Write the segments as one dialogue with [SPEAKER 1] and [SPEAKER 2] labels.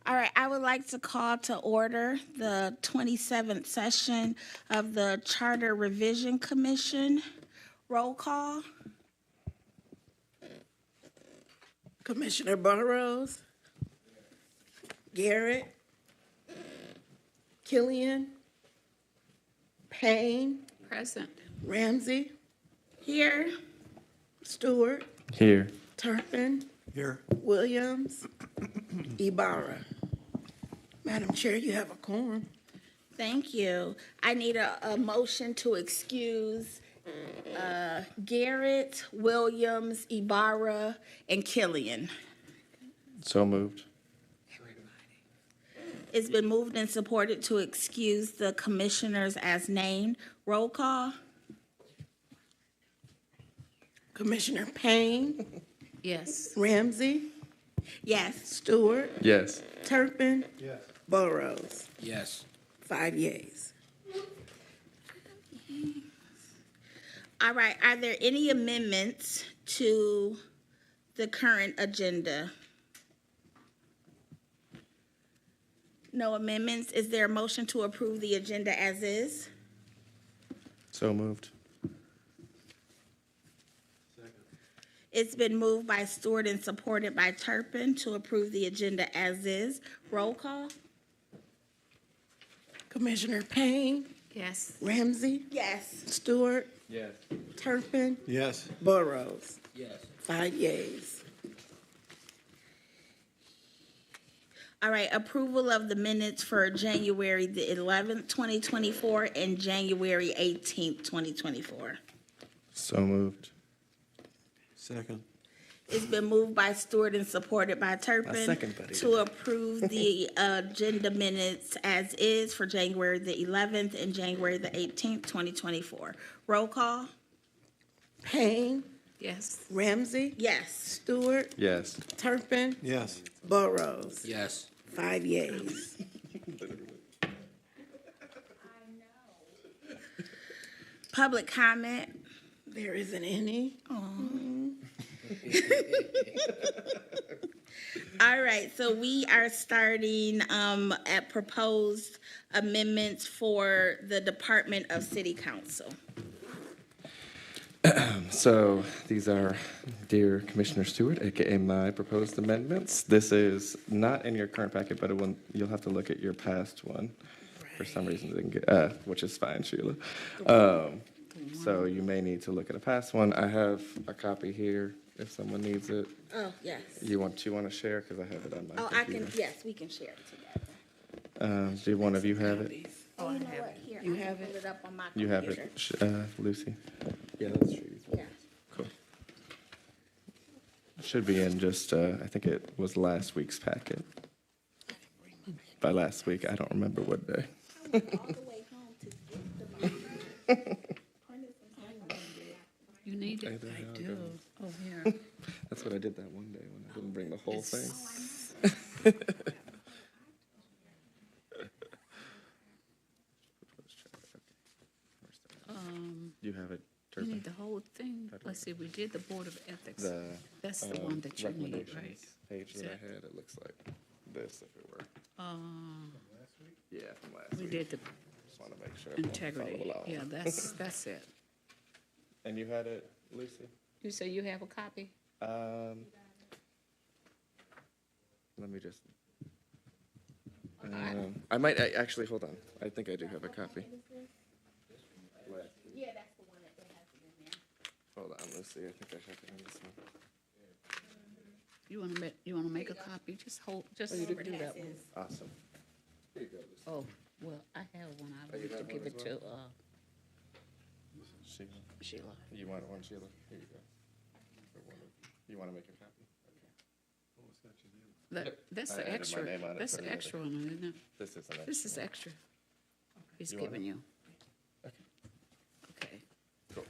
[SPEAKER 1] All right, I would like to call to order the 27th session of the Charter Revision Commission. Roll call.
[SPEAKER 2] Commissioner Burrows, Garrett, Killian, Payne,
[SPEAKER 3] Present.
[SPEAKER 2] Ramsey,
[SPEAKER 1] Here.
[SPEAKER 2] Stewart,
[SPEAKER 4] Here.
[SPEAKER 2] Turpin,
[SPEAKER 5] Here.
[SPEAKER 2] Williams, Ibarra. Madam Chair, you have a quorum.
[SPEAKER 1] Thank you. I need a motion to excuse Garrett, Williams, Ibarra, and Killian.
[SPEAKER 4] So moved.
[SPEAKER 1] It's been moved and supported to excuse the commissioners as named. Roll call.
[SPEAKER 2] Commissioner Payne,
[SPEAKER 3] Yes.
[SPEAKER 2] Ramsey,
[SPEAKER 1] Yes.
[SPEAKER 2] Stewart,
[SPEAKER 4] Yes.
[SPEAKER 2] Turpin,
[SPEAKER 5] Yes.
[SPEAKER 2] Burrows.
[SPEAKER 5] Yes.
[SPEAKER 2] 5 yeas.
[SPEAKER 1] All right, are there any amendments to the current agenda? No amendments. Is there a motion to approve the agenda as is?
[SPEAKER 4] So moved.
[SPEAKER 1] It's been moved by Stewart and supported by Turpin to approve the agenda as is. Roll call?
[SPEAKER 2] Commissioner Payne,
[SPEAKER 3] Yes.
[SPEAKER 2] Ramsey,
[SPEAKER 1] Yes.
[SPEAKER 2] Stewart,
[SPEAKER 4] Yes.
[SPEAKER 2] Turpin,
[SPEAKER 5] Yes.
[SPEAKER 2] Burrows.
[SPEAKER 5] Yes.
[SPEAKER 2] 5 yeas.
[SPEAKER 1] All right, approval of the minutes for January the 11th, 2024 and January 18th, 2024.
[SPEAKER 4] So moved.
[SPEAKER 5] Second.
[SPEAKER 1] It's been moved by Stewart and supported by Turpin
[SPEAKER 4] second, buddy.
[SPEAKER 1] to approve the agenda minutes as is for January the 11th and January the 18th, 2024. Roll call?
[SPEAKER 2] Payne,
[SPEAKER 3] Yes.
[SPEAKER 2] Ramsey,
[SPEAKER 1] Yes.
[SPEAKER 2] Stewart,
[SPEAKER 4] Yes.
[SPEAKER 2] Turpin,
[SPEAKER 5] Yes.
[SPEAKER 2] Burrows.
[SPEAKER 5] Yes.
[SPEAKER 2] 5 yeas.
[SPEAKER 1] Public comment?
[SPEAKER 2] There isn't any.
[SPEAKER 1] All right, so we are starting at proposed amendments for the Department of City Council.
[SPEAKER 4] So these are dear Commissioner Stewart, aka my proposed amendments. This is not in your current packet, but you'll have to look at your past one. For some reason, it didn't get, which is fine, Sheila. So you may need to look at a past one. I have a copy here if someone needs it.
[SPEAKER 1] Oh, yes.
[SPEAKER 4] You want to share because I have it on my
[SPEAKER 1] Oh, I
[SPEAKER 4] computer.
[SPEAKER 1] can, yes, we can share it together.
[SPEAKER 4] Do one of you have it?
[SPEAKER 1] Oh, you know what, here,
[SPEAKER 2] You
[SPEAKER 1] I
[SPEAKER 2] have
[SPEAKER 1] can pull it up on my
[SPEAKER 4] You have
[SPEAKER 1] computer.
[SPEAKER 4] it, Lucy? Yeah, that's true.
[SPEAKER 1] Yeah.
[SPEAKER 4] Cool. Should be in just, I think it was last week's packet. By last week, I don't remember what day.
[SPEAKER 1] I went all the way home to get the binder.
[SPEAKER 3] You need it?
[SPEAKER 4] I
[SPEAKER 3] do. Oh, here.
[SPEAKER 4] That's what I did that one day when I didn't bring the whole thing. You have it,
[SPEAKER 3] You
[SPEAKER 4] Turpin?
[SPEAKER 3] need the whole thing. Let's see, we did the Board of Ethics.
[SPEAKER 4] The
[SPEAKER 3] That's the one that you need, right?
[SPEAKER 4] recommendations page that I had, it looks like this if it were. Yeah, from last
[SPEAKER 3] We
[SPEAKER 4] week.
[SPEAKER 3] did the
[SPEAKER 4] Just want to make sure. everyone
[SPEAKER 3] integrity.
[SPEAKER 4] followed along.
[SPEAKER 3] Yeah, that's it.
[SPEAKER 4] And you had it, Lucy?
[SPEAKER 3] You say you have a copy?
[SPEAKER 4] Let me just. I might actually hold on. I think I do have a copy.
[SPEAKER 1] Yeah, that's the one that has it in there.
[SPEAKER 4] Hold on, Lucy. I think I have it on this one.
[SPEAKER 3] You wanna make a copy? Just hold, just do that one.
[SPEAKER 4] Awesome. Here you go, Lucy.
[SPEAKER 3] Oh, well, I have one. I
[SPEAKER 4] you
[SPEAKER 3] need to
[SPEAKER 4] have
[SPEAKER 3] give
[SPEAKER 4] one
[SPEAKER 3] it
[SPEAKER 4] as
[SPEAKER 3] to,
[SPEAKER 4] Sheila.
[SPEAKER 3] Sheila.
[SPEAKER 4] You want one, Sheila? Here you go. For one of you. You want to make a copy?
[SPEAKER 3] That's
[SPEAKER 4] I
[SPEAKER 3] the
[SPEAKER 4] added my
[SPEAKER 3] extra,
[SPEAKER 4] name on it
[SPEAKER 3] that's
[SPEAKER 4] for
[SPEAKER 3] the
[SPEAKER 4] the
[SPEAKER 3] extra one, isn't it?
[SPEAKER 4] This is an
[SPEAKER 3] This is extra. He's
[SPEAKER 4] You want
[SPEAKER 3] giving
[SPEAKER 4] it?
[SPEAKER 3] you.
[SPEAKER 4] Okay.
[SPEAKER 3] Okay,
[SPEAKER 4] Cool.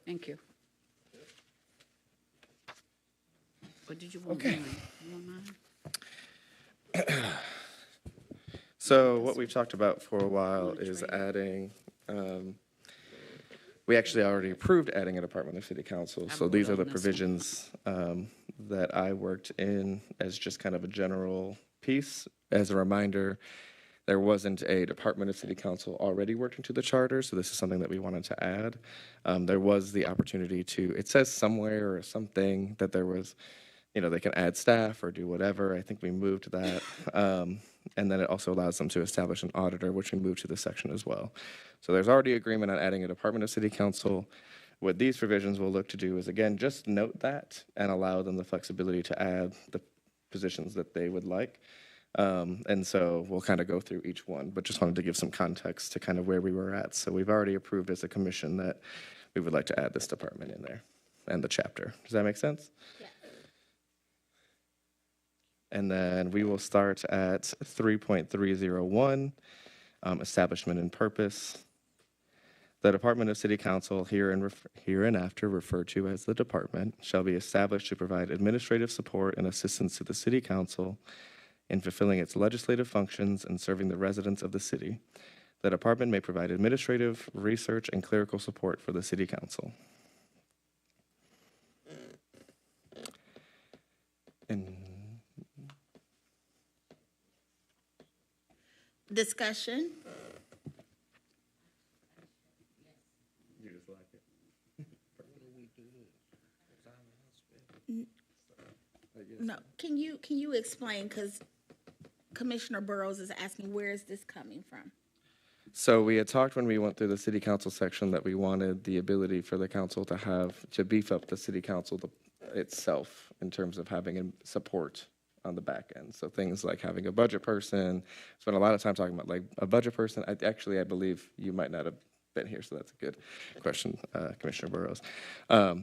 [SPEAKER 3] thank you. What did you want?
[SPEAKER 4] Okay.
[SPEAKER 3] mine? You want mine?
[SPEAKER 4] So what we've talked about for a while is adding, we actually already approved adding a Department of City Council. So these are the
[SPEAKER 3] voted on this one.
[SPEAKER 4] provisions that I worked in as just kind of a general piece. As a reminder, there wasn't a Department of City Council already working to the charter, so this is something that we wanted to add. There was the opportunity to, it says somewhere or something that there was, they can add staff or do whatever. I think we moved that. And then it also allows them to establish an auditor, which we moved to this section as well. So there's already agreement on adding a Department of City Council. What these provisions will look to do is, again, just note that and allow them the flexibility to add the positions that they would like. And so we'll kind of go through each one, but just wanted to give some context to kind of where we were at. So we've already approved as a commission that we would like to add this department in there and the chapter. Does that make sense?
[SPEAKER 1] Yeah.
[SPEAKER 4] And then we will start at 3.301, establishment and purpose. The Department of City Council, hereinafter referred to as the department, shall be established to provide administrative support and assistance to the City Council in fulfilling its legislative functions and serving the residents of the city. The department may provide administrative, research, and clerical support for the City Council. And
[SPEAKER 1] Discussion?
[SPEAKER 4] you just like it.
[SPEAKER 1] No, can you explain, because Commissioner Burrows is asking, where is this coming from?
[SPEAKER 4] So we had talked when we went through the city council section that we wanted the ability for the council to beef up the city council itself in terms of having support on the back end. So things like having a budget person, spent a lot of time talking about like a budget person. I believe you might not have been here, so that's a good question, Commissioner Burrows.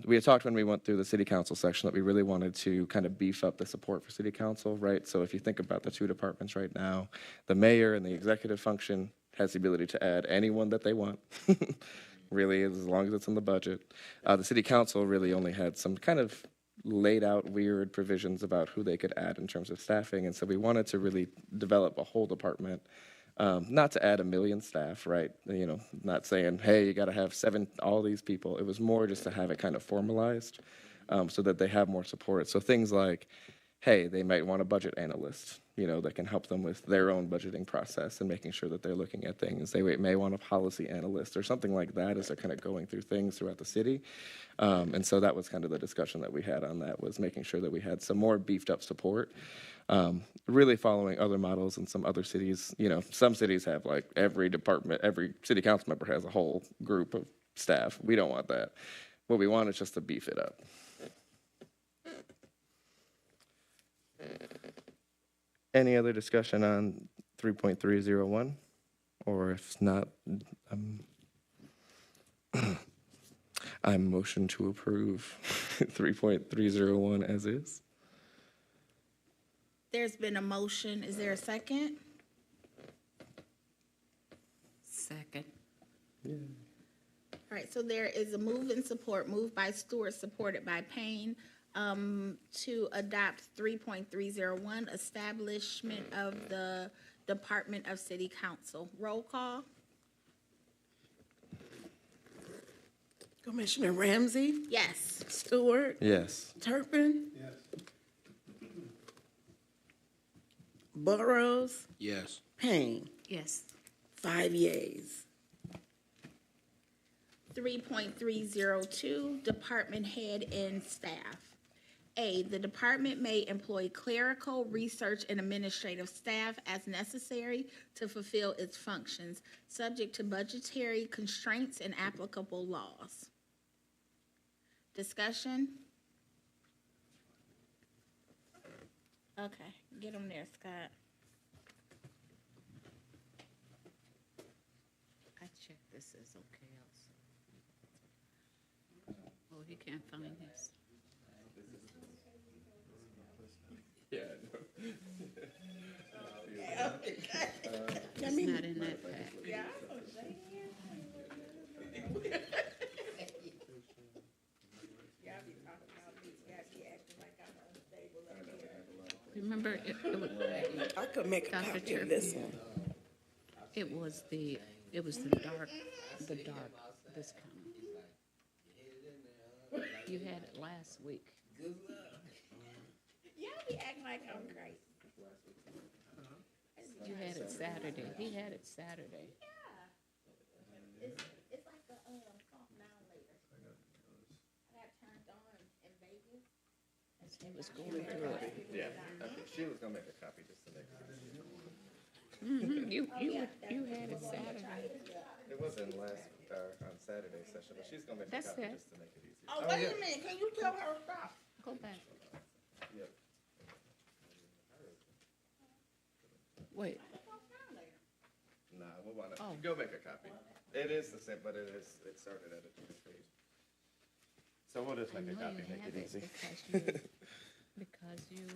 [SPEAKER 4] We had talked when we went through the city council section that we really wanted to kind of beef up the support for city council, right? So if you think about the two departments right now, the mayor and the executive function has the ability to add anyone that they want, really, as long as it's in the budget. The city council really only had some kind of laid out weird provisions about who they could add in terms of staffing, and so we wanted to really develop a whole department. Not to add 1 million staff, right? Not saying, hey, you got to have all these people. It was more just to have it kind of formalized so that they have more support. So things like, hey, they might want a budget analyst, that can help them with their own budgeting process and making sure that they're looking at things. They may want a policy analyst or something like that as they're kind of going through things throughout the city. And so that was kind of the discussion that we had on that, was making sure that we had some more beefed up support. Really following other models in some other cities. Some cities have like every department, every city council member has a whole group of staff. We don't want that. What we want is just to beef it up. Any other discussion on 3.301? Or if not, I motion to approve 3.301 as is.
[SPEAKER 1] There's been a motion. Is there a second?
[SPEAKER 3] Second.
[SPEAKER 1] All right, so there is a move and support, moved by Stewart, supported by Payne, to adopt 3.301, establishment of the Department of City Council. Roll call?
[SPEAKER 2] Commissioner Ramsey,
[SPEAKER 1] Yes.
[SPEAKER 2] Stewart,
[SPEAKER 4] Yes.
[SPEAKER 2] Turpin. Yes. Burrows,
[SPEAKER 5] Yes.
[SPEAKER 2] Payne,
[SPEAKER 3] Yes.
[SPEAKER 2] 5 yeas.
[SPEAKER 1] 3.302, department head and staff. A, the department may employ clerical, research, and administrative staff as necessary to fulfill its functions, subject to budgetary constraints and applicable laws. Discussion? Okay, get them there, Scott.
[SPEAKER 3] I checked this is okay also. Oh, he can't find his. It's not in that pack. Remember,
[SPEAKER 2] I could make a
[SPEAKER 3] Dr.
[SPEAKER 2] copy of this
[SPEAKER 3] Turpin.
[SPEAKER 2] one.
[SPEAKER 3] it was the dark, this kind. You had it last week.
[SPEAKER 1] Y'all be acting like I'm crazy.
[SPEAKER 3] You had it Saturday. He had it Saturday.
[SPEAKER 1] It's like the, calm down later. I got turned on in Vegas.
[SPEAKER 3] He was going through it.
[SPEAKER 4] Yeah, okay, she was gonna make a copy just to make it easier.
[SPEAKER 3] You had it Saturday.
[SPEAKER 4] It wasn't on Saturday's session, but she's gonna make a
[SPEAKER 3] That's
[SPEAKER 4] copy
[SPEAKER 3] it.
[SPEAKER 4] just to make it easier.
[SPEAKER 1] Oh, wait a minute, can you tell her to stop?
[SPEAKER 3] Go back.
[SPEAKER 4] Yep.
[SPEAKER 3] Wait.
[SPEAKER 4] Nah, we'll wanna,
[SPEAKER 3] Oh.
[SPEAKER 4] go make a copy. It is the same, but it started at a different page. So we'll just
[SPEAKER 3] I
[SPEAKER 4] make a
[SPEAKER 3] know
[SPEAKER 4] copy,
[SPEAKER 3] you
[SPEAKER 4] make
[SPEAKER 3] have
[SPEAKER 4] it
[SPEAKER 3] it
[SPEAKER 4] easy.
[SPEAKER 3] because you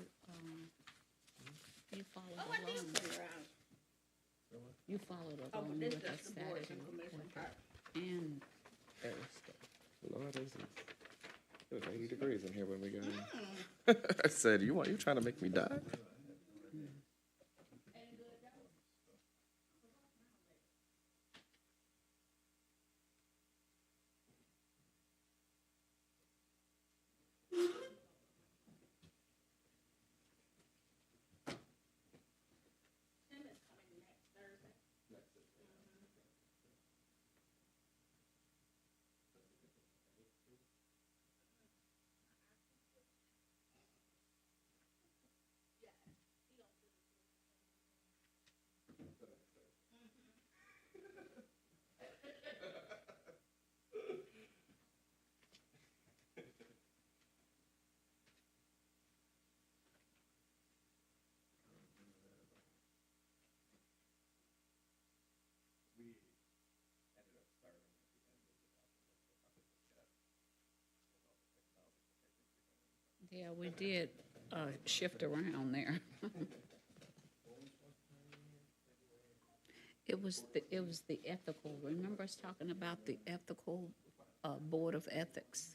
[SPEAKER 3] followed
[SPEAKER 1] Oh, I did
[SPEAKER 3] along.
[SPEAKER 1] put her out.
[SPEAKER 3] You followed
[SPEAKER 1] Oh,
[SPEAKER 3] along
[SPEAKER 1] but this
[SPEAKER 3] with us
[SPEAKER 1] is the boards
[SPEAKER 3] Saturday
[SPEAKER 1] and commission part.
[SPEAKER 3] and Thursday.
[SPEAKER 4] Lord, it was 80 degrees in here when we got in. I said, you trying to make me die?
[SPEAKER 3] Yeah, we did shift around there. It was the ethical. Remember us talking about the ethical board of ethics?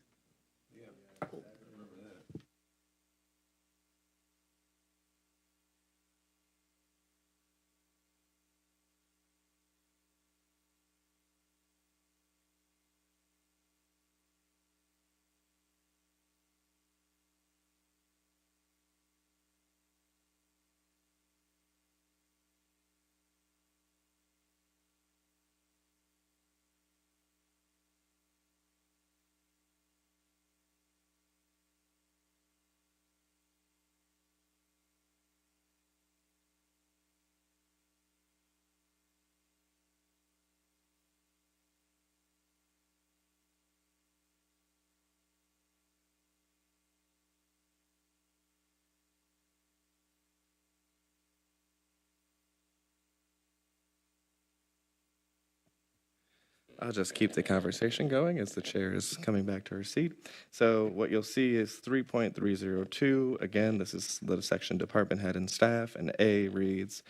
[SPEAKER 4] I'll just keep the conversation going as the chair is coming back to her seat. So what you'll see is 3.302. Again, this is the section department head and staff, and A reads,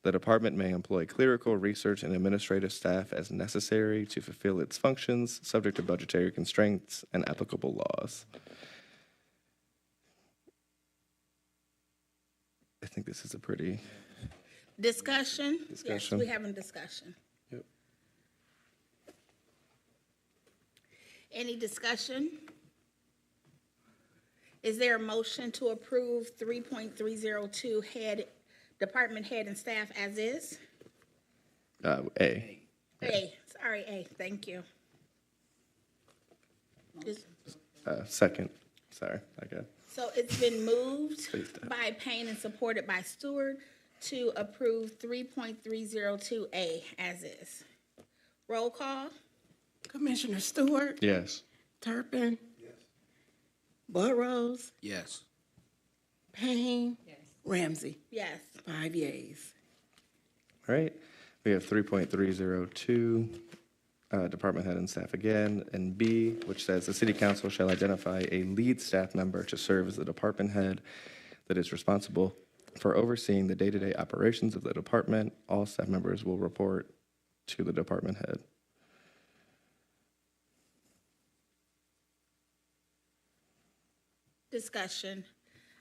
[SPEAKER 4] the department may employ clerical, research, and administrative staff as necessary to fulfill its functions, subject to budgetary constraints and applicable laws. I think this is a pretty,
[SPEAKER 1] Discussion?
[SPEAKER 4] Discussion.
[SPEAKER 1] Yes, we having discussion.
[SPEAKER 4] yep.
[SPEAKER 1] Any discussion? Is there a motion to approve 3.302 department head and staff as is?
[SPEAKER 4] A.
[SPEAKER 1] A, sorry, A, thank you.
[SPEAKER 4] Second, sorry, okay.
[SPEAKER 1] So it's been moved
[SPEAKER 4] Please don't.
[SPEAKER 1] by Payne and supported by Stewart to approve 3.302A as is. Roll call?
[SPEAKER 2] Commissioner Stewart,
[SPEAKER 4] Yes.
[SPEAKER 2] Turpin. Burrows,
[SPEAKER 5] Yes.
[SPEAKER 2] Payne. Ramsey.
[SPEAKER 1] Yes.
[SPEAKER 2] 5 yeas.
[SPEAKER 4] All right, we have 3.302, department head and staff again, and B, which says the city council shall identify a lead staff member to serve as the department head that is responsible for overseeing the day-to-day operations of the department. All staff members will report to the department head.
[SPEAKER 1] Discussion.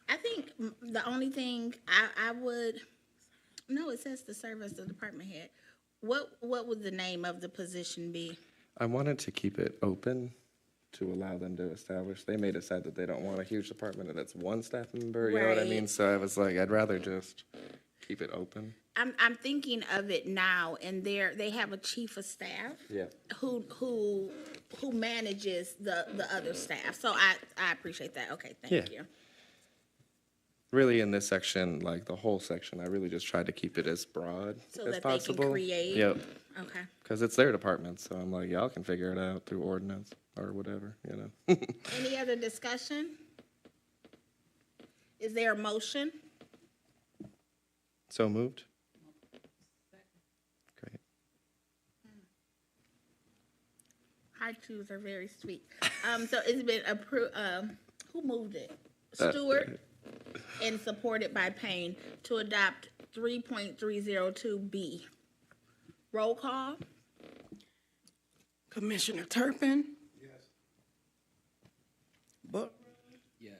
[SPEAKER 1] I think the only thing I would, no, it says to serve as the department head. What would the name of the position be?
[SPEAKER 4] I wanted to keep it open to allow them to establish. They may decide that they don't want a huge department and it's one staff member, you know what I mean?
[SPEAKER 1] Right.
[SPEAKER 4] So I was like, I'd rather just keep it open.
[SPEAKER 1] I'm thinking of it now, and they have a chief of staff.
[SPEAKER 4] Yeah.
[SPEAKER 1] Who manages the other staff. So I appreciate that. Okay, thank
[SPEAKER 4] Yeah.
[SPEAKER 1] you.
[SPEAKER 4] Really, in this section, like the whole section, I really just tried to keep it as broad
[SPEAKER 1] So
[SPEAKER 4] as
[SPEAKER 1] that they
[SPEAKER 4] possible.
[SPEAKER 1] can create.
[SPEAKER 4] Yep,
[SPEAKER 1] Okay.
[SPEAKER 4] because it's their department, so I'm like, y'all can figure it out through ordinance or whatever, you know?
[SPEAKER 1] Any other discussion? Is there a motion?
[SPEAKER 4] So moved? Great.
[SPEAKER 1] Hard chews are very sweet. So it's been approved, who moved it?
[SPEAKER 4] Uh,
[SPEAKER 1] Stewart, and supported by Payne to adopt 3.302B. Roll call?
[SPEAKER 2] Commissioner Turpin?
[SPEAKER 5] Yes.
[SPEAKER 2] Buck?
[SPEAKER 5] Yes.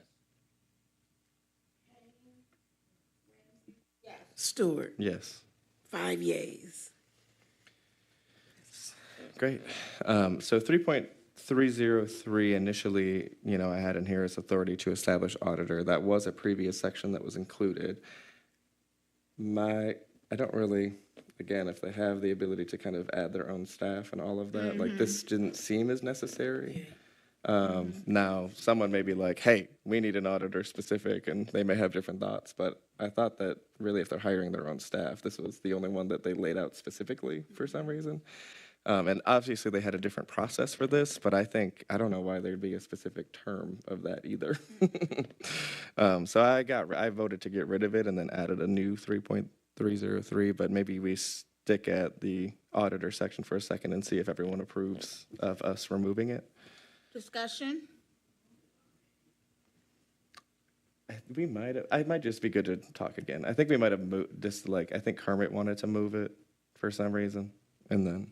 [SPEAKER 2] Stewart?
[SPEAKER 4] Yes.
[SPEAKER 2] 5 yeas.
[SPEAKER 4] Great. So 3.303 initially, you know, I had in here as authority to establish auditor. That was a previous section that was included. I don't really, again, if they have the ability to kind of add their own staff and all of that, like this didn't seem as necessary. Now, someone may be like, hey, we need an auditor specific, and they may have different thoughts, but I thought that really if they're hiring their own staff, this was the only one that they laid out specifically for some reason. And obviously they had a different process for this, but I don't know why there'd be a specific term of that either. So I voted to get rid of it and then added a new 3.303, but maybe we stick at the auditor section for a second and see if everyone approves of us removing it.
[SPEAKER 1] Discussion?
[SPEAKER 4] It might just be good to talk again. I think we might have moved, just like, I think Kermit wanted to move it for some reason, and then.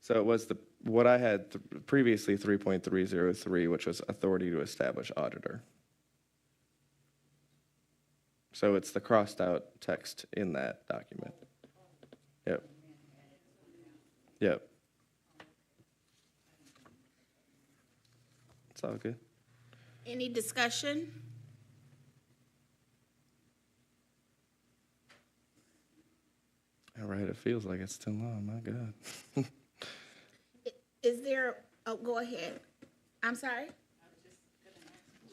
[SPEAKER 4] So it was what I had previously 3.303, which was authority to establish auditor. So it's the crossed out text in that document. Yep. Yep. It's all good.
[SPEAKER 1] Any discussion?
[SPEAKER 4] All right, it feels like it's too long, my God.
[SPEAKER 1] Is there, oh, go ahead. I'm sorry?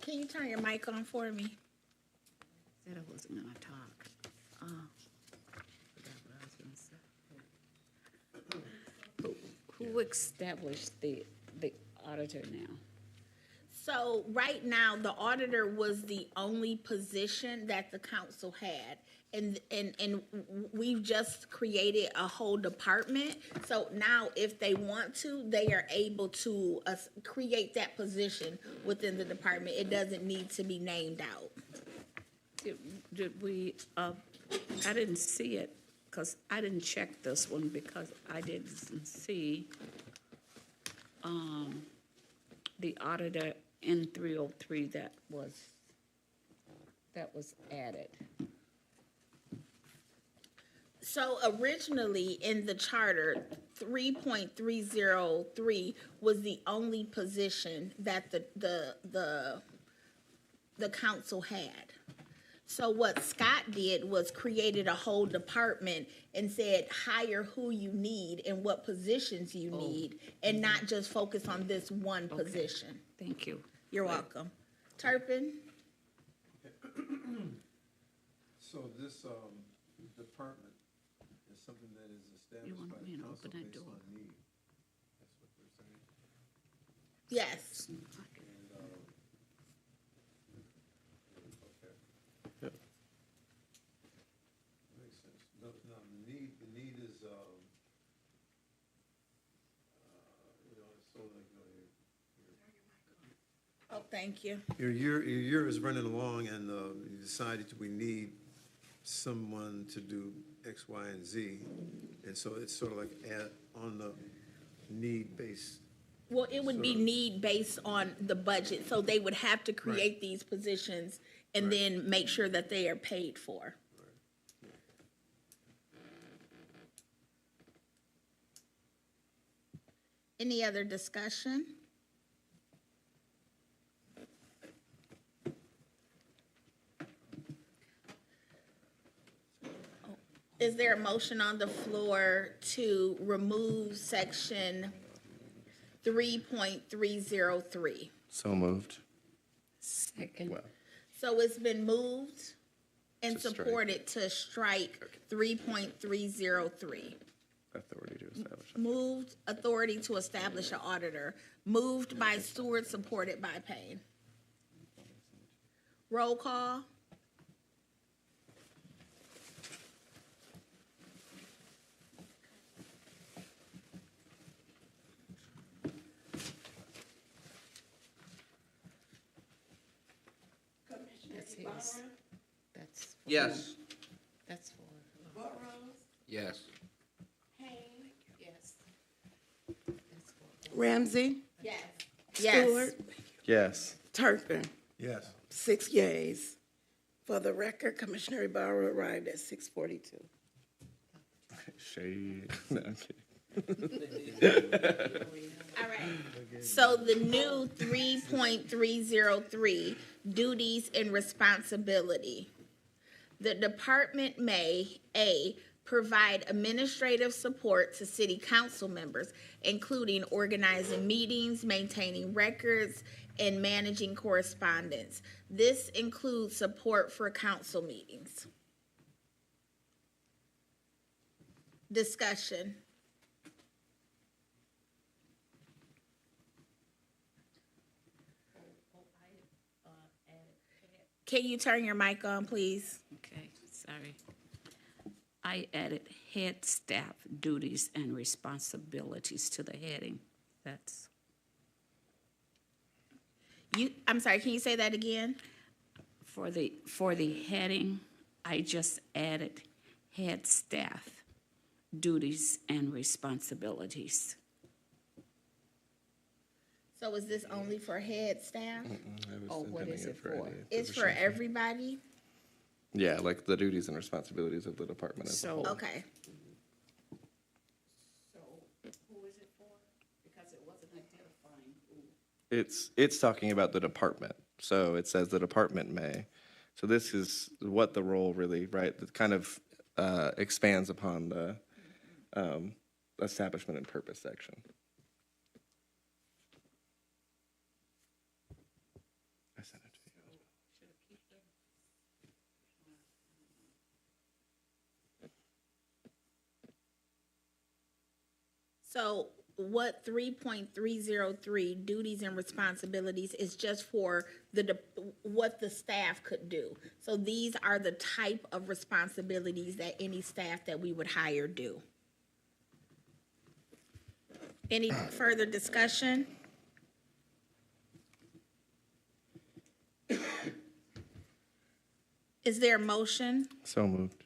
[SPEAKER 1] Can you turn your mic on for me?
[SPEAKER 3] Said I wasn't gonna talk. Forgot what I was gonna say. Who established the auditor now?
[SPEAKER 1] So right now, the auditor was the only position that the council had. And we've just created a whole department. So now if they want to, they are able to create that position within the department. It doesn't need to be named out.
[SPEAKER 3] Did we, I didn't see it, because I didn't check this one, because I didn't see the auditor in 303 that was added.
[SPEAKER 1] So originally in the charter, 3.303 was the only position that the council had. So what Scott did was created a whole department and said, hire who you need and what positions you need, and not just focus on this one position.
[SPEAKER 3] Thank you.
[SPEAKER 1] You're welcome. Turpin?
[SPEAKER 5] So this, department is something that is
[SPEAKER 3] You
[SPEAKER 5] established
[SPEAKER 3] want
[SPEAKER 5] by
[SPEAKER 3] me
[SPEAKER 5] the
[SPEAKER 3] to
[SPEAKER 5] council
[SPEAKER 3] open that
[SPEAKER 5] based
[SPEAKER 3] door?
[SPEAKER 5] on need. That's what they're saying.
[SPEAKER 1] Yes.
[SPEAKER 5] And, okay.
[SPEAKER 4] Yep.
[SPEAKER 5] Makes sense. No, the need is, it's so like,
[SPEAKER 1] Oh, thank you.
[SPEAKER 5] your year is running along and, you decided we need someone to do X, Y, and Z. And so it's sort of like on the need base.
[SPEAKER 1] Well, it would be
[SPEAKER 5] Sort of.
[SPEAKER 1] need based on the budget, so they would have to create these positions and
[SPEAKER 5] Right.
[SPEAKER 1] then make sure that they are paid for. Any other discussion? Is there a motion on the floor to remove section 3.303?
[SPEAKER 4] So moved.
[SPEAKER 3] Second.
[SPEAKER 4] Well,
[SPEAKER 1] So it's been moved and
[SPEAKER 4] To strike.
[SPEAKER 1] supported to strike 3.303.
[SPEAKER 4] authority to establish.
[SPEAKER 1] Moved authority to establish an auditor. Moved by Stewart, supported by Payne. Roll call.
[SPEAKER 3] That's,
[SPEAKER 6] Yes.
[SPEAKER 3] that's for,
[SPEAKER 6] Yes.
[SPEAKER 3] yes. That's for.
[SPEAKER 2] Ramsey,
[SPEAKER 1] Yes.
[SPEAKER 2] Stewart,
[SPEAKER 4] Yes.
[SPEAKER 2] Turpin,
[SPEAKER 5] Yes.
[SPEAKER 2] 6 yeas. For the record, Commissioner Ibarra arrived at 6:42.
[SPEAKER 4] Shade. No, I'm kidding.
[SPEAKER 1] All right. So the new 3.303, duties and responsibility. The department may, A, provide administrative support to city council members, including organizing meetings, maintaining records, and managing correspondence. This includes support for council meetings. Discussion. Can you turn your mic on, please?
[SPEAKER 3] Okay, sorry. I added head staff duties and responsibilities to the heading. That's,
[SPEAKER 1] I'm sorry, can you say that again?
[SPEAKER 3] for the heading, I just added head staff duties and responsibilities.
[SPEAKER 1] So is this only for head staff?
[SPEAKER 4] I was
[SPEAKER 3] Oh, what
[SPEAKER 4] intending
[SPEAKER 3] is it for?
[SPEAKER 4] any
[SPEAKER 1] It's for
[SPEAKER 4] position.
[SPEAKER 1] everybody?
[SPEAKER 4] Yeah, like the duties and responsibilities of the department as a
[SPEAKER 3] So-
[SPEAKER 4] whole.
[SPEAKER 1] Okay.
[SPEAKER 3] So who is it for? Because it wasn't identifying who.
[SPEAKER 4] It's talking about the department. So it says the department may. So this is what the role really, right, it kind of expands upon the establishment and purpose section. I sent it to you as well.
[SPEAKER 1] So what 3.303 duties and responsibilities is just for what the staff could do. So these are the type of responsibilities that any staff that we would hire do. Any further discussion? Is there a motion?
[SPEAKER 4] So moved.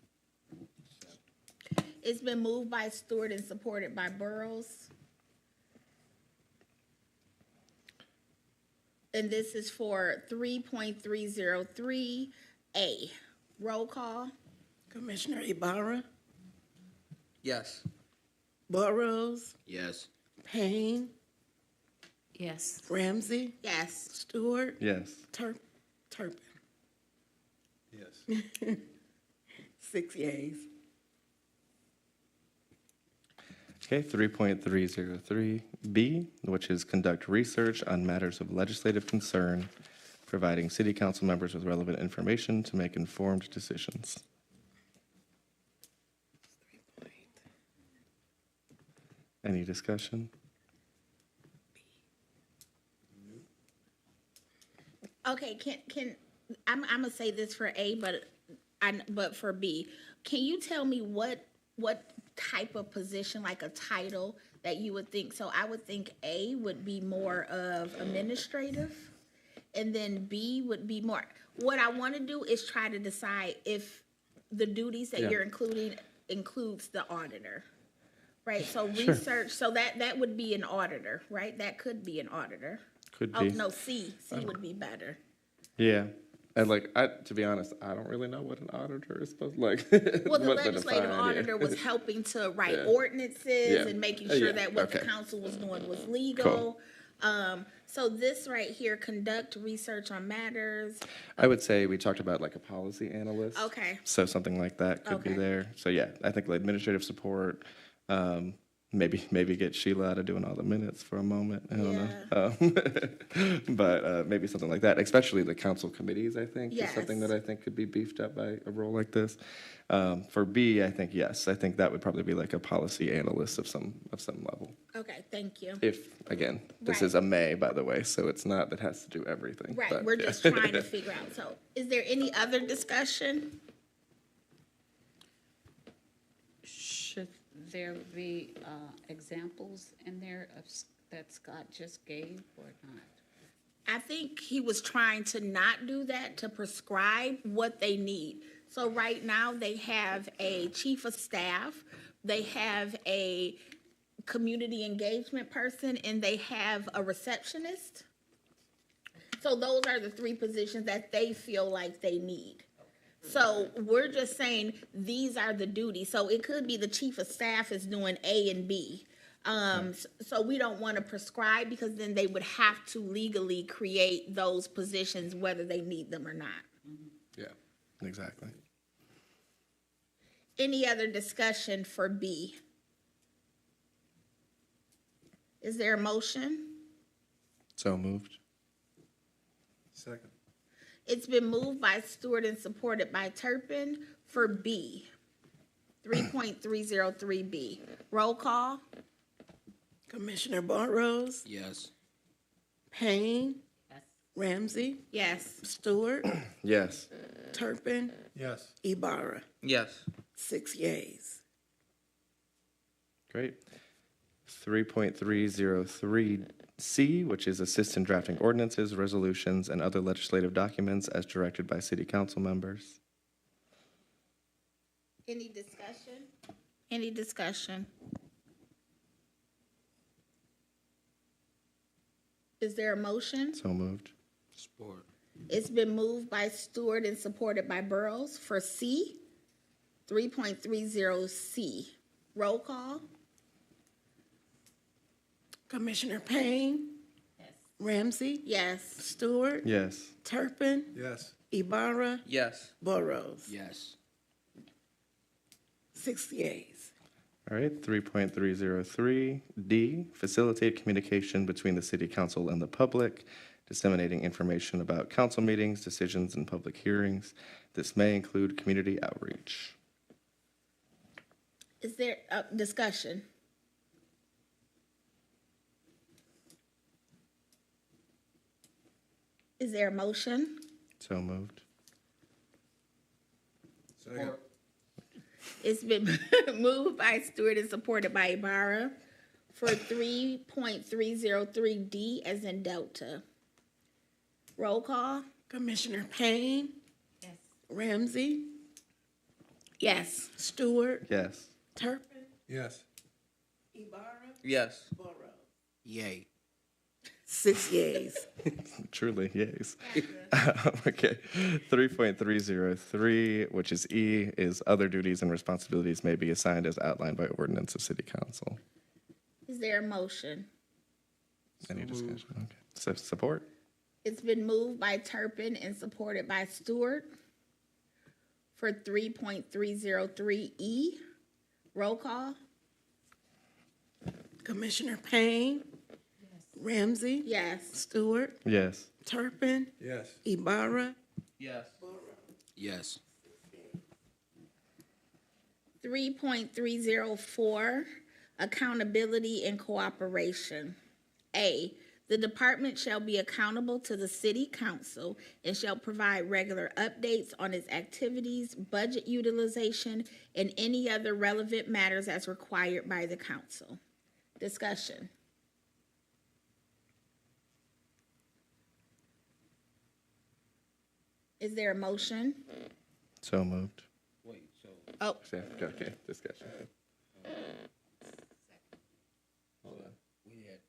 [SPEAKER 1] It's been moved by Stewart and supported by Burrows. And this is for 3.303A. Roll call.
[SPEAKER 2] Commissioner Ibarra,
[SPEAKER 6] Yes.
[SPEAKER 2] Burrows,
[SPEAKER 6] Yes.
[SPEAKER 2] Payne,
[SPEAKER 3] Yes.
[SPEAKER 2] Ramsey,
[SPEAKER 1] Yes.
[SPEAKER 2] Stewart,
[SPEAKER 4] Yes.
[SPEAKER 2] Turpin,
[SPEAKER 5] Yes.
[SPEAKER 2] 6 yeas.
[SPEAKER 4] Okay, 3.303B, which is conduct research on matters of legislative concern, providing city council members with relevant information to make informed decisions. Any discussion?
[SPEAKER 1] Okay, I'm gonna say this for A, but for B, can you tell me what type of position, like a title, that you would think? So I would think A would be more of administrative, and then B would be more, what I want to do is try to decide if the duties that
[SPEAKER 4] Yeah.
[SPEAKER 1] you're including includes the auditor. Right, so
[SPEAKER 4] Sure.
[SPEAKER 1] research, so that would be an auditor, right? That could be an auditor.
[SPEAKER 4] Could
[SPEAKER 1] Oh,
[SPEAKER 4] be.
[SPEAKER 1] no, C would be better.
[SPEAKER 4] Yeah. And like, to be honest, I don't really know what an auditor is supposed like.
[SPEAKER 1] Well, the
[SPEAKER 4] what
[SPEAKER 1] legislative
[SPEAKER 4] define,
[SPEAKER 1] auditor was helping to write
[SPEAKER 4] Yeah.
[SPEAKER 1] ordinances
[SPEAKER 4] Yeah.
[SPEAKER 1] and making
[SPEAKER 4] Yeah.
[SPEAKER 1] sure that what the
[SPEAKER 4] Okay.
[SPEAKER 1] council was doing was legal. So this right here, conduct research on matters.
[SPEAKER 4] I would say we talked about like a policy analyst.
[SPEAKER 1] Okay.
[SPEAKER 4] So something like that could be
[SPEAKER 1] Okay.
[SPEAKER 4] there. So yeah, I think like administrative support, maybe get Sheila out of doing all the minutes for a moment. I don't know. But maybe something like that, especially the council committees, I think, is something
[SPEAKER 1] Yes.
[SPEAKER 4] that I think could be beefed up by a role like this. For B, I think, yes, I think that would probably be like a policy analyst of some level.
[SPEAKER 1] Okay, thank you.
[SPEAKER 4] If, again, this
[SPEAKER 1] Right.
[SPEAKER 4] is a may, by the way, so it's not that has to do everything.
[SPEAKER 1] Right,
[SPEAKER 4] but
[SPEAKER 1] we're
[SPEAKER 4] yeah.
[SPEAKER 1] just trying to figure out. So is there any other discussion?
[SPEAKER 3] Should there be examples in there that Scott just gave or not?
[SPEAKER 1] I think he was trying to not do that, to prescribe what they need. So right now, they have a chief of staff, they have a community engagement person, and they have a receptionist. So those are the three positions that they feel like they need. So we're just saying, these are the duties. So it could be the chief of staff is doing A and B. So we don't want to prescribe, because then they would have to legally create those positions whether they need them or not.
[SPEAKER 4] Yeah, exactly.
[SPEAKER 1] Any other discussion for B? Is there a motion?
[SPEAKER 4] So moved.
[SPEAKER 5] Second.
[SPEAKER 1] It's been moved by Stewart and supported by Turpin for B, 3.303B. Roll call?
[SPEAKER 2] Commissioner Barros,
[SPEAKER 6] Yes.
[SPEAKER 2] Payne, Ramsey,
[SPEAKER 1] Yes.
[SPEAKER 2] Stewart,
[SPEAKER 4] Yes.
[SPEAKER 2] Turpin,
[SPEAKER 5] Yes.
[SPEAKER 2] Ibarra.
[SPEAKER 6] Yes.
[SPEAKER 2] 6 yeas.
[SPEAKER 4] Great. 3.303C, which is assist in drafting ordinances, resolutions, and other legislative documents as directed by city council members.
[SPEAKER 1] Any discussion? Any discussion? Is there a motion?
[SPEAKER 4] So moved.
[SPEAKER 6] Support.
[SPEAKER 1] It's been moved by Stewart and supported by Burrows for C, 3.30C. Roll call?
[SPEAKER 2] Commissioner Payne, Ramsey,
[SPEAKER 1] Yes.
[SPEAKER 2] Stewart,
[SPEAKER 4] Yes.
[SPEAKER 2] Turpin,
[SPEAKER 5] Yes.
[SPEAKER 2] Ibarra,
[SPEAKER 6] Yes.
[SPEAKER 2] Burrows.
[SPEAKER 6] Yes.
[SPEAKER 2] 6 yeas.
[SPEAKER 4] All right, 3.303D, facilitate communication between the city council and the public, disseminating information about council meetings, decisions, and public hearings. This may include community outreach.
[SPEAKER 1] Is there a discussion? Is there a motion?
[SPEAKER 4] So moved.
[SPEAKER 5] Second.
[SPEAKER 1] It's been moved by Stewart and supported by Ibarra for 3.303D as in Delta. Roll call?
[SPEAKER 2] Commissioner Payne, Ramsey,
[SPEAKER 1] Yes.
[SPEAKER 2] Stewart,
[SPEAKER 4] Yes.
[SPEAKER 2] Turpin,
[SPEAKER 5] Yes.
[SPEAKER 2] Ibarra,
[SPEAKER 6] Yes.
[SPEAKER 2] Burrows.
[SPEAKER 6] Yay.
[SPEAKER 2] 6 yeas.
[SPEAKER 4] Truly, yes. Okay. 3.303, which is E, is other duties and responsibilities may be assigned as outlined by ordinance of city council.
[SPEAKER 1] Is there a motion?
[SPEAKER 4] Any discussion? Okay. So support?
[SPEAKER 1] It's been moved by Turpin and supported by Stewart for 3.303E. Roll call?
[SPEAKER 2] Commissioner Payne, Ramsey,
[SPEAKER 1] Yes.
[SPEAKER 2] Stewart,
[SPEAKER 4] Yes.
[SPEAKER 2] Turpin,
[SPEAKER 5] Yes.
[SPEAKER 2] Ibarra,
[SPEAKER 6] Yes. Yes.
[SPEAKER 1] 3.304, accountability and cooperation. A, the department shall be accountable to the city council and shall provide regular updates on its activities, budget utilization, and any other relevant matters as required by the council. Discussion. Is there a motion?
[SPEAKER 4] So moved.
[SPEAKER 6] Wait, so.
[SPEAKER 1] Oh,
[SPEAKER 4] Okay, discussion.
[SPEAKER 6] Hold on. It had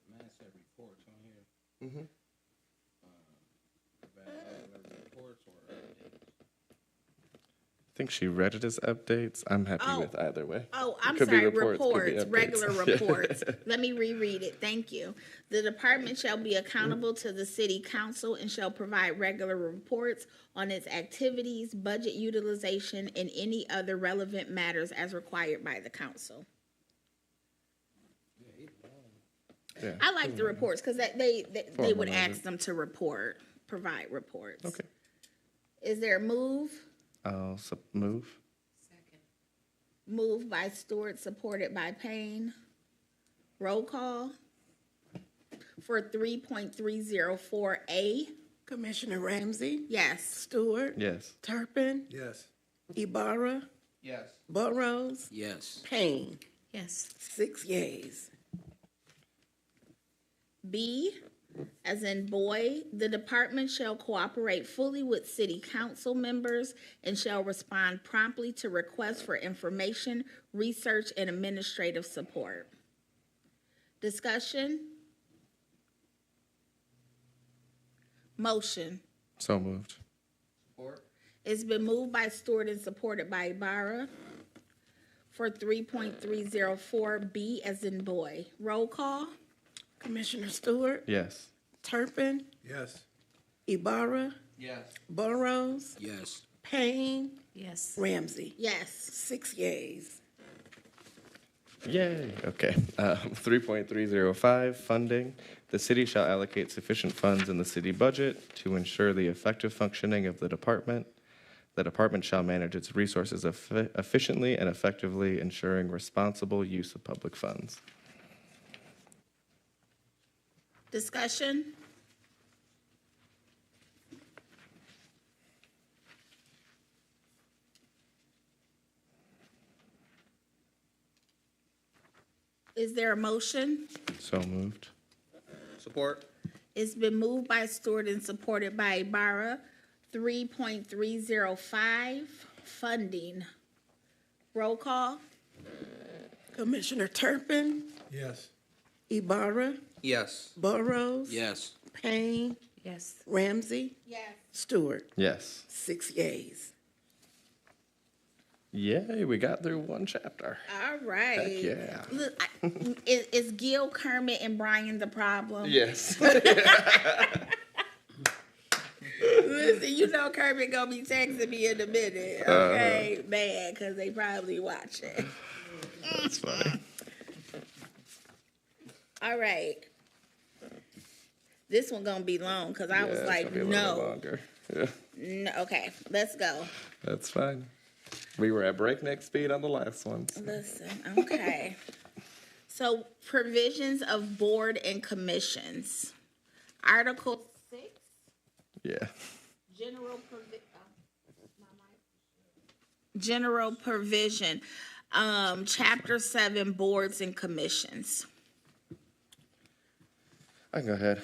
[SPEAKER 6] massive reports on here.
[SPEAKER 4] Mhm.
[SPEAKER 6] About all the
[SPEAKER 4] think she read it as updates. I'm happy
[SPEAKER 1] Oh.
[SPEAKER 4] with either way.
[SPEAKER 1] Oh, I'm
[SPEAKER 4] Could be
[SPEAKER 1] sorry,
[SPEAKER 4] reports, could be
[SPEAKER 1] reports,
[SPEAKER 4] updates.
[SPEAKER 1] regular reports. Let me reread it, thank you. The department shall be accountable to the city council and shall provide regular reports on its activities, budget utilization, and any other relevant matters as required by the council.
[SPEAKER 4] Yeah.
[SPEAKER 1] I like the reports, because they would
[SPEAKER 4] Formalize
[SPEAKER 1] ask
[SPEAKER 4] it.
[SPEAKER 1] them to provide reports.
[SPEAKER 4] Okay.
[SPEAKER 1] Is there a move?
[SPEAKER 4] I'll move.
[SPEAKER 1] Moved by Stewart, supported by Payne. Roll call for 3.304A.
[SPEAKER 2] Commissioner Ramsey,
[SPEAKER 1] Yes.
[SPEAKER 2] Stewart,
[SPEAKER 4] Yes.
[SPEAKER 2] Turpin,
[SPEAKER 5] Yes.
[SPEAKER 2] Ibarra,
[SPEAKER 6] Yes.
[SPEAKER 2] Burrows,
[SPEAKER 6] Yes.
[SPEAKER 2] Payne.
[SPEAKER 3] Yes.
[SPEAKER 2] 6 yeas.
[SPEAKER 1] B, as in boy, the department shall cooperate fully with city council members and shall respond promptly to requests for information, research, and administrative support. Discussion? Motion.
[SPEAKER 4] So moved.
[SPEAKER 6] Support.
[SPEAKER 1] It's been moved by Stewart and supported by Ibarra for 3.304B as in boy. Roll call?
[SPEAKER 2] Commissioner Stewart,
[SPEAKER 4] Yes.
[SPEAKER 2] Turpin,
[SPEAKER 5] Yes.
[SPEAKER 2] Ibarra,
[SPEAKER 6] Yes.
[SPEAKER 2] Burrows,
[SPEAKER 6] Yes.
[SPEAKER 2] Payne,
[SPEAKER 3] Yes.
[SPEAKER 2] Ramsey.
[SPEAKER 1] Yes.
[SPEAKER 2] 6 yeas.
[SPEAKER 4] Yay. Okay. 3.305, funding. The city shall allocate sufficient funds in the city budget to ensure the effective functioning of the department. The department shall manage its resources efficiently and effectively, ensuring responsible use of public funds.
[SPEAKER 1] Discussion? Is there a motion?
[SPEAKER 4] So moved.
[SPEAKER 6] Support.
[SPEAKER 1] It's been moved by Stewart and supported by Ibarra. 3.305, funding. Roll call?
[SPEAKER 2] Commissioner Turpin,
[SPEAKER 5] Yes.
[SPEAKER 2] Ibarra,
[SPEAKER 6] Yes.
[SPEAKER 2] Burrows,
[SPEAKER 6] Yes.
[SPEAKER 2] Payne,
[SPEAKER 3] Yes.
[SPEAKER 2] Ramsey,
[SPEAKER 1] Yes.
[SPEAKER 2] Stewart.
[SPEAKER 4] Yes.
[SPEAKER 2] 6 yeas.
[SPEAKER 4] Yay, we got through one chapter.
[SPEAKER 1] All right.
[SPEAKER 4] Heck yeah.
[SPEAKER 1] Look, is Gil, Kermit, and Brian the problem?
[SPEAKER 4] Yes.
[SPEAKER 1] Listen, you know Kermit gonna be texting me in a minute, okay? Man, because they probably watching.
[SPEAKER 4] That's funny.
[SPEAKER 1] All right. This one gonna be long, because I was
[SPEAKER 4] Yeah, it's
[SPEAKER 1] like,
[SPEAKER 4] gonna be a little bit
[SPEAKER 1] no.
[SPEAKER 4] longer. Yeah,
[SPEAKER 1] No. Okay, let's go.
[SPEAKER 4] that's fine. We were at breakneck speed on the last ones.
[SPEAKER 1] Listen, okay. So provisions of board and commissions. Article 6,
[SPEAKER 4] Yeah.
[SPEAKER 1] general provision. Chapter 7, boards and commissions.
[SPEAKER 4] I can go ahead.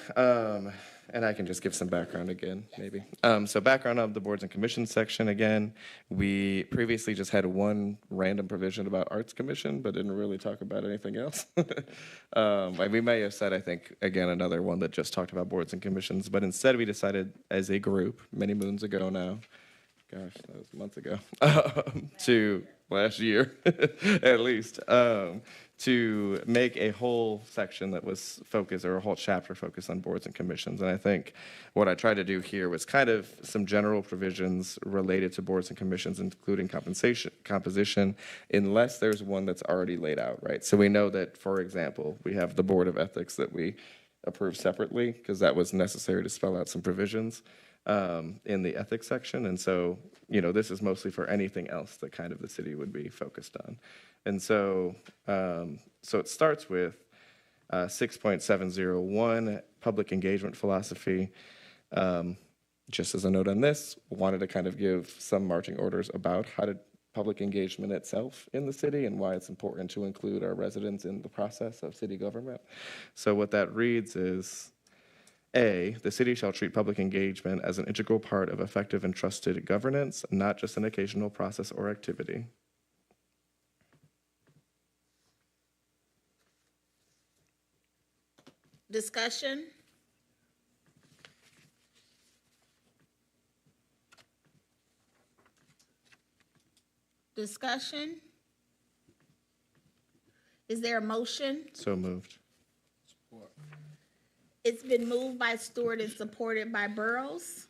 [SPEAKER 4] And I can just give some background again, maybe. So background of the boards and commissions section again. We previously just had one random provision about arts commission, but didn't really talk about anything else. And we may have said, I think, again, another one that just talked about boards and commissions, but instead we decided as a group, many moons ago now, gosh, that was months ago, to last year at least, to make a whole section that was focused, or a whole chapter focused on boards and commissions. And I think what I tried to do here was kind of some general provisions related to boards and commissions, including composition, unless there's one that's already laid out, right? So we know that, for example, we have the Board of Ethics that we approve separately, because that was necessary to spell out some provisions in the ethics section. And so, you know, this is mostly for anything else that kind of the city would be focused on. And so, so it starts with 6.701, public engagement philosophy. Just as a note on this, wanted to kind of give some marching orders about how to public engagement itself in the city and why it's important to include our residents in the process of city government. So what that reads is, A, the city shall treat public engagement as an integral part of effective and trusted governance, not just an occasional process or activity.
[SPEAKER 1] Discussion? Discussion? Is there a motion?
[SPEAKER 4] So moved.
[SPEAKER 6] Support.
[SPEAKER 1] It's been moved by Stewart and supported by Burrows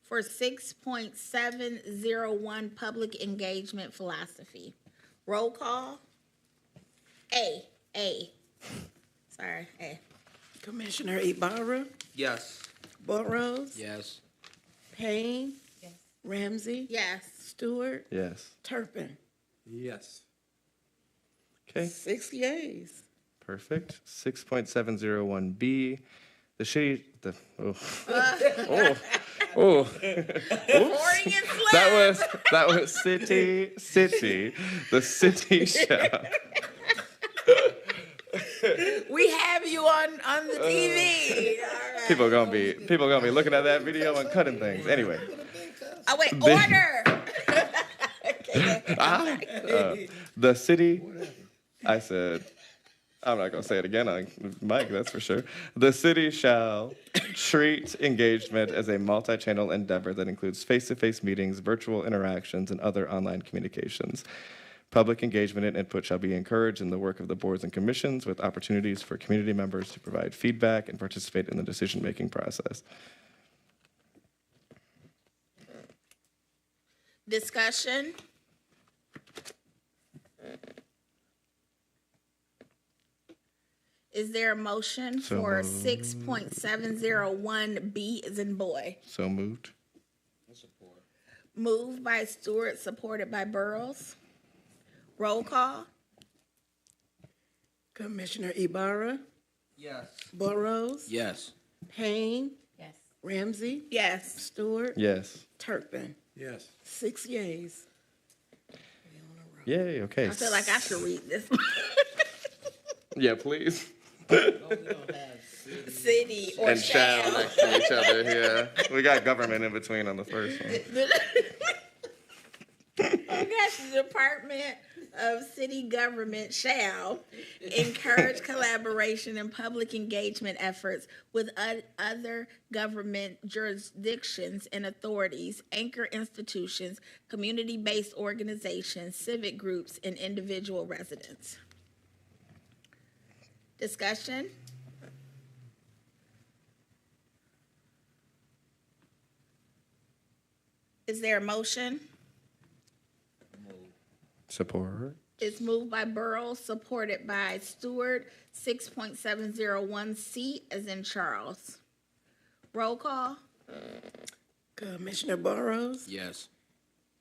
[SPEAKER 1] for 6.701 public engagement philosophy. Roll call. A. Sorry, A.
[SPEAKER 2] Commissioner Ibarra,
[SPEAKER 6] Yes.
[SPEAKER 2] Burrows,
[SPEAKER 6] Yes.
[SPEAKER 2] Payne, Ramsey,
[SPEAKER 1] Yes.
[SPEAKER 2] Stewart,
[SPEAKER 4] Yes.
[SPEAKER 2] Turpin.
[SPEAKER 5] Yes.
[SPEAKER 4] Okay.
[SPEAKER 2] 6 yeas.
[SPEAKER 4] Perfect. 6.701B, the
[SPEAKER 1] Freudian slip.
[SPEAKER 4] that was city, the city shall.
[SPEAKER 1] We have you on the TV. All right.
[SPEAKER 4] People gonna be looking at that video and cutting things. Anyway,
[SPEAKER 1] Oh, wait,
[SPEAKER 4] The-
[SPEAKER 1] order.
[SPEAKER 4] the city, I said, I'm not gonna say it again on mic, that's for sure. The city shall treat engagement as a multi-channel endeavor that includes face-to-face meetings, virtual interactions, and other online communications. Public engagement and input shall be encouraged in the work of the boards and commissions, with opportunities for community members to provide feedback and participate in the decision-making process.
[SPEAKER 1] Discussion? Is there a motion
[SPEAKER 4] So
[SPEAKER 1] for
[SPEAKER 4] moved.
[SPEAKER 1] 6.701B as in boy?
[SPEAKER 4] So moved.
[SPEAKER 6] Support.
[SPEAKER 1] Moved by Stewart, supported by Burrows. Roll call.
[SPEAKER 2] Commissioner Ibarra,
[SPEAKER 6] Yes.
[SPEAKER 2] Burrows,
[SPEAKER 6] Yes.
[SPEAKER 2] Payne,
[SPEAKER 1] Yes.
[SPEAKER 2] Ramsey,
[SPEAKER 1] Yes.
[SPEAKER 2] Stewart,
[SPEAKER 4] Yes.
[SPEAKER 2] Turpin.
[SPEAKER 5] Yes.
[SPEAKER 2] 6 yeas.
[SPEAKER 4] Yay, okay.
[SPEAKER 1] I feel like I should read this.
[SPEAKER 4] Yeah, please.
[SPEAKER 1] City or
[SPEAKER 4] And shall
[SPEAKER 1] shall.
[SPEAKER 4] next to each other, yeah. We got government in between on the first one.
[SPEAKER 1] Yes, the Department of City Government shall encourage collaboration and public engagement efforts with other government jurisdictions and authorities, anchor institutions, community-based organizations, civic groups, and individual residents. Discussion? Is there a motion?
[SPEAKER 4] Support.
[SPEAKER 1] It's moved by Burrows, supported by Stewart, 6.701C as in Charles. Roll call.
[SPEAKER 2] Commissioner Burrows,
[SPEAKER 6] Yes.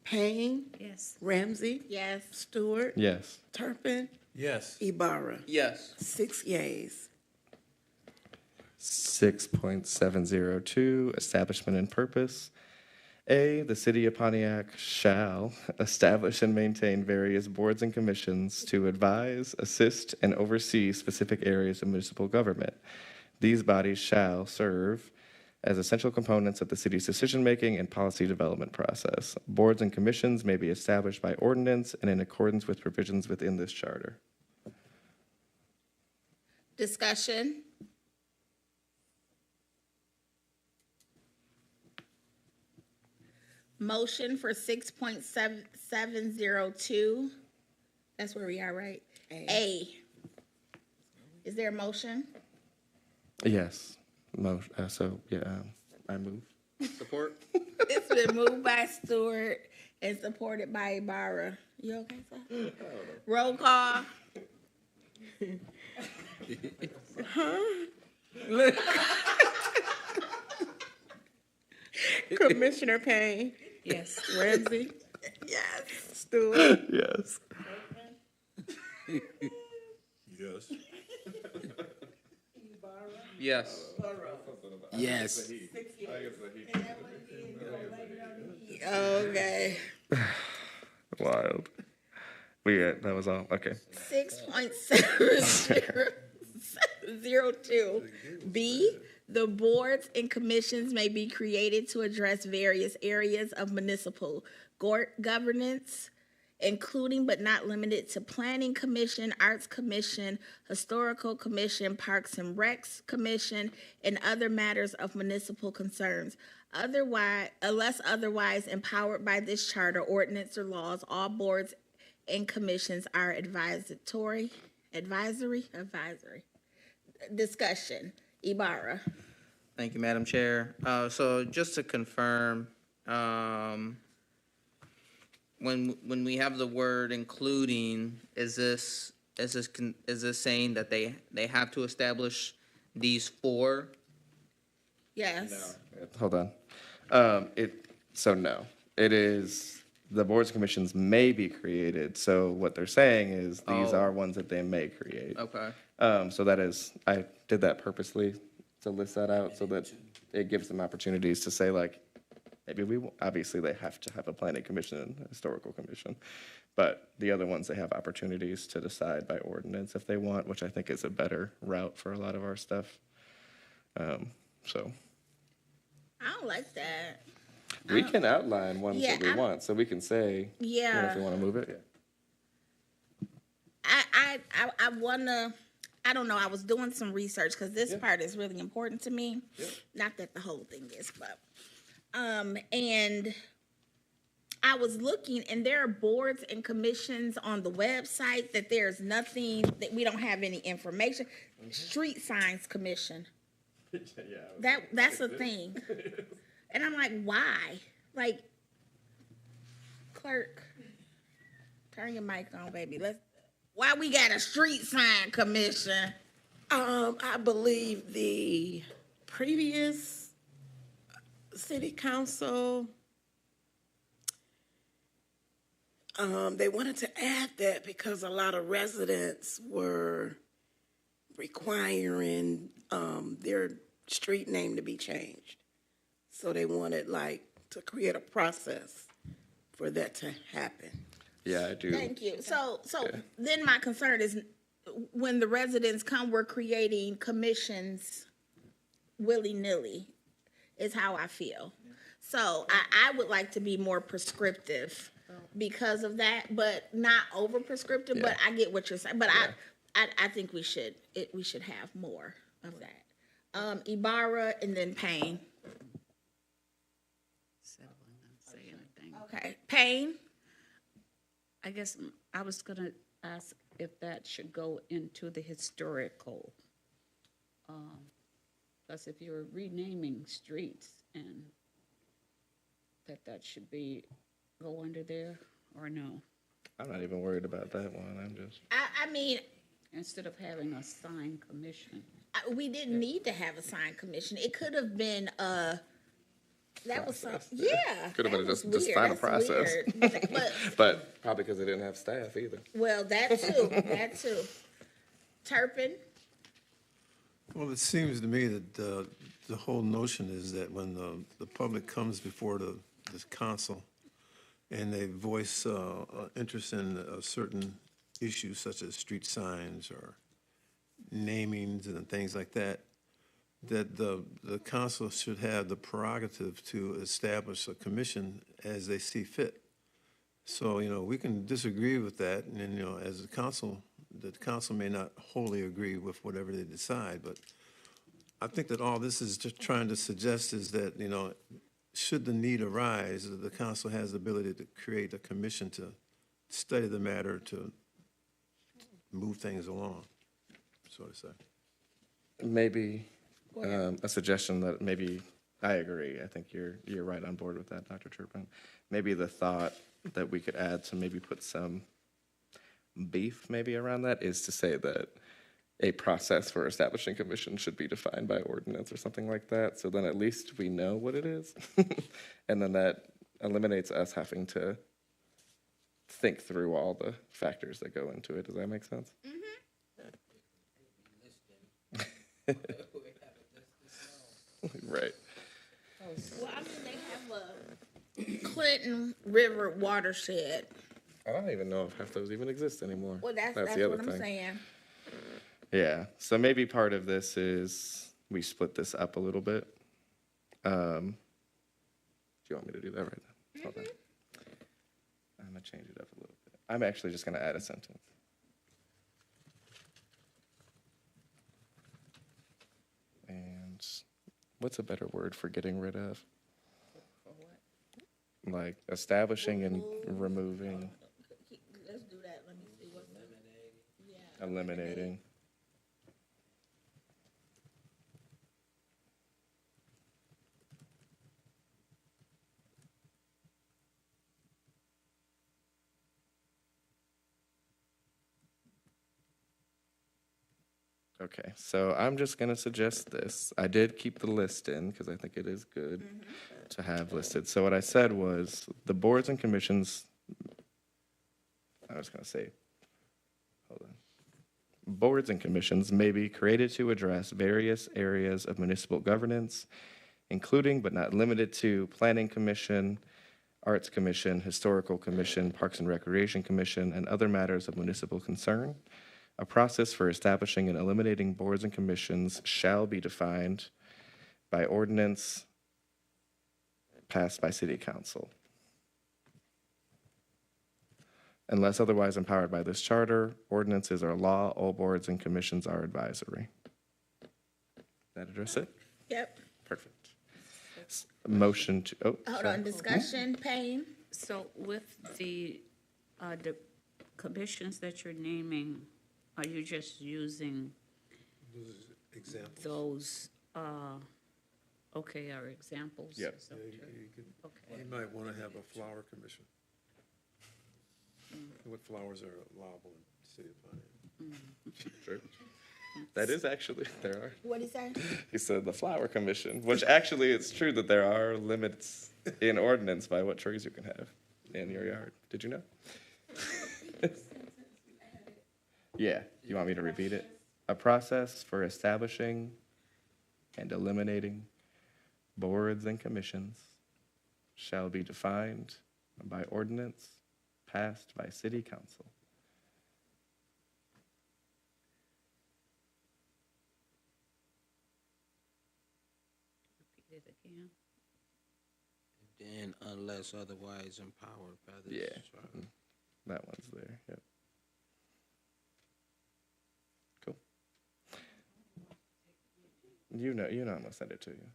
[SPEAKER 2] Payne,
[SPEAKER 3] Yes.
[SPEAKER 2] Ramsey,
[SPEAKER 1] Yes.
[SPEAKER 2] Stewart,
[SPEAKER 4] Yes.
[SPEAKER 2] Turpin,
[SPEAKER 5] Yes.
[SPEAKER 2] Ibarra.
[SPEAKER 6] Yes.
[SPEAKER 2] 6 yeas.
[SPEAKER 4] 6.702, establishment and purpose. A, the city of Pontiac shall establish and maintain various boards and commissions to advise, assist, and oversee specific areas of municipal government. These bodies shall serve as essential components of the city's decision-making and policy development process. Boards and commissions may be established by ordinance and in accordance with provisions within this charter.
[SPEAKER 1] Discussion? Motion for 6.702. That's where we are, right? A. Is there a motion?
[SPEAKER 4] Yes. I move.
[SPEAKER 6] Support.
[SPEAKER 1] It's been moved by Stewart and supported by Ibarra. You okay, sir? Roll call.
[SPEAKER 2] Commissioner Payne,
[SPEAKER 3] Yes.
[SPEAKER 2] Ramsey,
[SPEAKER 1] Yes.
[SPEAKER 2] Stewart,
[SPEAKER 4] Yes.
[SPEAKER 5] Yes.
[SPEAKER 6] Yes. Yes.
[SPEAKER 1] Okay.
[SPEAKER 4] Wild. That was all. Okay.
[SPEAKER 1] 6.702. B, the boards and commissions may be created to address various areas of municipal governance, including but not limited to Planning Commission, Arts Commission, Historical Commission, Parks and Recs Commission, and other matters of municipal concerns. Unless otherwise empowered by this charter, ordinance, or laws, all boards and commissions are advisory. Discussion. Ibarra.
[SPEAKER 6] Thank you, Madam Chair. So just to confirm, when we have the word including, is this saying that they have to establish these four?
[SPEAKER 1] Yes.
[SPEAKER 4] Hold on. No, it is, the boards and commissions may be created. So what they're saying is these
[SPEAKER 6] Oh.
[SPEAKER 4] are ones that they may create.
[SPEAKER 6] Okay.
[SPEAKER 4] So that is, I did that purposely to list that out so that it gives them opportunities to say like, maybe obviously they have to have a planning commission and a historical commission. But the other ones, they have opportunities to decide by ordinance if they want, which I think is a better route for a lot of our stuff. So
[SPEAKER 1] I don't like that.
[SPEAKER 4] we can outline ones
[SPEAKER 1] Yeah,
[SPEAKER 4] that we
[SPEAKER 1] I-
[SPEAKER 4] want, so we can say, you know,
[SPEAKER 1] Yeah.
[SPEAKER 4] if we want to move it.
[SPEAKER 1] I wanna, I don't know, I was doing some research, because this part is really important to me. Not that the whole thing is, but, and I was looking, and there are boards and commissions on the website that there's nothing, that we don't have any information. Street Signs Commission. That's a thing. And I'm like, why? Like, clerk, turn your mic on, baby. Why we got a street sign commission?
[SPEAKER 2] I believe the previous city council, they wanted to add that because a lot of residents were requiring, their street name to be changed. So they wanted to create a process for that to happen.
[SPEAKER 4] Yeah, I do.
[SPEAKER 1] Thank you. So then my concern is when the residents come, we're creating commissions willy-nilly, is how I feel. So I would like to be more prescriptive because of that, but not over prescriptive, but I get what you're saying. But I think we should have more of that. Ibarra and then Payne.
[SPEAKER 3] Say anything.
[SPEAKER 1] Okay, Payne?
[SPEAKER 3] I guess I was gonna ask if that should go into the historical. Because if you're renaming streets and that should go under there, or no?
[SPEAKER 4] I'm not even worried about that one. I'm just.
[SPEAKER 1] I mean,
[SPEAKER 3] Instead of having a signed commission.
[SPEAKER 1] we didn't need to have a sign commission. It could have been that was some,
[SPEAKER 4] Process.
[SPEAKER 1] yeah.
[SPEAKER 4] Could have
[SPEAKER 1] that
[SPEAKER 4] been
[SPEAKER 1] was
[SPEAKER 4] just
[SPEAKER 1] weird.
[SPEAKER 4] find a
[SPEAKER 1] That's
[SPEAKER 4] process.
[SPEAKER 1] weird. But
[SPEAKER 4] But probably because they didn't have staff either.
[SPEAKER 1] well, that too. Turpin.
[SPEAKER 5] Well, it seems to me that the whole notion is that when the public comes before this council and they voice interest in a certain issue such as street signs or namings and things like that, that the council should have the prerogative to establish a commission as they see fit. So, we can disagree with that, and then, as the council may not wholly agree with whatever they decide, but I think that all this is just trying to suggest is that, should the need arise, the council has the ability to create a commission to study the matter, to move things along, so to say.
[SPEAKER 4] Maybe a suggestion that maybe, I agree, I think you're right on board with that, Dr. Turpin. Maybe the thought that we could add to maybe put some beef maybe around that is to say that a process for establishing commission should be defined by ordinance or something like that. So then at least we know what it is. And then that eliminates us having to think through all the factors that go into it. Does that make sense? Right.
[SPEAKER 1] Well, I mean, they have a Clinton River watershed.
[SPEAKER 4] I don't even know if half those even exist anymore.
[SPEAKER 1] Well, that's
[SPEAKER 4] the
[SPEAKER 1] what
[SPEAKER 4] other
[SPEAKER 1] I'm
[SPEAKER 4] thing.
[SPEAKER 1] saying.
[SPEAKER 4] Yeah, so maybe part of this is we split this up a little bit. Do you want me to do that right now? Hold on. I'm gonna change it up a little bit. I'm actually just gonna add a sentence. And what's a better word for getting rid of? like establishing and removing,
[SPEAKER 1] Let's do that, let me see what's the. Yeah.
[SPEAKER 4] eliminating. Okay, so I'm just gonna suggest this. I did keep the list in because I think it is good to have listed. So what I said was the boards and commissions, I was gonna say, hold on. Boards and commissions may be created to address various areas of municipal governance, including but not limited to Planning Commission, Arts Commission, Historical Commission, Parks and Recreation Commission, and other matters of municipal concern. A process for establishing and eliminating boards and commissions shall be defined by ordinance passed by City Council. Unless otherwise empowered by this charter, ordinances are law, all boards and commissions are advisory. That address it?
[SPEAKER 1] Yep,
[SPEAKER 4] Perfect. Motion to, oh,
[SPEAKER 1] hold
[SPEAKER 4] sorry.
[SPEAKER 1] on, discussion, Payne?
[SPEAKER 3] So with the commissions that you're naming, are you just using
[SPEAKER 5] Those examples.
[SPEAKER 3] those, okay, are examples?
[SPEAKER 4] Yep.
[SPEAKER 3] Is that
[SPEAKER 5] Yeah,
[SPEAKER 3] what you're-
[SPEAKER 5] you
[SPEAKER 3] Okay.
[SPEAKER 5] might want to have a flower commission. What flowers are allowable in the city of Pontiac?
[SPEAKER 4] True. That is actually, there are.
[SPEAKER 1] What'd he say?
[SPEAKER 4] He said the flower commission, which actually it's true that there are limits in ordinance by what trees you can have in your yard. Did you know? Yeah, you want me to repeat it? A process for establishing and eliminating boards and commissions shall be defined by ordinance passed by City Council.
[SPEAKER 3] Repeat it again.
[SPEAKER 7] Then unless otherwise empowered by this
[SPEAKER 4] Yeah.
[SPEAKER 7] charter.
[SPEAKER 4] That one's there, yep. Cool. You know I'm gonna send it to you.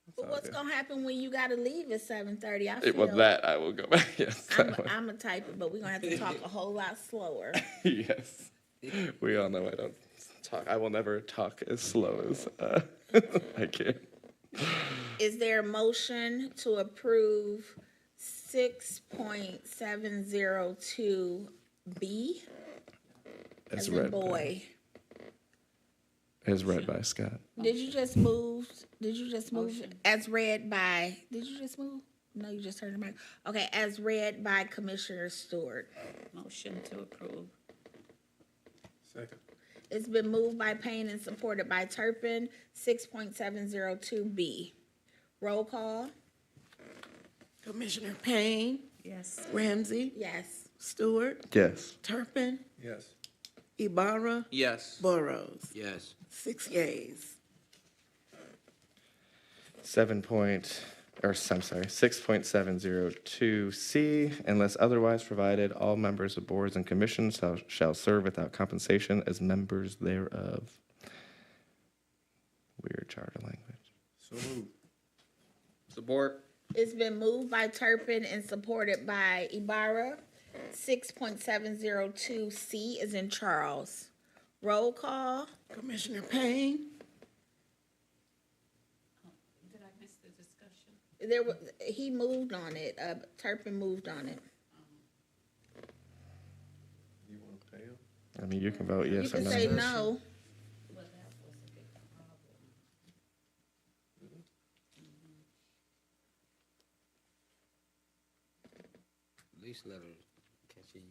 [SPEAKER 4] It's
[SPEAKER 1] But
[SPEAKER 4] all
[SPEAKER 1] what's
[SPEAKER 4] good.
[SPEAKER 1] gonna happen when you gotta leave at 7:30? I
[SPEAKER 4] Well,
[SPEAKER 1] feel,
[SPEAKER 4] that I will go back, yes. that one.
[SPEAKER 1] I'm a type it, but we're gonna have to talk a whole lot slower.
[SPEAKER 4] Yes. We all know I don't talk, I will never talk as slow as I can.
[SPEAKER 1] Is there a motion to approve 6.702B?
[SPEAKER 4] As
[SPEAKER 1] As in
[SPEAKER 4] read by,
[SPEAKER 1] boy.
[SPEAKER 4] as read by Scott.
[SPEAKER 1] Did you just move?
[SPEAKER 3] Motion.
[SPEAKER 1] As read by, did you just move? No, you just heard the mic. Okay, as read by Commissioner Stewart.
[SPEAKER 3] Motion to approve.
[SPEAKER 5] Second.
[SPEAKER 1] It's been moved by Payne and supported by Turpin, 6.702B. Roll call?
[SPEAKER 2] Commissioner Payne,
[SPEAKER 3] Yes.
[SPEAKER 2] Ramsey,
[SPEAKER 1] Yes.
[SPEAKER 2] Stewart,
[SPEAKER 4] Yes.
[SPEAKER 2] Turpin,
[SPEAKER 5] Yes.
[SPEAKER 2] Ibarra,
[SPEAKER 6] Yes.
[SPEAKER 2] Burrows.
[SPEAKER 7] Yes.
[SPEAKER 2] 6 yeas.
[SPEAKER 4] 6.702C, unless otherwise provided, all members of boards and commissions shall serve without compensation as members thereof. Weird charter language.
[SPEAKER 5] So moved.
[SPEAKER 6] Support.
[SPEAKER 1] It's been moved by Turpin and supported by Ibarra. 6.702C is in Charles. Roll call?
[SPEAKER 2] Commissioner Payne,
[SPEAKER 3] Did I miss the discussion?
[SPEAKER 1] He moved on it, Turpin moved on it.
[SPEAKER 5] You want to pay him?
[SPEAKER 4] I mean, you can vote
[SPEAKER 1] You
[SPEAKER 4] yes or
[SPEAKER 1] can
[SPEAKER 4] no.
[SPEAKER 1] say no.
[SPEAKER 3] Well, that was a big problem.
[SPEAKER 7] At least let her catch it.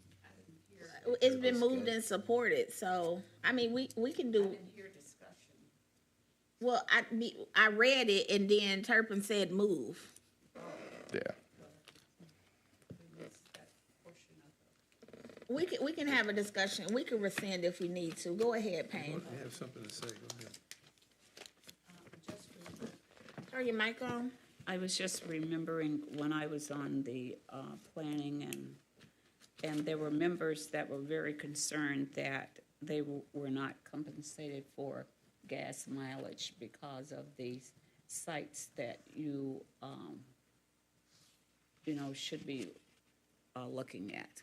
[SPEAKER 1] It's been moved and supported, so, I mean, we can do,
[SPEAKER 3] Didn't hear discussion.
[SPEAKER 1] well, I read it and then Turpin said move.
[SPEAKER 4] Yeah.
[SPEAKER 3] We missed that portion of it.
[SPEAKER 1] We can have a discussion, we can rescind if we need to. Go ahead, Payne.
[SPEAKER 5] You have something to say, go ahead.
[SPEAKER 3] Just remember-
[SPEAKER 1] Turn your mic on.
[SPEAKER 3] I was just remembering when I was on the planning and there were members that were very concerned that they were not compensated for gas mileage because of these sites that you should be looking at.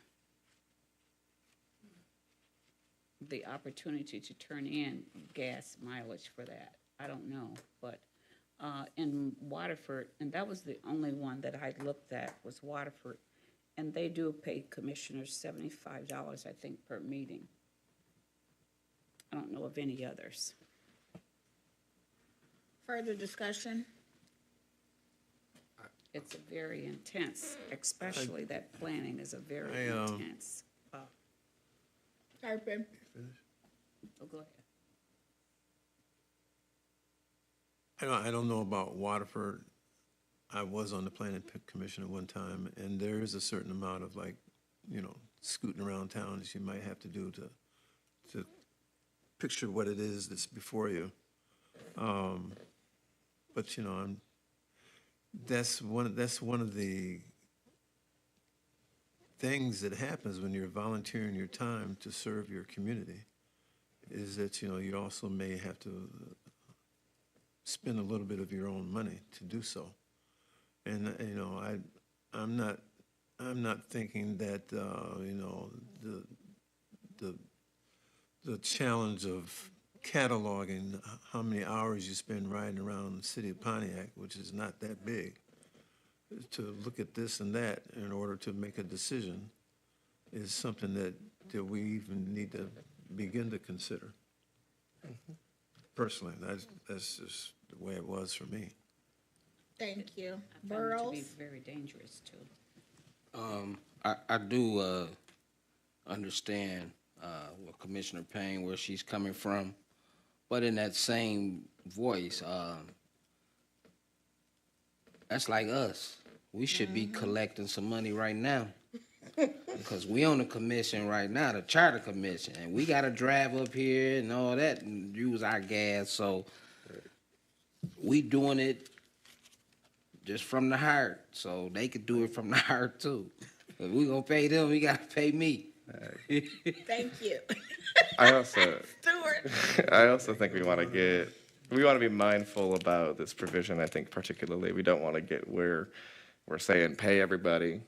[SPEAKER 3] The opportunity to turn in gas mileage for that, I don't know, but in Waterford, and that was the only one that I looked at was Waterford, and they do pay commissioners $75, I think, per meeting. I don't know of any others.
[SPEAKER 1] Further discussion?
[SPEAKER 3] It's a very intense, especially that planning is a very
[SPEAKER 5] I,
[SPEAKER 3] intense.
[SPEAKER 1] Turpin?
[SPEAKER 3] Oh, go ahead.
[SPEAKER 5] I don't know about Waterford. I was on the planning commission at one time, and there is a certain amount of scooting around town that you might have to do to picture what it is that's before you. But that's one of the things that happens when you're volunteering your time to serve your community, is that you also may have to spend a little bit of your own money to do so. And I'm not thinking that the challenge of cataloging how many hours you spend riding around the city of Pontiac, which is not that big, to look at this and that in order to make a decision is something that we even need to begin to consider. Personally, that's just the way it was for me.
[SPEAKER 1] Thank you.
[SPEAKER 3] I found it to be
[SPEAKER 1] Burrows?
[SPEAKER 3] very dangerous, too.
[SPEAKER 7] I do understand what Commissioner Payne, where she's coming from, but in that same voice, that's like us. We should be collecting some money right now. Because we on the commission right now, the charter commission, and we got to drive up here and all that and use our gas. So we doing it just from the heart, so they could do it from the heart too. If we gonna pay them, we got to pay me.
[SPEAKER 1] Thank you.
[SPEAKER 4] I also,
[SPEAKER 1] Stewart?
[SPEAKER 4] I also think we want to be mindful about this provision. I think particularly we don't want to get where we're saying pay everybody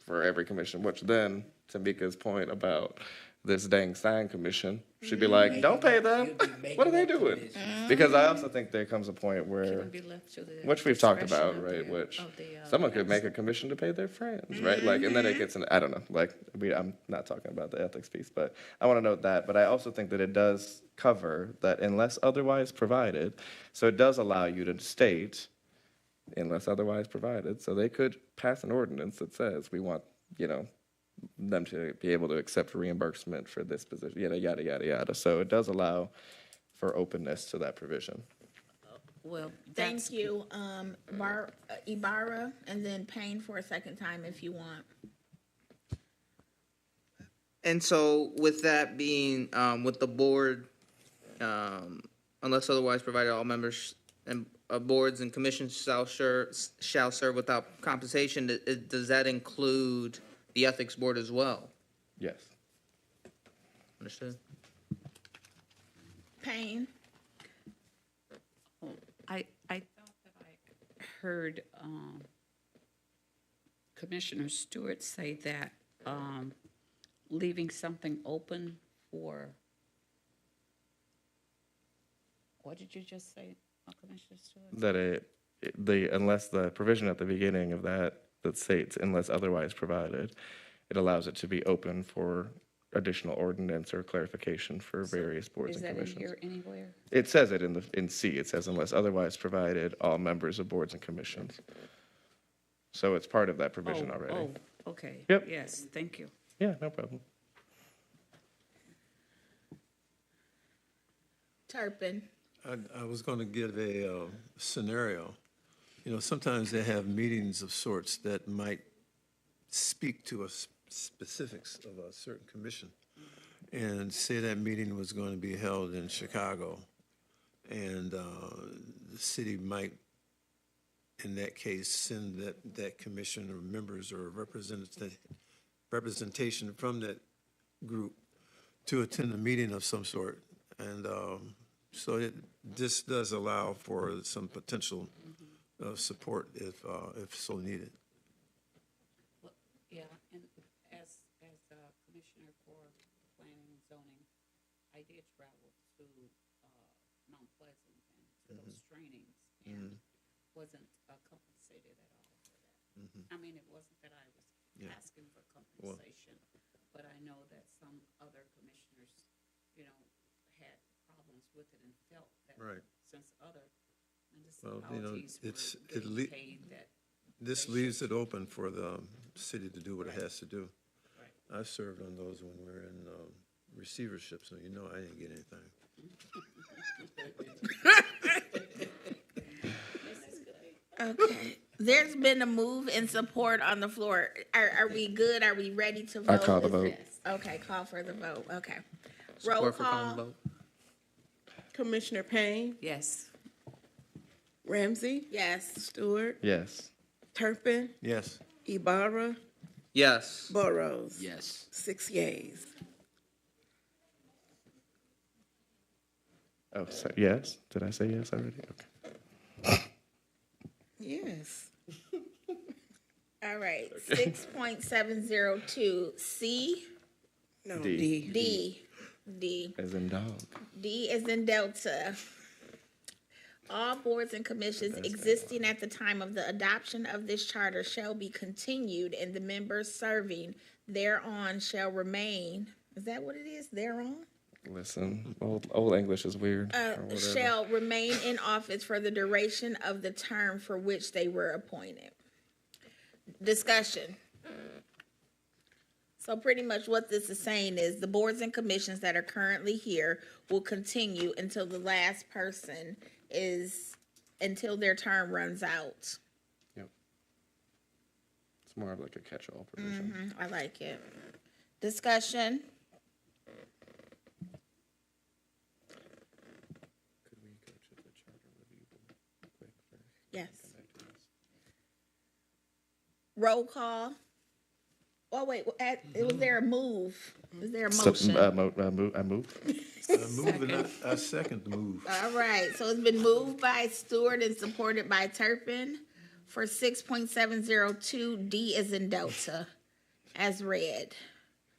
[SPEAKER 4] for every commission, which then, to Mika's point about this dang sign commission, should be like, don't pay them. What are they doing? Because I also think there comes a point where,
[SPEAKER 3] Shouldn't be left to the
[SPEAKER 4] which we've talked
[SPEAKER 3] discretion
[SPEAKER 4] about,
[SPEAKER 3] of
[SPEAKER 4] right,
[SPEAKER 3] the-
[SPEAKER 4] which
[SPEAKER 3] of the,
[SPEAKER 4] someone could make a commission to pay their friends, right? Like, and then it gets I don't know, like, I'm not talking about the ethics piece, but I want to note that. But I also think that it does cover that unless otherwise provided, so it does allow you to state unless otherwise provided. So they could pass an ordinance that says we want, them to be able to accept reimbursement for this position, yada, yada, yada. So it does allow for openness to that provision.
[SPEAKER 3] Well, that's.
[SPEAKER 1] Thank you. Ibarra, and then Payne for a second time if you want.
[SPEAKER 6] And so with that being, with the board, unless otherwise provided, all members and boards and commissions shall serve without compensation, does that include the ethics board as well?
[SPEAKER 4] Yes.
[SPEAKER 6] Understood?
[SPEAKER 1] Payne?
[SPEAKER 3] I thought that I heard Commissioner Stewart say that leaving something open for, what did you just say, Commissioner Stewart?
[SPEAKER 4] That unless the provision at the beginning of that states unless otherwise provided, it allows it to be open for additional ordinance or clarification for various boards and commissions.
[SPEAKER 3] Is that in here anywhere?
[SPEAKER 4] It says it in C. It says unless otherwise provided, all members of boards and commissions. So it's part of that provision already.
[SPEAKER 3] Oh, okay.
[SPEAKER 4] Yep.
[SPEAKER 3] Yes, thank you.
[SPEAKER 4] Yeah, no problem.
[SPEAKER 1] Turpin?
[SPEAKER 5] I was going to give a scenario. Sometimes they have meetings of sorts that might speak to specifics of a certain commission. And say that meeting was going to be held in Chicago, and the city might, in that case, send that commission or members or representation from that group to attend a meeting of some sort. And so this does allow for some potential support if so needed.
[SPEAKER 3] zoning, I did travel to, Mount Pleasant and to those trainings and wasn't compensated at all for that. I mean, it wasn't that I was asking for compensation, but I know that some other commissioners, you know, had problems with it and felt that
[SPEAKER 5] Right.
[SPEAKER 3] since other
[SPEAKER 5] Well, you know,
[SPEAKER 3] municipalities
[SPEAKER 5] it's,
[SPEAKER 3] were
[SPEAKER 5] it
[SPEAKER 3] getting paid that.
[SPEAKER 5] this leaves it open for the city to do what it has to do.
[SPEAKER 3] Right.
[SPEAKER 5] I served on those when we were in receivership, so you know I didn't get anything.
[SPEAKER 1] Okay, there's been a move in support on the floor. Are we good? Are we ready to vote?
[SPEAKER 4] I call the vote.
[SPEAKER 1] Okay, call for the vote, okay. Roll
[SPEAKER 6] Support for calling
[SPEAKER 1] call,
[SPEAKER 6] vote.
[SPEAKER 2] Commissioner Payne,
[SPEAKER 3] Yes.
[SPEAKER 2] Ramsey,
[SPEAKER 1] yes.
[SPEAKER 2] Stewart,
[SPEAKER 4] Yes.
[SPEAKER 2] Turpin,
[SPEAKER 5] Yes.
[SPEAKER 2] Ibarra,
[SPEAKER 6] Yes.
[SPEAKER 2] Burrows.
[SPEAKER 7] Yes.
[SPEAKER 2] 6 yeas.
[SPEAKER 4] Oh, so, yes? Did I say yes already? Okay.
[SPEAKER 2] Yes.
[SPEAKER 1] All right, 6.702, C,
[SPEAKER 2] No,
[SPEAKER 4] D.
[SPEAKER 2] D.
[SPEAKER 1] D,
[SPEAKER 4] As in dog.
[SPEAKER 1] D is in Delta. All boards and commissions existing at the time of the adoption of this charter shall be continued, and the members serving thereon shall remain. Is that what it is? Thereon?
[SPEAKER 4] Listen, old English is weird. or whatever.
[SPEAKER 1] Shall remain in office for the duration of the term for which they were appointed. Discussion. So pretty much what this is saying is the boards and commissions that are currently here will continue until the last person until their term runs out.
[SPEAKER 4] Yep. It's more of like a catch-all provision.
[SPEAKER 1] I like it. Discussion.
[SPEAKER 4] Could we go to the charter review board quick first?
[SPEAKER 1] Yes.
[SPEAKER 4] Come back to this.
[SPEAKER 1] Roll call. Oh, wait, was there a move? Is there a
[SPEAKER 4] So,
[SPEAKER 1] motion?
[SPEAKER 4] I move.
[SPEAKER 5] I second the move.
[SPEAKER 1] All right, so it's been moved by Stewart and supported by Turpin for 6.702, D is in Delta, as read.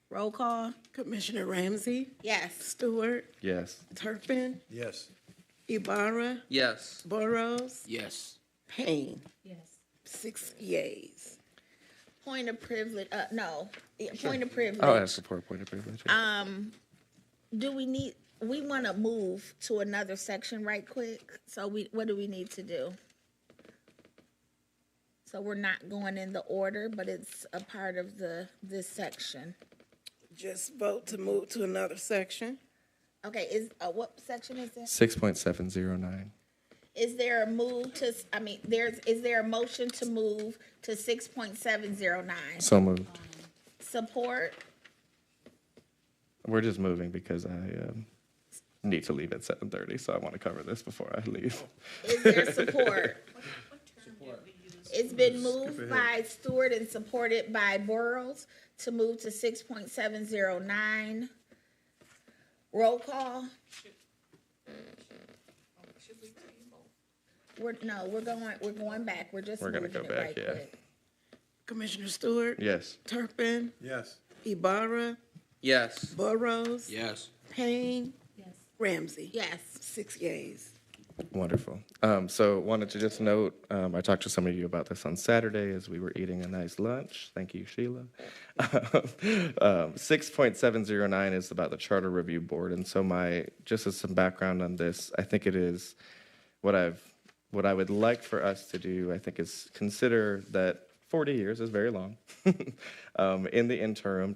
[SPEAKER 1] Roll call?
[SPEAKER 2] Commissioner Ramsey,
[SPEAKER 1] Yes.
[SPEAKER 2] Stewart,
[SPEAKER 4] Yes.
[SPEAKER 2] Turpin,
[SPEAKER 5] Yes.
[SPEAKER 2] Ibarra,
[SPEAKER 6] Yes.
[SPEAKER 2] Burrows,
[SPEAKER 7] Yes.
[SPEAKER 2] Payne.
[SPEAKER 3] Yes.
[SPEAKER 2] 6 yeas.
[SPEAKER 1] Point of privilege, no, point of
[SPEAKER 4] I'll
[SPEAKER 1] privilege.
[SPEAKER 4] ask for a point of privilege.
[SPEAKER 1] Do we want to move to another section right quick? So what do we need to do? So we're not going in the order, but it's a part of this section.
[SPEAKER 2] Just vote to move to another section.
[SPEAKER 1] Okay, what section is this?
[SPEAKER 4] 6.709.
[SPEAKER 1] Is there a move to, is there a motion to move to 6.709?
[SPEAKER 4] So moved.
[SPEAKER 1] Support?
[SPEAKER 4] We're just moving because I need to leave at 7:30, so I want to cover this before I leave.
[SPEAKER 1] Is there support? It's been moved by Stewart and supported by Burrows to move to 6.709. Roll call? We're going back. We're just
[SPEAKER 4] We're gonna
[SPEAKER 1] moving
[SPEAKER 4] go
[SPEAKER 1] it
[SPEAKER 4] back,
[SPEAKER 1] right
[SPEAKER 4] yeah.
[SPEAKER 1] quick.
[SPEAKER 2] Commissioner Stewart,
[SPEAKER 4] Yes.
[SPEAKER 2] Turpin,
[SPEAKER 5] Yes.
[SPEAKER 2] Ibarra,
[SPEAKER 6] Yes.
[SPEAKER 2] Burrows,
[SPEAKER 7] Yes.
[SPEAKER 2] Payne,
[SPEAKER 3] Yes.
[SPEAKER 2] Ramsey.
[SPEAKER 1] Yes.
[SPEAKER 2] 6 yeas.
[SPEAKER 4] Wonderful. So wanted to just note, I talked to some of you about this on Saturday as we were eating a nice lunch. Thank you, Sheila. 6.709 is about the Charter Review Board. And so just as some background on this, I think it is what I would like for us to do, I think, is consider that 40 years is very long. In the interim,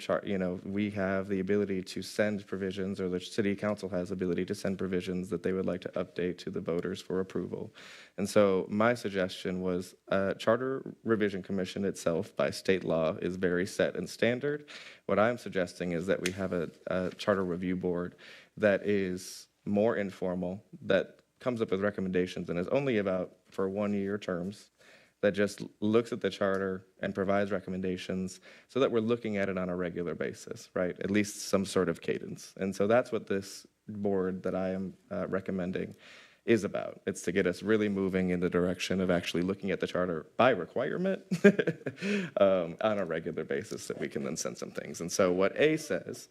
[SPEAKER 4] we have the ability to send provisions, or the city council has the ability to send provisions that they would like to update to the voters for approval. And so my suggestion was Charter Revision Commission itself, by state law, is very set and standard. What I'm suggesting is that we have a Charter Review Board that is more informal, that comes up with recommendations and is only about for 1-year terms, that just looks at the charter and provides recommendations so that we're looking at it on a regular basis, right? At least some sort of cadence. And so that's what this board that I am recommending is about. It's to get us really moving in the direction of actually looking at the charter by requirement on a regular basis so we can then send some things. And so what A says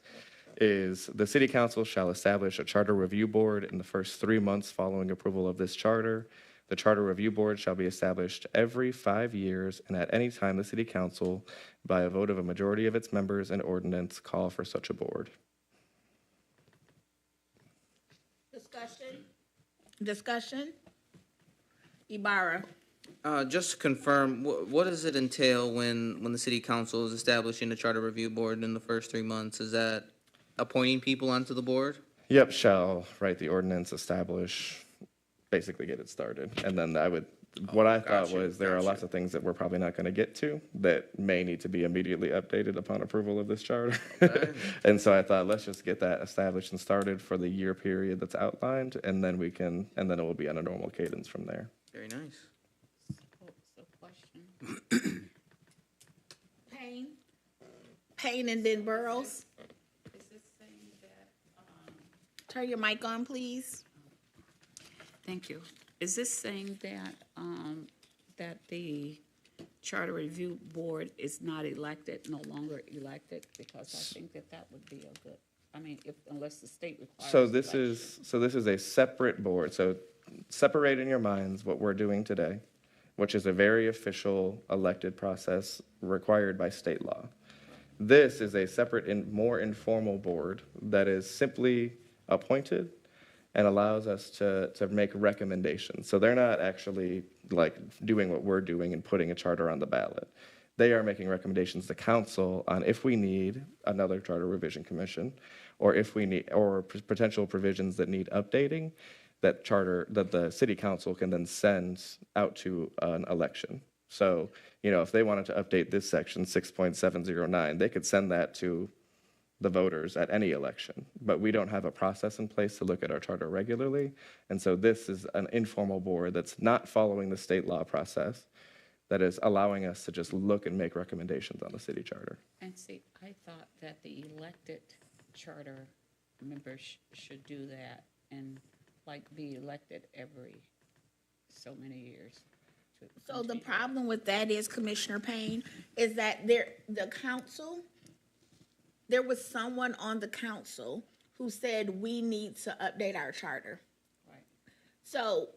[SPEAKER 4] is the city council shall establish a charter review board in the first 3 months following approval of this charter. The charter review board shall be established every 5 years, and at any time the city council, by a vote of a majority of its members and ordinance, call for such a board.
[SPEAKER 1] Discussion? Ibarra?
[SPEAKER 6] Just to confirm, what does it entail when the city council is establishing a charter review board in the first 3 months? Is that appointing people onto the board?
[SPEAKER 4] Yep, shall write the ordinance, establish, basically get it started. And then what I thought
[SPEAKER 6] gotcha,
[SPEAKER 4] was there are
[SPEAKER 6] gotcha.
[SPEAKER 4] lots of things that we're probably not going to get to that may need to be immediately updated upon approval of this charter. And so I thought, let's just get that established and started for the year period that's outlined, and then it will be on a normal cadence from there.
[SPEAKER 6] Very nice.
[SPEAKER 3] So question,
[SPEAKER 1] Payne and then Burrows.
[SPEAKER 3] is this saying that,
[SPEAKER 1] Turn your mic on, please.
[SPEAKER 3] thank you. Is this saying that, that the Charter Review Board is not elected, no longer elected? Because I think that would be a good, I mean, unless the state requires.
[SPEAKER 4] So this
[SPEAKER 3] election.
[SPEAKER 4] is a separate board. So separate in your minds what we're doing today, which is a very official elected process required by state law. This is a separate and more informal board that is simply appointed and allows us to make recommendations. So they're not actually like doing what we're doing and putting a charter on the ballot. They are making recommendations to council on if we need another charter revision commission, or if we need, or potential provisions that need updating, that the city council can then send out to an election. So, if they wanted to update this section 6.709, they could send that to the voters at any election, but we don't have a process in place to look at our charter regularly. And so this is an informal board that's not following the state law process, that is allowing us to just look and make recommendations on the city charter.
[SPEAKER 3] And see, I thought that the elected charter members should do that and like be elected every so many years. to
[SPEAKER 1] So the
[SPEAKER 3] continue.
[SPEAKER 1] problem with that is, Commissioner Payne, is that the council, there was someone on the council who said we need to update our charter.
[SPEAKER 3] Right.
[SPEAKER 1] So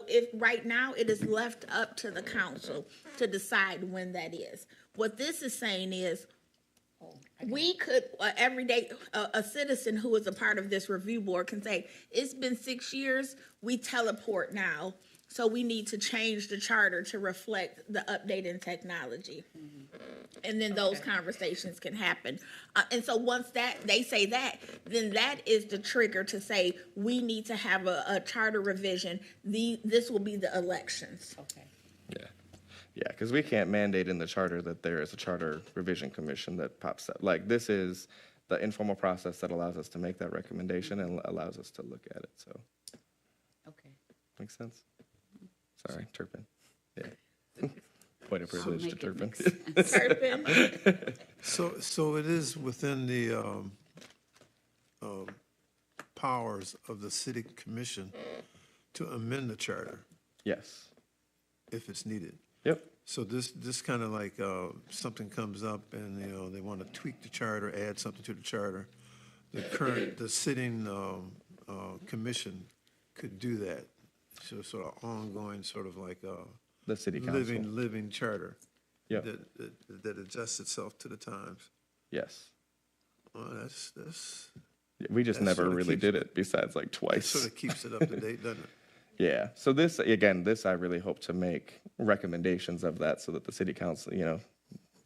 [SPEAKER 1] if right now it is left up to the council to decide when that is. What this is saying is, we could, every day, a citizen who is a part of this review board can say, it's been 6 years, we teleport now, so we need to change the charter to reflect the update in technology. And then those conversations can happen. And so once they say that, then that is the trigger to say, we need to have a charter revision. This will be the elections.
[SPEAKER 3] Okay.
[SPEAKER 4] Yeah, because we can't mandate in the charter that there is a charter revision commission that pops up. Like, this is the informal process that allows us to make that recommendation and allows us to look at it, so.
[SPEAKER 3] Okay.
[SPEAKER 4] Makes sense? Sorry, Turpin. Yeah. Point of privilege to
[SPEAKER 3] Make it
[SPEAKER 4] Turpin.
[SPEAKER 3] make sense.
[SPEAKER 1] Turpin?
[SPEAKER 5] So it is within the powers of the city commission to amend the charter
[SPEAKER 4] Yes.
[SPEAKER 5] if it's needed.
[SPEAKER 4] Yep.
[SPEAKER 5] So this kind of like, something comes up and, they want to tweak the charter, add something to the charter. The sitting commission could do that. So sort of ongoing, sort of like
[SPEAKER 4] The city council.
[SPEAKER 5] living charter
[SPEAKER 4] Yep.
[SPEAKER 5] that adjusts itself to the times.
[SPEAKER 4] Yes.
[SPEAKER 5] Well, that's
[SPEAKER 4] We just
[SPEAKER 5] That
[SPEAKER 4] never
[SPEAKER 5] sorta
[SPEAKER 4] really
[SPEAKER 5] keeps-
[SPEAKER 4] did it besides like
[SPEAKER 5] sort
[SPEAKER 4] twice.
[SPEAKER 5] of keeps it up to date, doesn't it?
[SPEAKER 4] Yeah. So this, again, I really hope to make recommendations of that so that the city council,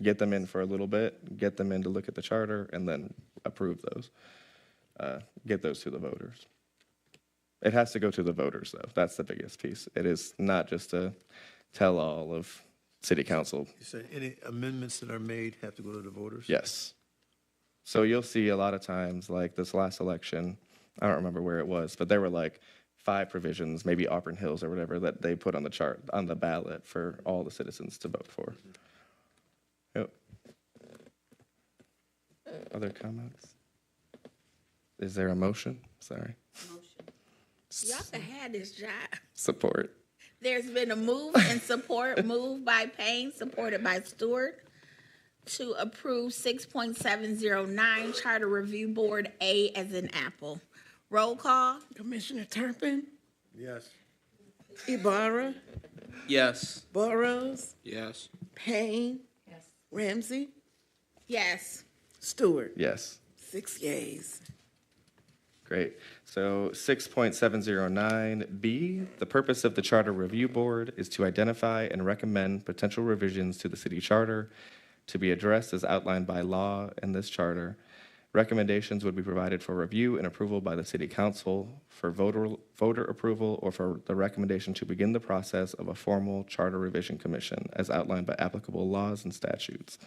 [SPEAKER 4] get them in for a little bit, get them in to look at the charter, and then approve those. Get those to the voters. It has to go to the voters, though. That's the biggest piece. It is not just a tell-all of city council.
[SPEAKER 5] You say any amendments that are made have to go to the voters?
[SPEAKER 4] Yes. So you'll see a lot of times, like this last election, I don't remember where it was, but there were like 5 provisions, maybe Auburn Hills or whatever, that they put on the chart, on the ballot for all the citizens to vote for. Yep. Other comments? Is there a motion? Sorry.
[SPEAKER 1] Y'all can have this job.
[SPEAKER 4] Support.
[SPEAKER 1] There's been a move and support, moved by Payne, supported by Stewart, to approve 6.709 Charter Review Board, A as in apple. Roll call.
[SPEAKER 2] Commissioner Turpin,
[SPEAKER 5] Yes.
[SPEAKER 2] Ibarra,
[SPEAKER 6] Yes.
[SPEAKER 2] Burrows,
[SPEAKER 7] Yes.
[SPEAKER 2] Payne, Ramsey,
[SPEAKER 1] Yes.
[SPEAKER 2] Stewart.
[SPEAKER 4] Yes.
[SPEAKER 2] 6 yeas.
[SPEAKER 4] Great. So 6.709B, the purpose of the Charter Review Board is to identify and recommend potential revisions to the city charter to be addressed as outlined by law in this charter. Recommendations would be provided for review and approval by the city council for voter approval or for the recommendation to begin the process of a formal charter revision commission as outlined by applicable laws and statutes.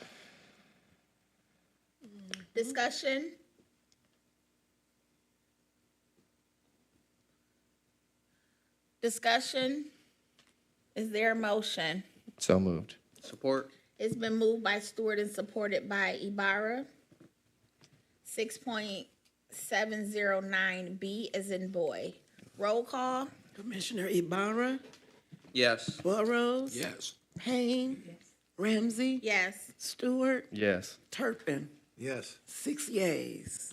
[SPEAKER 1] Discussion? Discussion? Is there a motion?
[SPEAKER 4] So moved.
[SPEAKER 6] Support.
[SPEAKER 1] It's been moved by Stewart and supported by Ibarra. 6.709B is in boy. Roll call.
[SPEAKER 2] Commissioner Ibarra,
[SPEAKER 6] Yes.
[SPEAKER 2] Burrows,
[SPEAKER 7] Yes.
[SPEAKER 2] Payne, Ramsey,
[SPEAKER 1] Yes.
[SPEAKER 2] Stewart,
[SPEAKER 4] Yes.
[SPEAKER 2] Turpin.
[SPEAKER 5] Yes.
[SPEAKER 2] 6 yeas.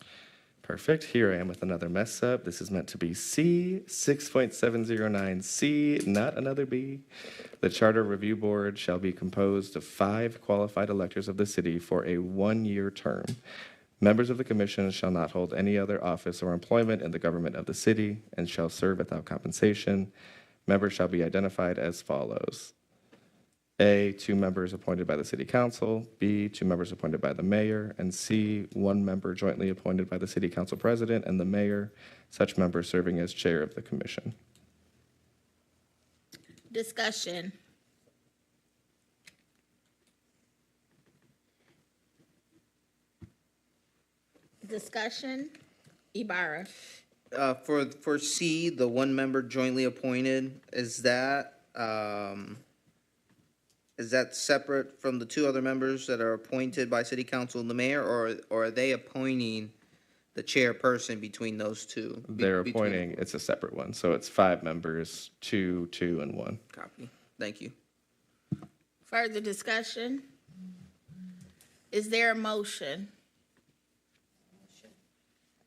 [SPEAKER 4] Perfect. Here I am with another mess up. This is meant to be C, 6.709C, not another B. The Charter Review Board shall be composed of 5 qualified electors of the city for a 1-year term. Members of the commission shall not hold any other office or employment in the government of the city and shall serve without compensation. Members shall be identified as follows. A, 2 members appointed by the city council, B, 2 members appointed by the mayor, and C, 1 member jointly appointed by the city council president and the mayor, such member serving as chair of the commission.
[SPEAKER 1] Discussion. Discussion. Ibarra.
[SPEAKER 6] For C, the 1 member jointly appointed, is that separate from the 2 other members that are appointed by city council and the mayor, or are they appointing the chairperson between those two?
[SPEAKER 4] They're
[SPEAKER 6] Between-
[SPEAKER 4] appointing, it's a separate one, so it's 5 members, 2, 2, and 1.
[SPEAKER 6] Copy. Thank you.
[SPEAKER 1] Further discussion? Is there a motion?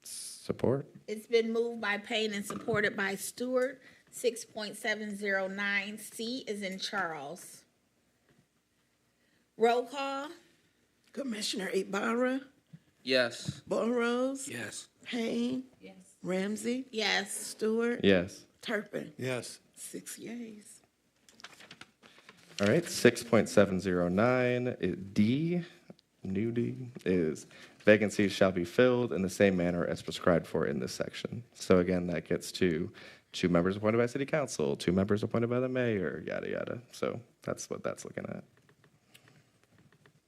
[SPEAKER 4] Support?
[SPEAKER 1] It's been moved by Payne and supported by Stewart. 6.709C is in Charles. Roll call.
[SPEAKER 2] Commissioner Ibarra,
[SPEAKER 6] Yes.
[SPEAKER 2] Burrows,
[SPEAKER 7] Yes.
[SPEAKER 2] Payne, Ramsey,
[SPEAKER 1] Yes.
[SPEAKER 2] Stewart,
[SPEAKER 4] Yes.
[SPEAKER 2] Turpin.
[SPEAKER 5] Yes.
[SPEAKER 2] 6 yeas.
[SPEAKER 4] All right, 6.709 D, new D, is vacancies shall be filled in the same manner as prescribed for in this section. So again, that gets to 2 members appointed by city council, 2 members appointed by the mayor, yada, yada. So that's what that's looking at.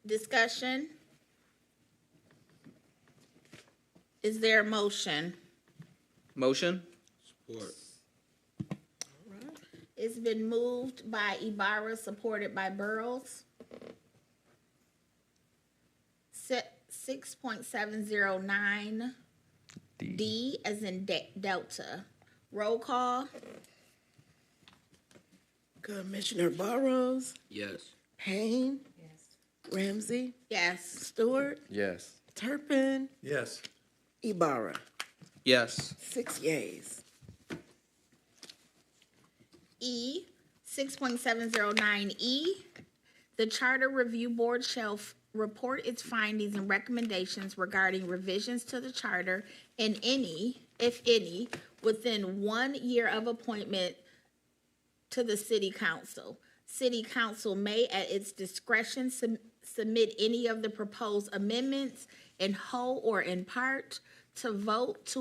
[SPEAKER 1] Discussion. Is there a motion?
[SPEAKER 6] Motion?
[SPEAKER 7] Support.
[SPEAKER 1] It's been moved by Ibarra, supported by Burrows. 6.709 D as in Delta. Roll call.
[SPEAKER 2] Commissioner Burrows,
[SPEAKER 7] Yes.
[SPEAKER 2] Payne, Ramsey,
[SPEAKER 1] Yes.
[SPEAKER 2] Stewart,
[SPEAKER 4] Yes.
[SPEAKER 2] Turpin,
[SPEAKER 5] Yes.
[SPEAKER 2] Ibarra.
[SPEAKER 6] Yes.
[SPEAKER 2] 6 yeas.
[SPEAKER 1] E, 6.709E, the Charter Review Board shall report its findings and recommendations regarding revisions to the charter in any, if any, within 1 year of appointment to the city council. City council may, at its discretion, submit any of the proposed amendments in whole or in part to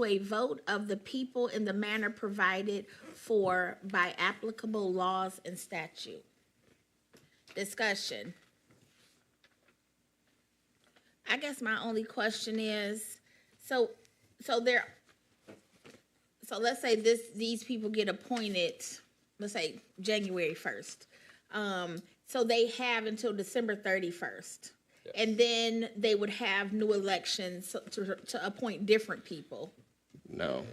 [SPEAKER 1] a vote of the people in the manner provided for by applicable laws and statute. Discussion. I guess my only question is, so let's say these people get appointed, let's say January 1st. So they have until December 31st. And then they would have new elections to appoint different people.
[SPEAKER 4] No,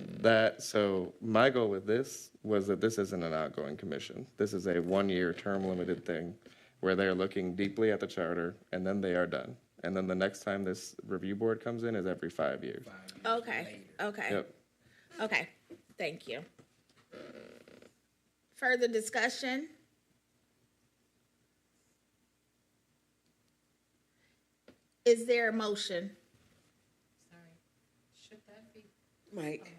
[SPEAKER 4] so my goal with this was that this isn't an outgoing commission. This is a 1-year term limited thing where they're looking deeply at the charter and then they are done. And then the next time this review board comes in is every 5 years.
[SPEAKER 1] Okay, okay.
[SPEAKER 4] Yep.
[SPEAKER 1] Okay, thank you. Further discussion? Is there a motion?
[SPEAKER 2] Mike,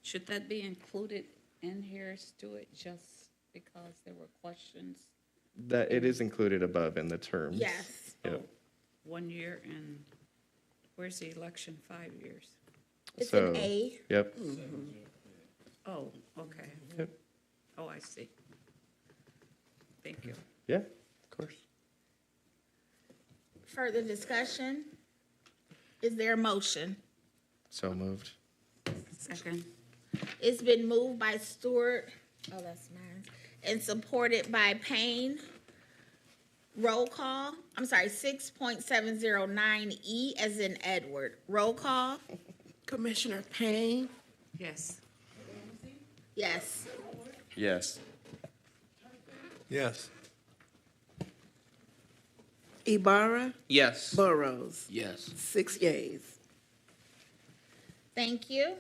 [SPEAKER 3] Should that be included in here, Stuart, just because there were questions?
[SPEAKER 4] That it is included above in the terms.
[SPEAKER 1] Yes.
[SPEAKER 4] Yep.
[SPEAKER 3] 1 year, and where's the election, 5 years?
[SPEAKER 1] It's
[SPEAKER 4] So,
[SPEAKER 1] an A.
[SPEAKER 4] Yep.
[SPEAKER 3] Oh, okay.
[SPEAKER 4] Yep.
[SPEAKER 3] Oh, I see. Thank you.
[SPEAKER 4] Yeah, of course.
[SPEAKER 1] Further discussion? Is there a motion?
[SPEAKER 4] So moved.
[SPEAKER 3] Second.
[SPEAKER 1] It's been moved by Stewart, oh, that's mine, and supported by Payne. Roll call, I'm sorry, 6.709E as in Edward. Roll call?
[SPEAKER 2] Commissioner Payne,
[SPEAKER 3] Yes.
[SPEAKER 1] Yes.
[SPEAKER 4] Yes.
[SPEAKER 5] Yes.
[SPEAKER 2] Ibarra,
[SPEAKER 6] Yes.
[SPEAKER 2] Burrows,
[SPEAKER 7] Yes.
[SPEAKER 2] 6 yeas.
[SPEAKER 1] Thank you.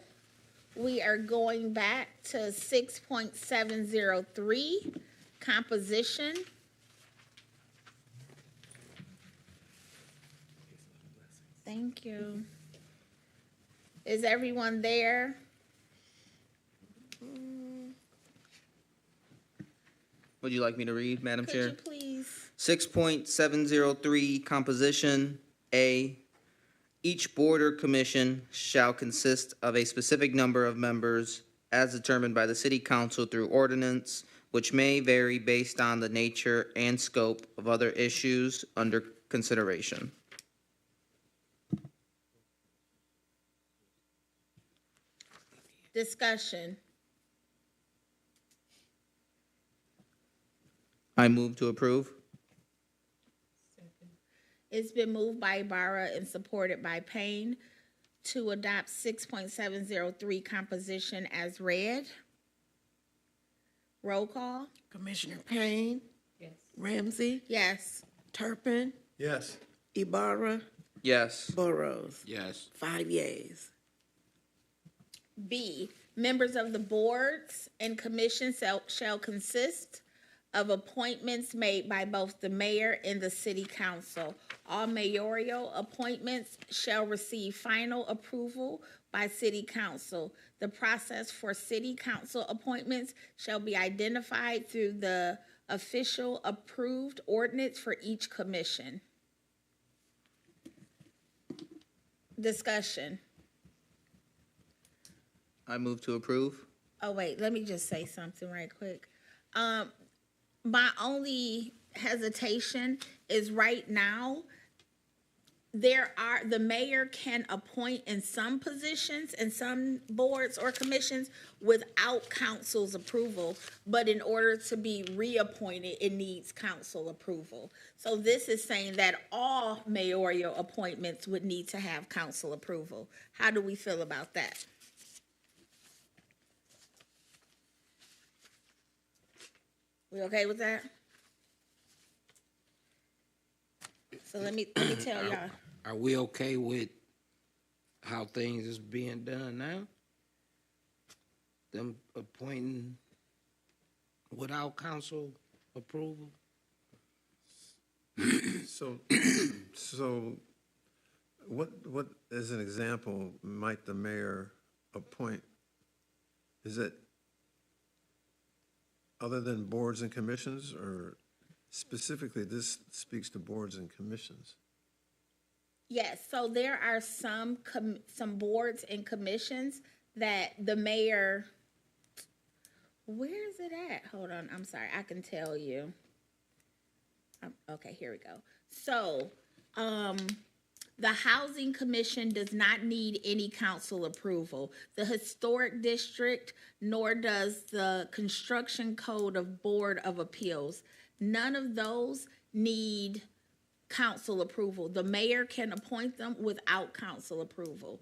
[SPEAKER 1] We are going back to 6.703, composition. Thank you. Is everyone there?
[SPEAKER 6] Would you like me to read, Madam
[SPEAKER 1] Could
[SPEAKER 6] Chair?
[SPEAKER 1] you please?
[SPEAKER 6] 6.703, composition, A. Each board or commission shall consist of a specific number of members as determined by the city council through ordinance, which may vary based on the nature and scope of other issues under consideration.
[SPEAKER 1] Discussion.
[SPEAKER 6] I move to approve.
[SPEAKER 1] It's been moved by Ibarra and supported by Payne to adopt 6.703 composition as read. Roll call?
[SPEAKER 2] Commissioner Payne,
[SPEAKER 3] Yes.
[SPEAKER 2] Ramsey,
[SPEAKER 1] Yes.
[SPEAKER 2] Turpin,
[SPEAKER 5] Yes.
[SPEAKER 2] Ibarra,
[SPEAKER 6] Yes.
[SPEAKER 2] Burrows,
[SPEAKER 7] Yes.
[SPEAKER 2] 5 yeas.
[SPEAKER 1] B, members of the boards and commissions shall consist of appointments made by both the mayor and the city council. All mayoral appointments shall receive final approval by city council. The process for city council appointments shall be identified through the official approved ordinance for each commission. Discussion.
[SPEAKER 6] I move to approve.
[SPEAKER 1] Oh, wait, let me just say something right quick. My only hesitation is right now, the mayor can appoint in some positions and some boards or commissions without council's approval, but in order to be reappointed, it needs council approval. So this is saying that all mayoral appointments would need to have council approval. How do we feel about that? We okay with that? So let me tell y'all.
[SPEAKER 7] Are we okay with how things is being done now? Them appointing without council approval?
[SPEAKER 5] So, what, as an example, might the mayor appoint? Is it other than boards and commissions, or specifically this speaks to boards and commissions?
[SPEAKER 1] Yes, so there are some boards and commissions that the mayor, where is it at? Hold on, I'm sorry, I can tell you. Okay, here we go. So, the Housing Commission does not need any council approval. The Historic District, nor does the Construction Code of Board of Appeals. None of those need council approval. The mayor can appoint them without council approval.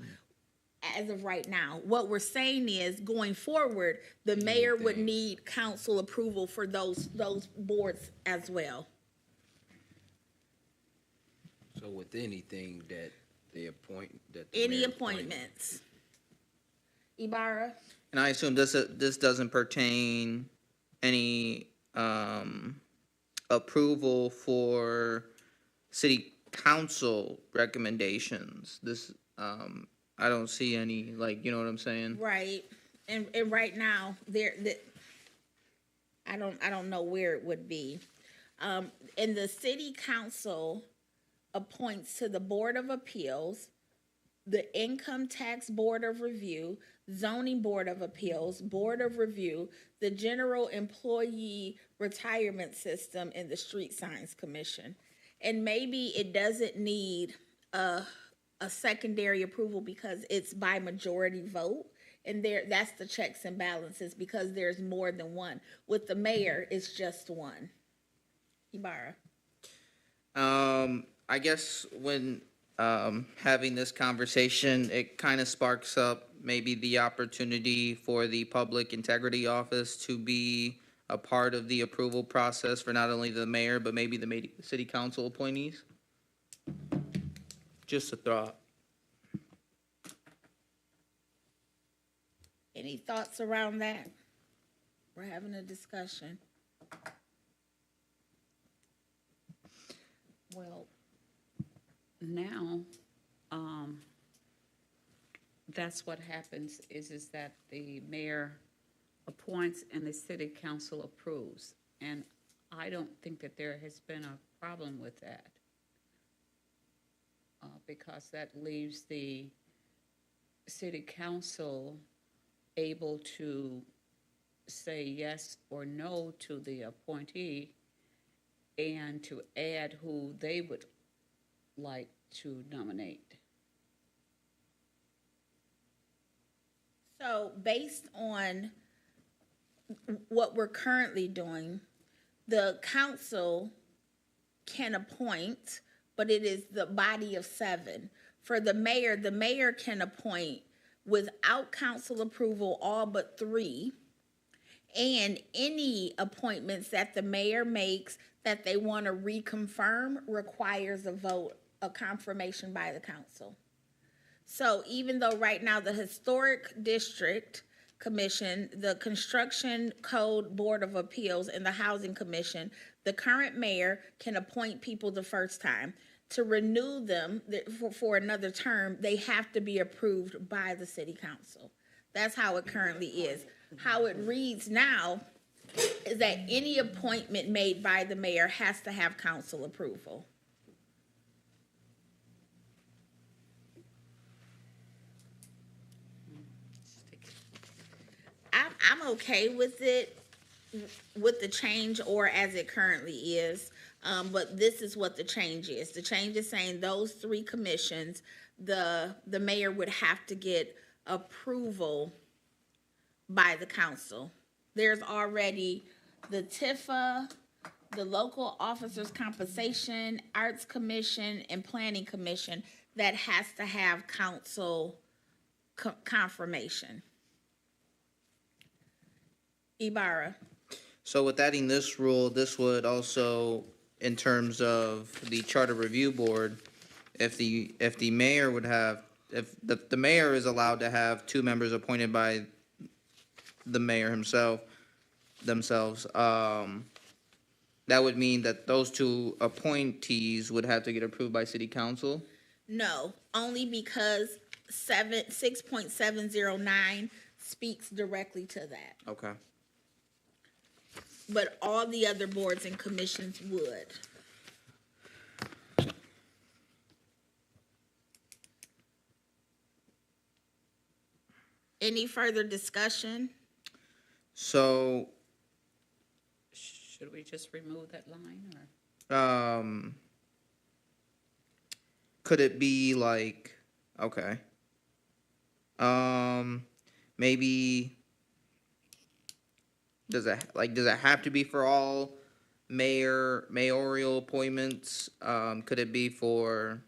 [SPEAKER 1] As of right now, what we're saying is, going forward, the mayor would need council approval for those boards as well.
[SPEAKER 7] with anything that they appoint, that the
[SPEAKER 1] Any
[SPEAKER 7] mayor appointed.
[SPEAKER 1] appointments? Ibarra?
[SPEAKER 6] And I assume this doesn't pertain any approval for city council recommendations. This I don't see any, like, you know what I'm saying?
[SPEAKER 1] Right, and right now, I don't know where it would be. And the city council appoints to the Board of Appeals, the Income Tax Board of Review, Zoning Board of Appeals, Board of Review, the General Employee Retirement System, and the Street Signs Commission. And maybe it doesn't need a secondary approval because it's by majority vote. And that's the checks and balances because there's more than one. With the mayor, it's just one. Ibarra.
[SPEAKER 6] I guess when having this conversation, it kind of sparks up maybe the opportunity for the Public Integrity Office to be a part of the approval process for not only the mayor, but maybe the city council appointees. Just a thought.
[SPEAKER 1] Any thoughts around that? We're having a discussion.
[SPEAKER 3] Well, now, that's what happens is that the mayor appoints and the city council approves. And I don't think that there has been a problem with that. Because that leaves the city council able to say yes or no to the appointee and to add who they would like to nominate.
[SPEAKER 1] So based on what we're currently doing, the council can appoint, but it is the body of 7. For the mayor can appoint without council approval all but 3. And any appointments that the mayor makes that they want to reconfirm requires a vote, a confirmation by the council. So even though right now the Historic District Commission, the Construction Code Board of Appeals, and the Housing Commission, the current mayor can appoint people the first time. To renew them for another term, they have to be approved by the city council. That's how it currently is. How it reads now is that any appointment made by the mayor has to have council approval. I'm okay with it, with the change or as it currently is. But this is what the change is. The change is saying those 3 commissions, the mayor would have to get approval by the council. There's already the TIFA, the Local Officers Compensation, Arts Commission, and Planning Commission that has to have council confirmation. Ibarra.
[SPEAKER 6] So with adding this rule, this would also, in terms of the Charter Review Board, if the mayor would have, if the mayor is allowed to have 2 members appointed by the mayor themselves, that would mean that those 2 appointees would have to get approved by city council?
[SPEAKER 1] No, only because 6.709 speaks directly to that.
[SPEAKER 6] Okay.
[SPEAKER 1] But all the other boards and commissions would. Any further discussion?
[SPEAKER 6] So,
[SPEAKER 3] Should we just remove that line or?
[SPEAKER 6] could it be like, okay. Maybe, does it have to be for all mayoral appointments? Could it be for,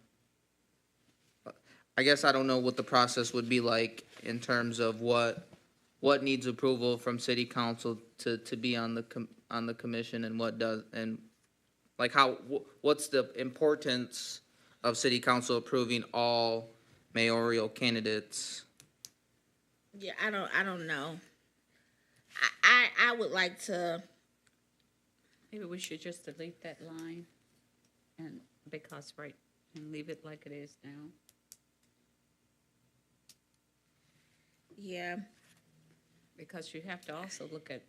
[SPEAKER 6] I guess I don't know what the process would be like in terms of what needs approval from city council to be on the commission, and what does, and like how, what's the importance of city council approving all mayoral candidates.
[SPEAKER 1] Yeah, I don't know. I would like to,
[SPEAKER 3] Maybe we should just delete that line and, because, right, and leave it like it is now.
[SPEAKER 1] yeah,
[SPEAKER 3] Because you have to also look at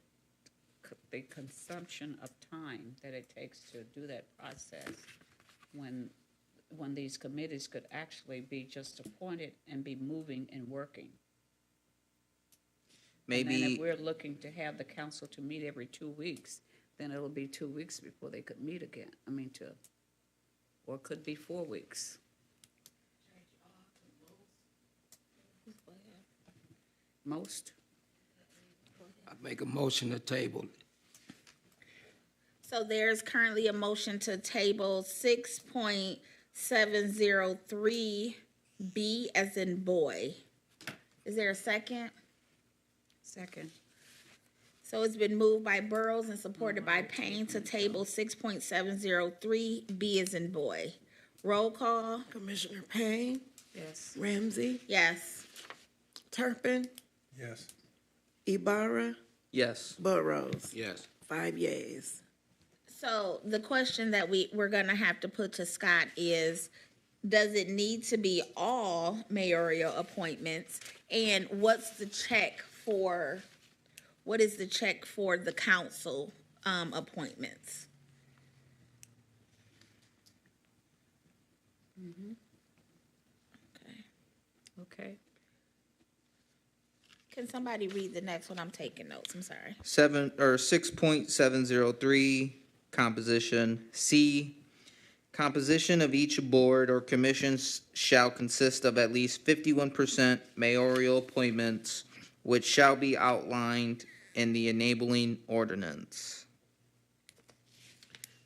[SPEAKER 3] the consumption of time that it takes to do that process when these committees could actually be just appointed and be moving and working. And then
[SPEAKER 6] Maybe,
[SPEAKER 3] if we're looking to have the council to meet every 2 weeks, then it'll be 2 weeks before they could meet again. Or it could be 4 weeks. Most.
[SPEAKER 7] I make a motion to table.
[SPEAKER 1] so there's currently a motion to table 6.703B as in boy. Is there a second?
[SPEAKER 3] Second.
[SPEAKER 1] So it's been moved by Burrows and supported by Payne to table 6.703B as in boy. Roll call,
[SPEAKER 2] Commissioner Payne,
[SPEAKER 3] Yes.
[SPEAKER 2] Ramsey,
[SPEAKER 1] yes.
[SPEAKER 2] Turpin,
[SPEAKER 5] Yes.
[SPEAKER 2] Ibarra,
[SPEAKER 6] yes.
[SPEAKER 2] Burrows.
[SPEAKER 7] Yes.
[SPEAKER 2] 5 yeas.
[SPEAKER 1] So the question that we're gonna have to put to Scott is, does it need to be all mayoral appointments? And what is the check for the council, appointments? Okay.
[SPEAKER 3] Okay.
[SPEAKER 1] Can somebody read the next one? I'm taking notes, I'm sorry.
[SPEAKER 6] 6.703 composition. C, composition of each board or commission shall consist of at least 51% mayoral appointments, which shall be outlined in the enabling ordinance.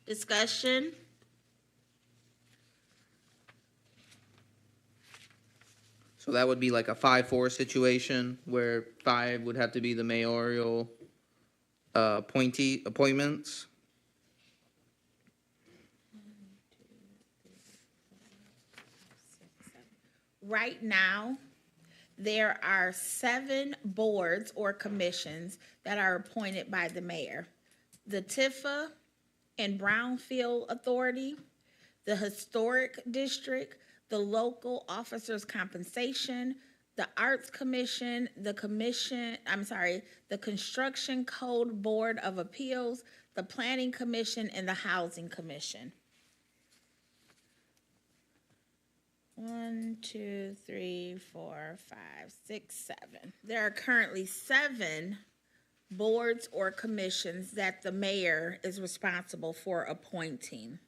[SPEAKER 1] Discussion?
[SPEAKER 6] So that would be like a 5-4 situation where 5 would have to be the mayoral appointments.
[SPEAKER 1] Right now, there are 7 boards or commissions that are appointed by the mayor. The Tifa and Brownfield Authority, the Historic District, the Local Officers Compensation, the Arts Commission, the Construction Code Board of Appeals, the Planning Commission, and the Housing Commission. 1, 2, 3, 4, 5, 6, 7. There are currently 7 boards or commissions that the mayor is responsible for appointing.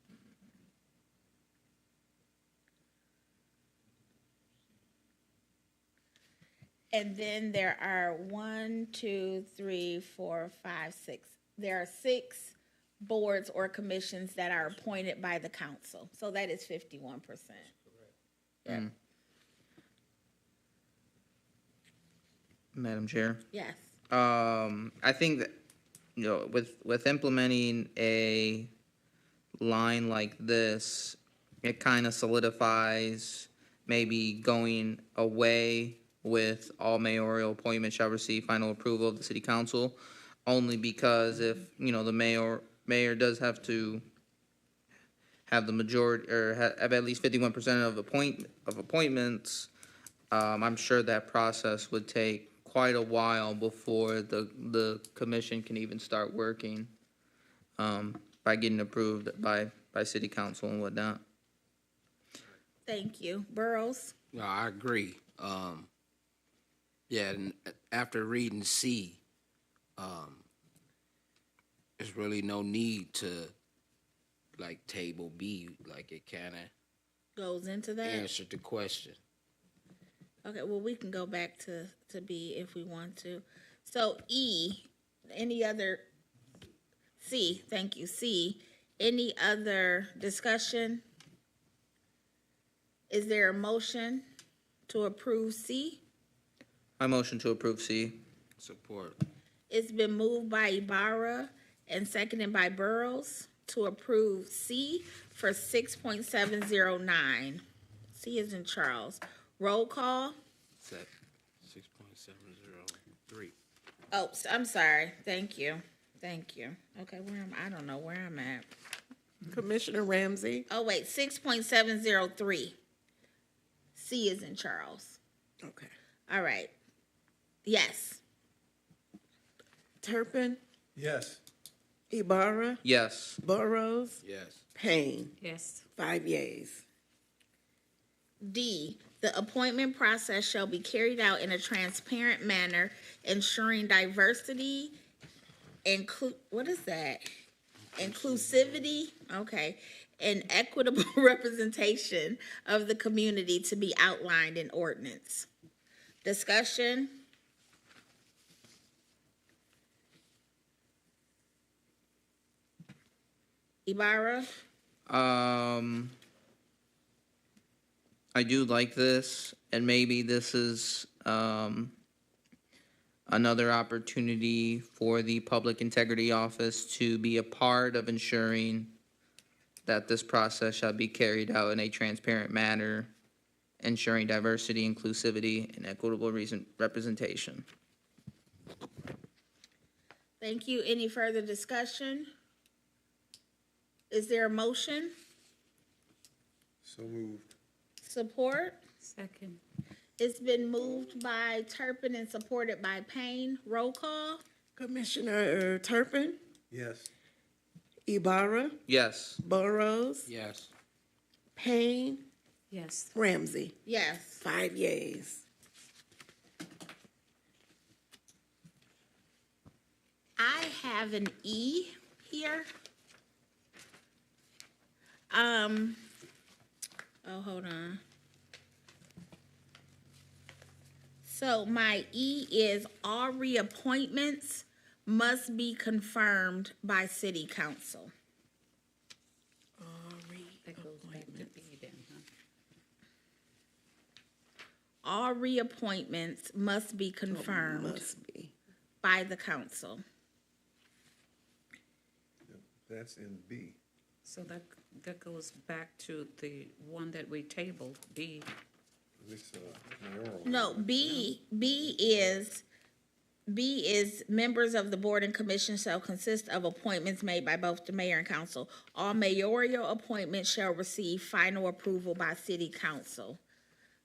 [SPEAKER 1] And then there are 1, 2, 3, 4, 5, 6. There are 6 boards or commissions that are appointed by the council. So that is 51%. Yeah.
[SPEAKER 6] Madam Chair.
[SPEAKER 1] Yes.
[SPEAKER 6] I think that, with implementing a line like this, it kind of solidifies maybe going away with all mayoral appointments shall receive final approval of the city council, only because if, the mayor does have to have the majority, or have at least 51% of appointments, I'm sure that process would take quite a while before the commission can even start working, by getting approved by city council and whatnot.
[SPEAKER 1] Thank you. Burrows?
[SPEAKER 7] No, I agree. Yeah, and after reading C, there's really no need to like table B, like it kind of
[SPEAKER 1] Goes into that?
[SPEAKER 7] answered the question.
[SPEAKER 1] Okay, well, we can go back to B if we want to. So E, any other, C, thank you, C, any other discussion? Is there a motion to approve C?
[SPEAKER 6] I motion to approve C.
[SPEAKER 7] Support.
[SPEAKER 1] It's been moved by Ibarra and seconded by Burrows to approve C for 6.709. C is in Charles. Roll call.
[SPEAKER 7] 6.703.
[SPEAKER 1] Oh, I'm sorry. Thank you. Okay, I don't know where I'm at.
[SPEAKER 2] Commissioner Ramsey,
[SPEAKER 1] Oh, wait, 6.703. C is in Charles.
[SPEAKER 2] okay.
[SPEAKER 1] All right. Yes.
[SPEAKER 2] Turpin,
[SPEAKER 5] Yes.
[SPEAKER 2] Ibarra,
[SPEAKER 6] Yes.
[SPEAKER 2] Burrows,
[SPEAKER 7] Yes.
[SPEAKER 2] Payne,
[SPEAKER 3] Yes.
[SPEAKER 2] 5 yeas.
[SPEAKER 1] D, the appointment process shall be carried out in a transparent manner, ensuring diversity, what is that? Inclusivity, okay, and equitable representation of the community to be outlined in ordinance. Discussion? Ibarra?
[SPEAKER 6] I do like this, and maybe this is another opportunity for the Public Integrity Office to be a part of ensuring that this process shall be carried out in a transparent manner, ensuring diversity, inclusivity, and equitable representation.
[SPEAKER 1] Thank you. Any further discussion? Is there a motion?
[SPEAKER 5] So moved.
[SPEAKER 1] Support?
[SPEAKER 3] Second.
[SPEAKER 1] It's been moved by Turpin and supported by Payne. Roll call?
[SPEAKER 2] Commissioner Turpin,
[SPEAKER 5] Yes.
[SPEAKER 2] Ibarra,
[SPEAKER 6] Yes.
[SPEAKER 2] Burrows,
[SPEAKER 7] Yes.
[SPEAKER 2] Payne,
[SPEAKER 3] Yes.
[SPEAKER 2] Ramsey,
[SPEAKER 1] Yes.
[SPEAKER 2] 5 yeas.
[SPEAKER 1] I have an E here. Hold on. So my E is all reappointments must be confirmed by city council.
[SPEAKER 3] That goes back to B then, huh?
[SPEAKER 1] All reappointments must be confirmed
[SPEAKER 2] Must be.
[SPEAKER 1] by the council.
[SPEAKER 5] That's in B.
[SPEAKER 3] So that goes back to the one that we tabled, B.
[SPEAKER 5] This mayoral.
[SPEAKER 1] No, B is members of the board and commission shall consist of appointments made by both the mayor and council. All mayoral appointments shall receive final approval by city council.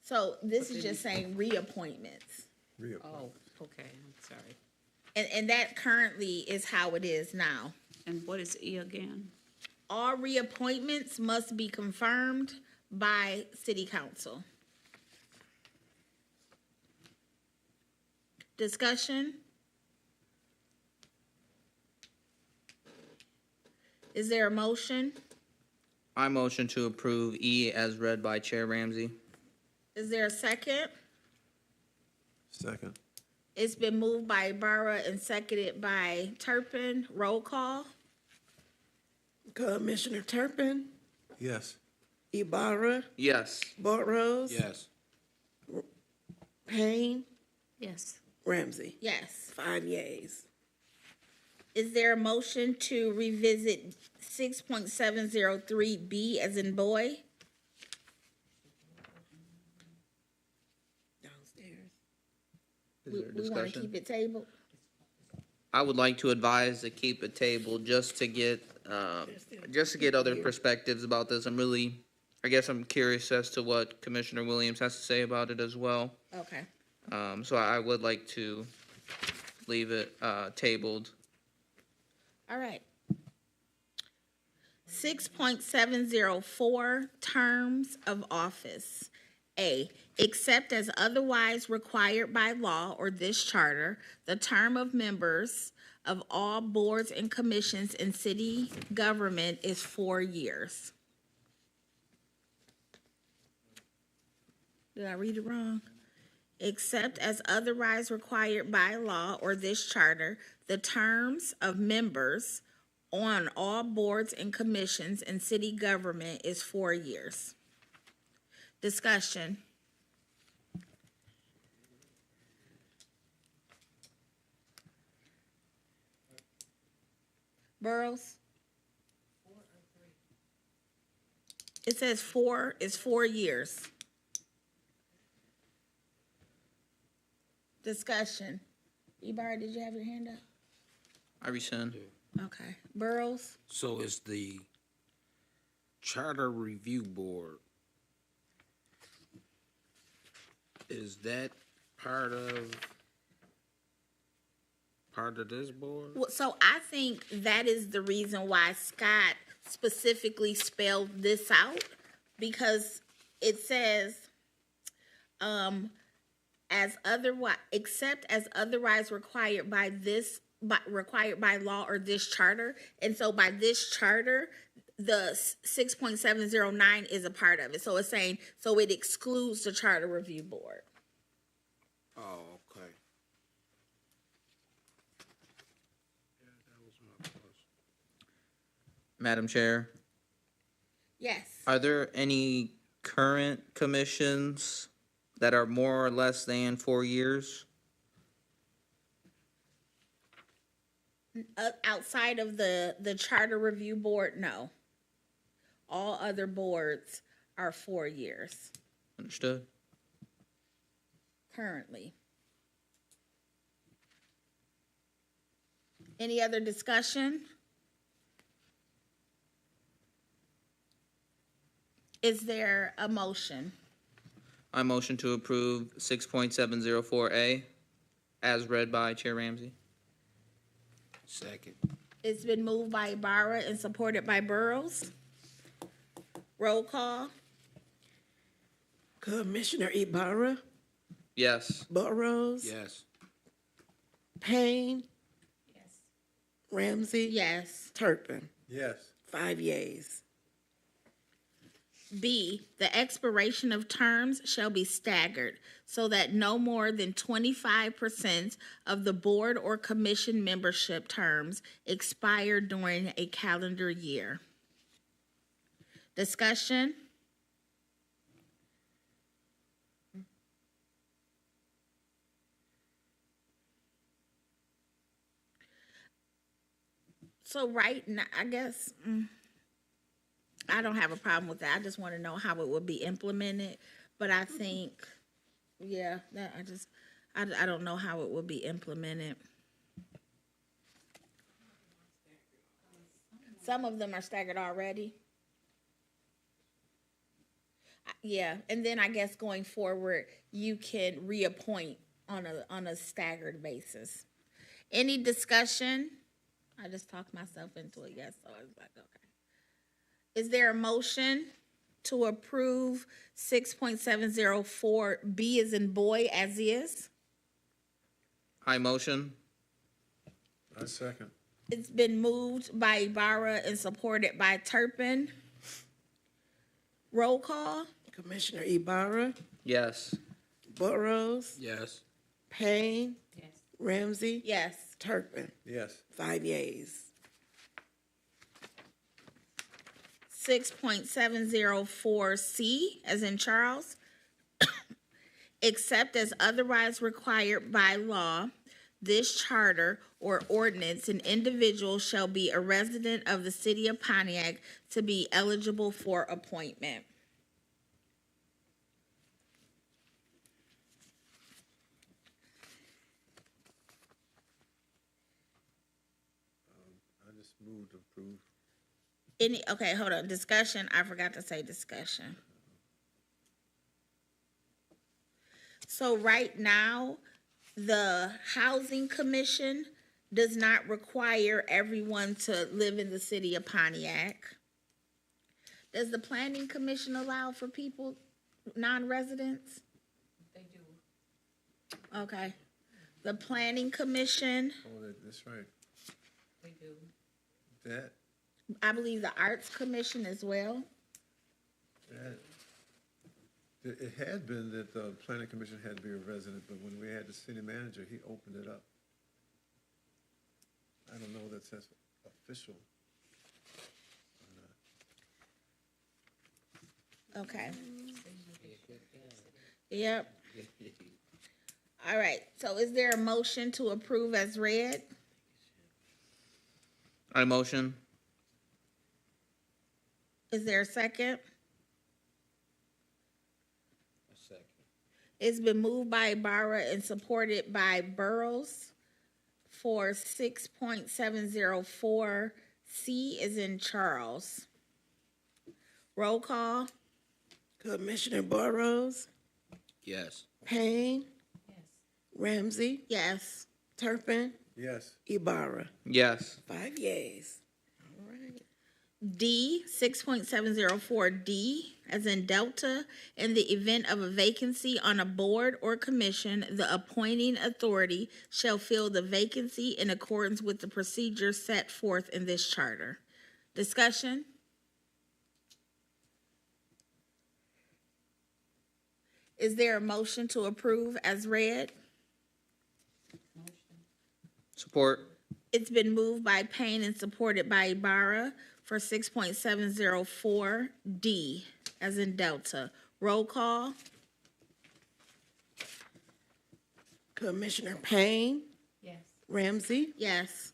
[SPEAKER 1] So this is just saying reappointments.
[SPEAKER 3] Oh, okay, I'm sorry.
[SPEAKER 1] And that currently is how it is now.
[SPEAKER 3] And what is E again?
[SPEAKER 1] All reappointments must be confirmed by city council. Discussion? Is there a motion?
[SPEAKER 6] I motion to approve E as read by Chair Ramsey.
[SPEAKER 1] Is there a second?
[SPEAKER 5] Second.
[SPEAKER 1] It's been moved by Ibarra and seconded by Turpin. Roll call?
[SPEAKER 2] Commissioner Turpin,
[SPEAKER 5] Yes.
[SPEAKER 2] Ibarra,
[SPEAKER 6] Yes.
[SPEAKER 2] Burrows,
[SPEAKER 7] Yes.
[SPEAKER 2] Payne,
[SPEAKER 3] Yes.
[SPEAKER 2] Ramsey,
[SPEAKER 1] Yes.
[SPEAKER 2] 5 yeas.
[SPEAKER 1] Is there a motion to revisit 6.703B as in boy?
[SPEAKER 2] Downstairs.
[SPEAKER 6] Is
[SPEAKER 1] We
[SPEAKER 6] there
[SPEAKER 1] want to
[SPEAKER 6] discussion?
[SPEAKER 1] keep it tabled?
[SPEAKER 6] I would like to advise to keep a table just to get other perspectives about this. I guess I'm curious as to what Commissioner Williams has to say about it as well.
[SPEAKER 1] Okay.
[SPEAKER 6] So I would like to leave it tabled.
[SPEAKER 1] All right. 6.704, terms of office. A, except as otherwise required by law or this charter, the term of members of all boards and commissions in city government is 4 years. Did I read it wrong? Except as otherwise required by law or this charter, the terms of members on all boards and commissions in city government is 4 years. Discussion. Burrows? It says it's 4 years. Discussion. Ibarra, did you have your hand up?
[SPEAKER 6] I rescind.
[SPEAKER 1] Okay. Burrows?
[SPEAKER 7] So it's the Charter Review Board. Is that part of this board?
[SPEAKER 1] Well, so I think that is the reason why Scott specifically spelled this out, because it says, as otherwise, except as otherwise required by required by law or this charter. And so by this charter, the 6.709 is a part of it. So it's saying, so it excludes the Charter Review Board.
[SPEAKER 7] Oh, okay. Yeah, that was my question.
[SPEAKER 6] Madam Chair,
[SPEAKER 1] Yes.
[SPEAKER 6] are there any current commissions that are more or less than 4 years?
[SPEAKER 1] Outside of the Charter Review Board, no. All other boards are 4 years
[SPEAKER 6] Understood.
[SPEAKER 1] currently. Any other discussion? Is there a motion?
[SPEAKER 6] I motion to approve 6.704A as read by Chair Ramsey.
[SPEAKER 7] Second.
[SPEAKER 1] It's been moved by Ibarra and supported by Burrows. Roll call.
[SPEAKER 2] Commissioner Ibarra,
[SPEAKER 6] Yes.
[SPEAKER 2] Burrows,
[SPEAKER 7] Yes.
[SPEAKER 2] Payne,
[SPEAKER 3] Yes.
[SPEAKER 2] Ramsey,
[SPEAKER 1] Yes.
[SPEAKER 2] Turpin.
[SPEAKER 5] Yes.
[SPEAKER 2] 5 yeas.
[SPEAKER 1] B, the expiration of terms shall be staggered so that no more than 25% of the board or commission membership terms expire during a calendar year. Discussion? So right now, I guess, I don't have a problem with that. I just want to know how it would be implemented. But I think, yeah, that I don't know how it would be implemented. Some of them are staggered already. Yeah, and then I guess going forward, you can reappoint on a staggered basis. Any discussion? I just talked myself into it, yes, so I was like, okay. Is there a motion to approve 6.704B as in boy as is?
[SPEAKER 6] I motion.
[SPEAKER 5] I second.
[SPEAKER 1] It's been moved by Ibarra and supported by Turpin. Roll call?
[SPEAKER 2] Commissioner Ibarra,
[SPEAKER 6] Yes.
[SPEAKER 2] Burrows,
[SPEAKER 7] Yes.
[SPEAKER 2] Payne,
[SPEAKER 3] Yes.
[SPEAKER 2] Ramsey,
[SPEAKER 1] Yes.
[SPEAKER 2] Turpin.
[SPEAKER 5] Yes.
[SPEAKER 2] 5 yeas.
[SPEAKER 1] 6.704C, as in Charles, except as otherwise required by law, this charter or ordinance, an individual shall be a resident of the city of Pontiac to be eligible for appointment.
[SPEAKER 5] I just moved to approve.
[SPEAKER 1] Okay, hold on, discussion, I forgot to say discussion. So right now, the Housing Commission does not require everyone to live in the city of Pontiac. Does the Planning Commission allow for people, non-residents?
[SPEAKER 3] They do.
[SPEAKER 1] Okay. The Planning Commission,
[SPEAKER 5] Oh, that's right.
[SPEAKER 3] They do.
[SPEAKER 5] That,
[SPEAKER 1] I believe the Arts Commission as well.
[SPEAKER 5] it had been that the planning commission had to be a resident, but when we had the city manager, he opened it up. I don't know that that's official.
[SPEAKER 1] Okay. Yep. All right, so is there a motion to approve as read?
[SPEAKER 6] I motion.
[SPEAKER 1] Is there a second? It's been moved by Ibarra and supported by Burrows for 6.704. C is in Charles. Roll call.
[SPEAKER 2] Commissioner Burrows,
[SPEAKER 7] Yes.
[SPEAKER 2] Payne, Ramsey,
[SPEAKER 1] Yes.
[SPEAKER 2] Turpin,
[SPEAKER 5] Yes.
[SPEAKER 2] Ibarra.
[SPEAKER 6] Yes.
[SPEAKER 2] 5 yeas. All right.
[SPEAKER 1] D, 6.704D, as in Delta, in the event of a vacancy on a board or commission, the appointing authority shall fill the vacancy in accordance with the procedures set forth in this charter. Discussion? Is there a motion to approve as read?
[SPEAKER 6] Support.
[SPEAKER 1] It's been moved by Payne and supported by Ibarra for 6.704D, as in Delta. Roll call.
[SPEAKER 2] Commissioner Payne,
[SPEAKER 3] Yes.
[SPEAKER 2] Ramsey,
[SPEAKER 1] Yes.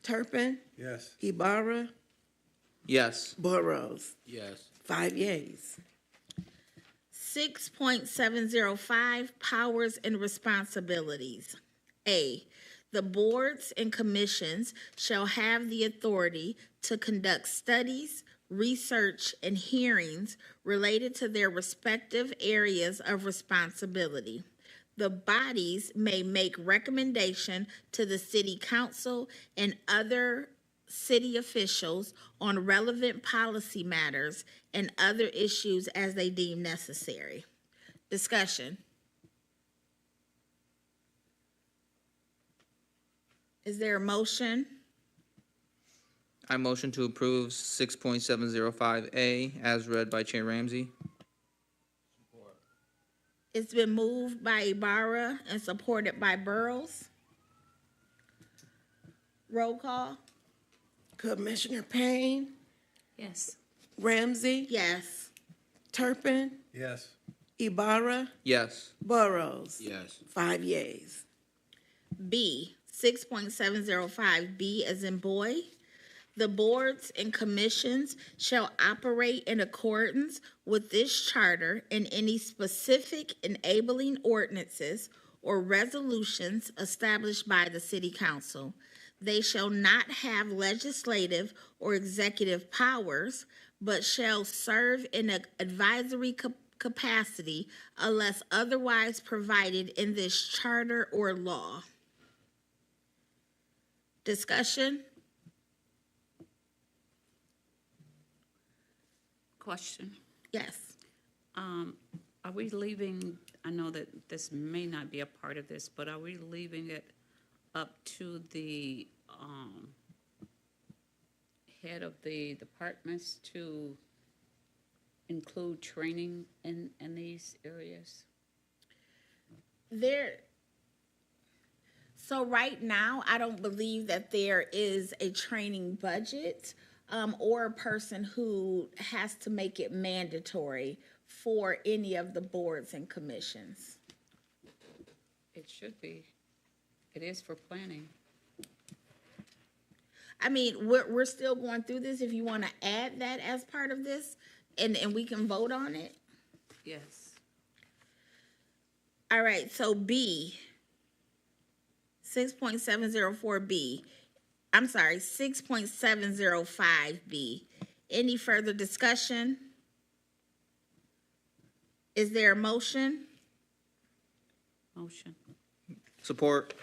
[SPEAKER 2] Turpin,
[SPEAKER 5] Yes.
[SPEAKER 2] Ibarra,
[SPEAKER 6] Yes.
[SPEAKER 2] Burrows.
[SPEAKER 7] Yes.
[SPEAKER 2] 5 yeas.
[SPEAKER 1] 6.705 Powers and Responsibilities. A, the boards and commissions shall have the authority to conduct studies, research, and hearings related to their respective areas of responsibility. The bodies may make recommendation to the city council and other city officials on relevant policy matters and other issues as they deem necessary. Discussion. Is there a motion?
[SPEAKER 6] I motion to approve 6.705A as read by Chair Ramsey.
[SPEAKER 1] It's been moved by Ibarra and supported by Burrows. Roll call.
[SPEAKER 2] Commissioner Payne,
[SPEAKER 3] Yes.
[SPEAKER 2] Ramsey,
[SPEAKER 1] Yes.
[SPEAKER 2] Turpin,
[SPEAKER 5] Yes.
[SPEAKER 2] Ibarra,
[SPEAKER 6] Yes.
[SPEAKER 2] Burrows.
[SPEAKER 7] Yes.
[SPEAKER 2] 5 yeas.
[SPEAKER 1] B, 6.705B as in boy. The boards and commissions shall operate in accordance with this charter and any specific enabling ordinances or resolutions established by the city council. They shall not have legislative or executive powers, but shall serve in an advisory capacity unless otherwise provided in this charter or law. Discussion?
[SPEAKER 3] Question.
[SPEAKER 1] Yes.
[SPEAKER 3] Are we leaving, I know that this may not be a part of this, but are we leaving it up to the head of the departments to include training in these areas?
[SPEAKER 1] So right now, I don't believe that there is a training budget or a person who has to make it mandatory for any of the boards and commissions.
[SPEAKER 3] It should be. It is for planning.
[SPEAKER 1] I mean, we're still going through this. If you want to add that as part of this, and we can vote on it.
[SPEAKER 3] Yes.
[SPEAKER 1] All right, so B, 6.704B. I'm sorry, 6.705B. Any further discussion? Is there a motion?
[SPEAKER 3] Motion.
[SPEAKER 6] Support.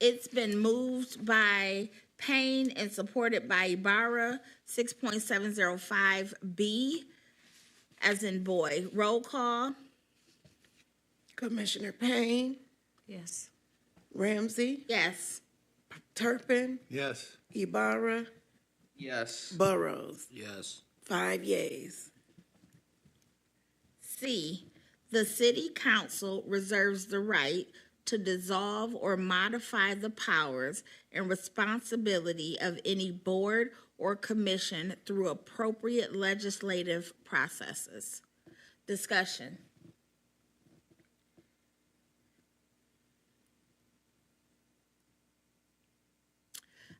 [SPEAKER 1] It's been moved by Payne and supported by Ibarra, 6.705B, as in boy. Roll call.
[SPEAKER 2] Commissioner Payne,
[SPEAKER 3] Yes.
[SPEAKER 2] Ramsey,
[SPEAKER 1] Yes.
[SPEAKER 2] Turpin,
[SPEAKER 5] Yes.
[SPEAKER 2] Ibarra,
[SPEAKER 6] Yes.
[SPEAKER 2] Burrows.
[SPEAKER 7] Yes.
[SPEAKER 2] 5 yeas.
[SPEAKER 1] C, the city council reserves the right to dissolve or modify the powers and responsibility of any board or commission through appropriate legislative processes. Discussion.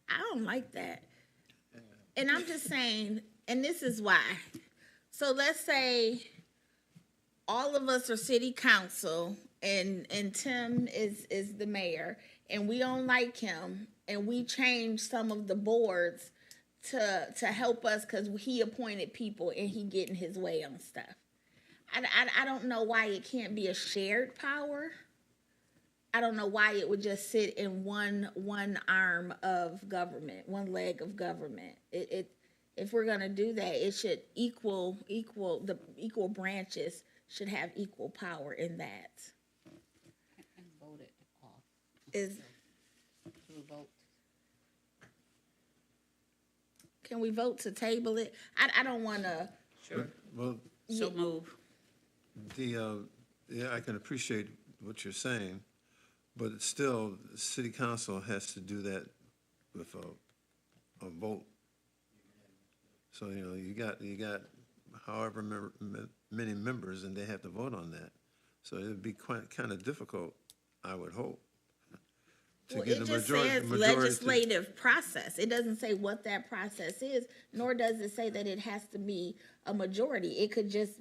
[SPEAKER 1] I don't like that. And I'm just saying, and this is why. So let's say all of us are city council and Tim is the mayor, and we don't like him, and we changed some of the boards to help us because he appointed people and he getting his way on stuff. I don't know why it can't be a shared power. I don't know why it would just sit in one arm of government, one leg of government. If we're gonna do that, it should equal branches should have equal power in that.
[SPEAKER 3] And vote it off.
[SPEAKER 1] Is
[SPEAKER 3] To vote.
[SPEAKER 1] can we vote to table it? I don't wanna.
[SPEAKER 3] Sure.
[SPEAKER 5] Well,
[SPEAKER 3] So move.
[SPEAKER 5] yeah, I can appreciate what you're saying, but it's still, the city council has to do that with a vote. So, you got however many members, and they have to vote on that. So it'd be kind of difficult, I would hope, to
[SPEAKER 1] Well,
[SPEAKER 5] get
[SPEAKER 1] it
[SPEAKER 5] a
[SPEAKER 1] just
[SPEAKER 5] majority.
[SPEAKER 1] says legislative process. It doesn't say what that process is, nor does it say that it has to be a majority. It could just,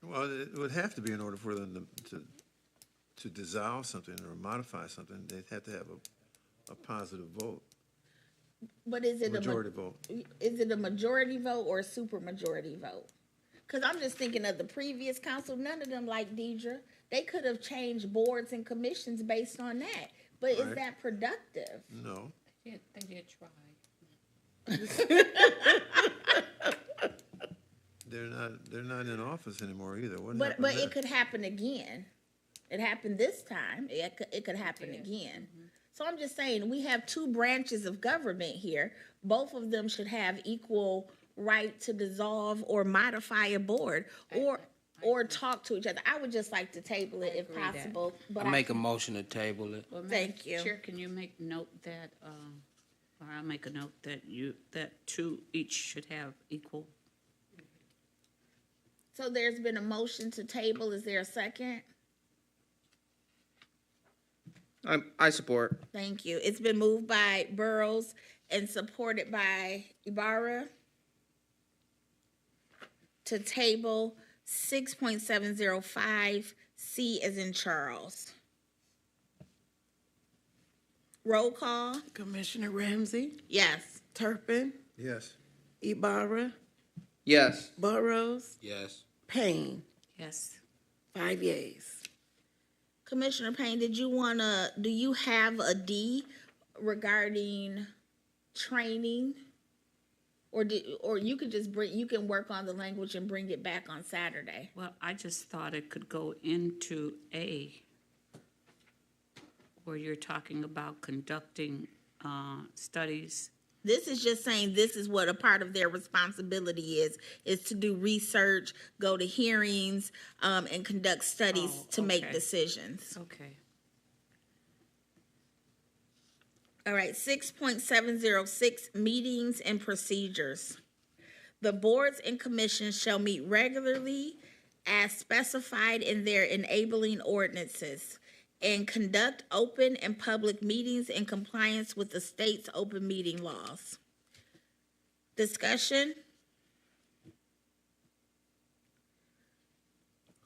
[SPEAKER 5] Well, it would have to be in order for them to dissolve something or modify something. They'd have to have a positive vote,
[SPEAKER 1] but is it
[SPEAKER 5] majority vote.
[SPEAKER 1] Is it a majority vote or a super majority vote? Because I'm just thinking of the previous council, none of them like Deidre. They could have changed boards and commissions based on that. But is
[SPEAKER 5] Right.
[SPEAKER 1] that productive?
[SPEAKER 5] No.
[SPEAKER 3] They did try.
[SPEAKER 5] They're not in office anymore either. What
[SPEAKER 1] But
[SPEAKER 5] happened
[SPEAKER 1] but
[SPEAKER 5] there?
[SPEAKER 1] it could happen again. It happened this time. It could happen again. So I'm just saying, we have two branches of government here. Both of them should have equal right to dissolve or modify a board or talk to each other. I would just like to table it if
[SPEAKER 3] agree that.
[SPEAKER 1] possible. But
[SPEAKER 7] I make a motion to table it.
[SPEAKER 3] Well,
[SPEAKER 1] Thank
[SPEAKER 3] Madam
[SPEAKER 1] you.
[SPEAKER 3] Chair, can you make note that, or I'll make a note that two each should have equal?
[SPEAKER 1] So there's been a motion to table. Is there a second?
[SPEAKER 6] I support.
[SPEAKER 1] Thank you. It's been moved by Burrows and supported by Ibarra to table 6.705 C as in Charles. Roll call?
[SPEAKER 2] Commissioner Ramsey,
[SPEAKER 1] Yes.
[SPEAKER 2] Turpin,
[SPEAKER 5] Yes.
[SPEAKER 2] Ibarra,
[SPEAKER 6] Yes.
[SPEAKER 2] Burrows,
[SPEAKER 7] Yes.
[SPEAKER 2] Payne,
[SPEAKER 3] Yes.
[SPEAKER 2] 5 yeas.
[SPEAKER 1] Commissioner Payne, do you have a D regarding training? Or you could just you can work on the language and bring it back on Saturday.
[SPEAKER 3] Well, I just thought it could go into A, where you're talking about conducting studies.
[SPEAKER 1] This is just saying this is what a part of their responsibility is to do research, go to hearings, and conduct studies
[SPEAKER 3] Oh,
[SPEAKER 1] to make
[SPEAKER 3] okay.
[SPEAKER 1] decisions.
[SPEAKER 3] Okay.
[SPEAKER 1] All right, 6.706, meetings and procedures. The boards and commissions shall meet regularly as specified in their enabling ordinances and conduct open and public meetings in compliance with the state's open meeting laws. Discussion?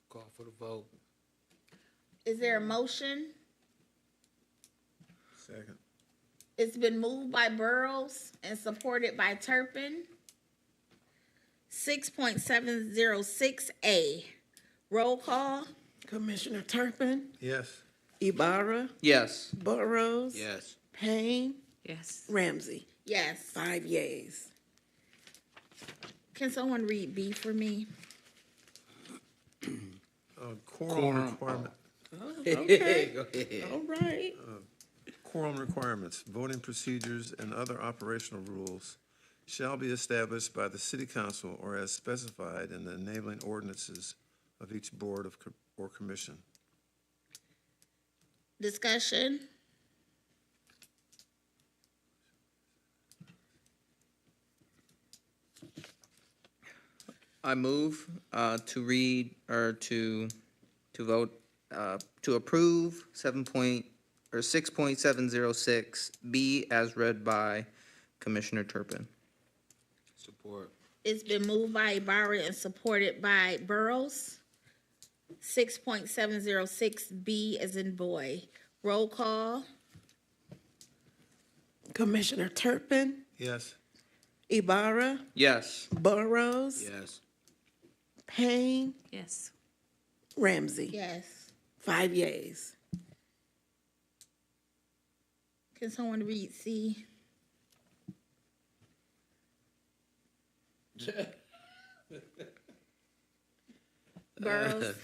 [SPEAKER 7] Call for the vote.
[SPEAKER 1] Is there a motion?
[SPEAKER 5] Second.
[SPEAKER 1] It's been moved by Burrows and supported by Turpin. 6.706A. Roll call?
[SPEAKER 2] Commissioner Turpin,
[SPEAKER 5] Yes.
[SPEAKER 2] Ibarra,
[SPEAKER 6] Yes.
[SPEAKER 2] Burrows,
[SPEAKER 7] Yes.
[SPEAKER 2] Payne,
[SPEAKER 3] Yes.
[SPEAKER 2] Ramsey,
[SPEAKER 1] Yes.
[SPEAKER 2] 5 yeas.
[SPEAKER 1] Can someone read B for me?
[SPEAKER 5] Quorum requirement.
[SPEAKER 2] Okay.
[SPEAKER 7] Go ahead.
[SPEAKER 2] All right.
[SPEAKER 5] Quorum requirements, voting procedures, and other operational rules shall be established by the city council or as specified in the enabling ordinances of each board or commission.
[SPEAKER 1] Discussion?
[SPEAKER 6] I move to read or to vote to approve 6.706 B as read by Commissioner Turpin.
[SPEAKER 7] Support.
[SPEAKER 1] It's been moved by Ibarra and supported by Burrows. 6.706B as in boy. Roll call.
[SPEAKER 2] Commissioner Turpin,
[SPEAKER 5] Yes.
[SPEAKER 2] Ibarra,
[SPEAKER 6] Yes.
[SPEAKER 2] Burrows,
[SPEAKER 7] Yes.
[SPEAKER 2] Payne,
[SPEAKER 3] Yes.
[SPEAKER 2] Ramsey.
[SPEAKER 1] Yes.
[SPEAKER 2] 5 yeas.
[SPEAKER 1] Can someone read C? Burrows?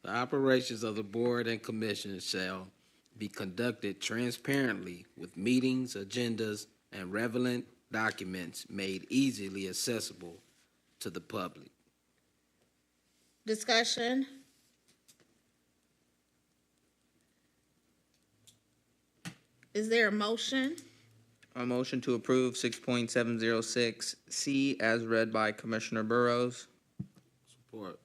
[SPEAKER 7] The operations of the board and commission shall be conducted transparently with meetings, agendas, and relevant documents made easily accessible to the public.
[SPEAKER 1] Discussion? Is there a motion?
[SPEAKER 6] A motion to approve 6.706C as read by Commissioner Burrows.
[SPEAKER 7] Support.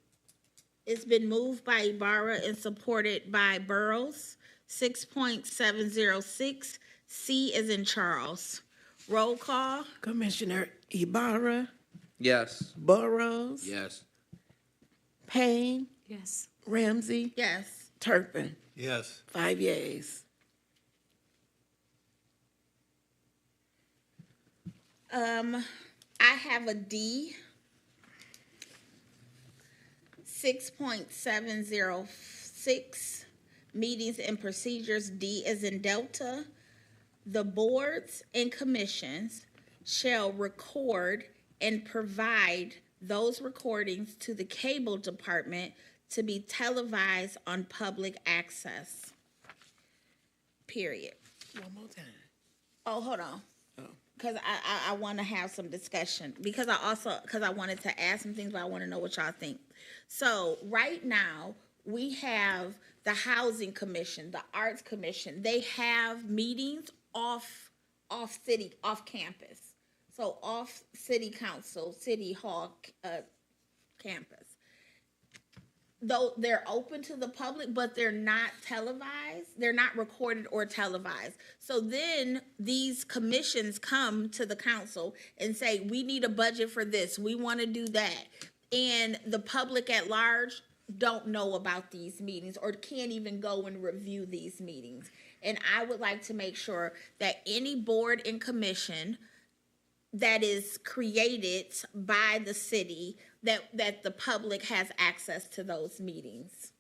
[SPEAKER 1] It's been moved by Ibarra and supported by Burrows. 6.706, C is in Charles. Roll call.
[SPEAKER 2] Commissioner Ibarra,
[SPEAKER 6] Yes.
[SPEAKER 2] Burrows,
[SPEAKER 7] Yes.
[SPEAKER 2] Payne,
[SPEAKER 3] Yes.
[SPEAKER 2] Ramsey,
[SPEAKER 1] Yes.
[SPEAKER 2] Turpin.
[SPEAKER 5] Yes.
[SPEAKER 2] 5 yeas.
[SPEAKER 1] I have a D. 6.706, meetings and procedures, D is in Delta. The boards and commissions shall record and provide those recordings to the cable department to be televised on public access. Period.
[SPEAKER 2] One more time.
[SPEAKER 1] Oh, hold on. Because I want to have some discussion. Because I wanted to add some things, but I want to know what y'all think. So right now, we have the Housing Commission, the Arts Commission. They have meetings off campus. So off city council, city hall campus. Though they're open to the public, but they're not televised. They're not recorded or televised. So then these commissions come to the council and say, we need a budget for this. We want to do that. And the public at large don't know about these meetings or can't even go and review these meetings. And I would like to make sure that any board and commission that is created by the city, that the public has access to those meetings.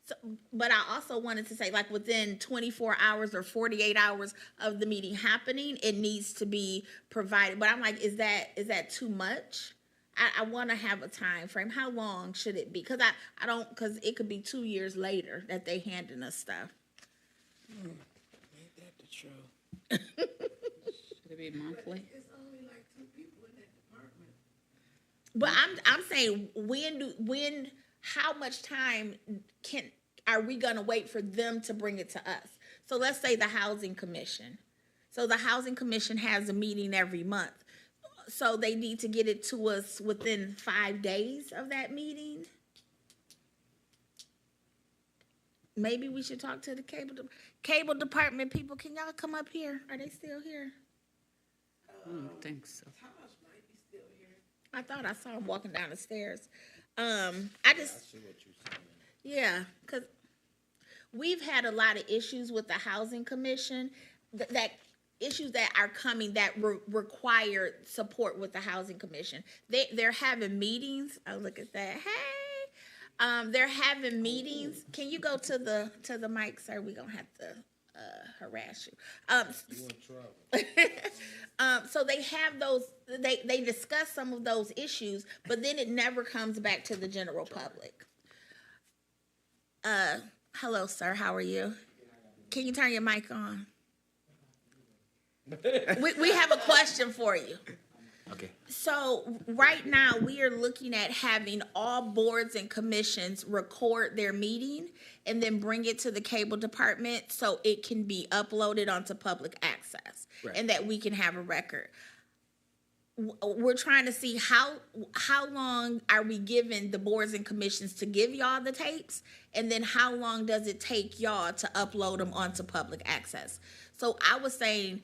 [SPEAKER 1] So, but I also wanted to say, like, within 24 hours or 48 hours of the meeting happening, it needs to be provided. But I'm like, is that too much? I want to have a time frame. How long should it be? Because I don't, because it could be 2 years later that they handing us stuff.
[SPEAKER 2] Ain't that the truth?
[SPEAKER 3] Should it be monthly?
[SPEAKER 2] It's only like 2 people in that department.
[SPEAKER 1] But I'm saying how much time are we gonna wait for them to bring it to us? So let's say the Housing Commission. So the Housing Commission has a meeting every month. So they need to get it to us within 5 days of that meeting. Maybe we should talk to the cable department people. Can y'all come up here? Are they still here?
[SPEAKER 3] I don't think so.
[SPEAKER 1] I thought I saw him walking down the stairs. Yeah, because we've had a lot of issues with the Housing Commission, that issues that are coming that require support with the Housing Commission. They're having meetings. Oh, look at that. Hey. They're having meetings. Can you go to the mic, sir? We're going to have to harass you. So they have those, they discuss some of those issues, but then it never comes back to the general public. Hello, sir. How are you? Can you turn your mic on? We have a question for you.
[SPEAKER 7] Okay.
[SPEAKER 1] So right now, we are looking at having all boards and commissions record their meeting and then bring it to the cable department so it can be uploaded onto public access.
[SPEAKER 7] Right.
[SPEAKER 1] And that we can have a record. We're trying to see how long are we giving the boards and commissions to give y'all the tapes, and then how long does it take y'all to upload them onto public access? So I was saying,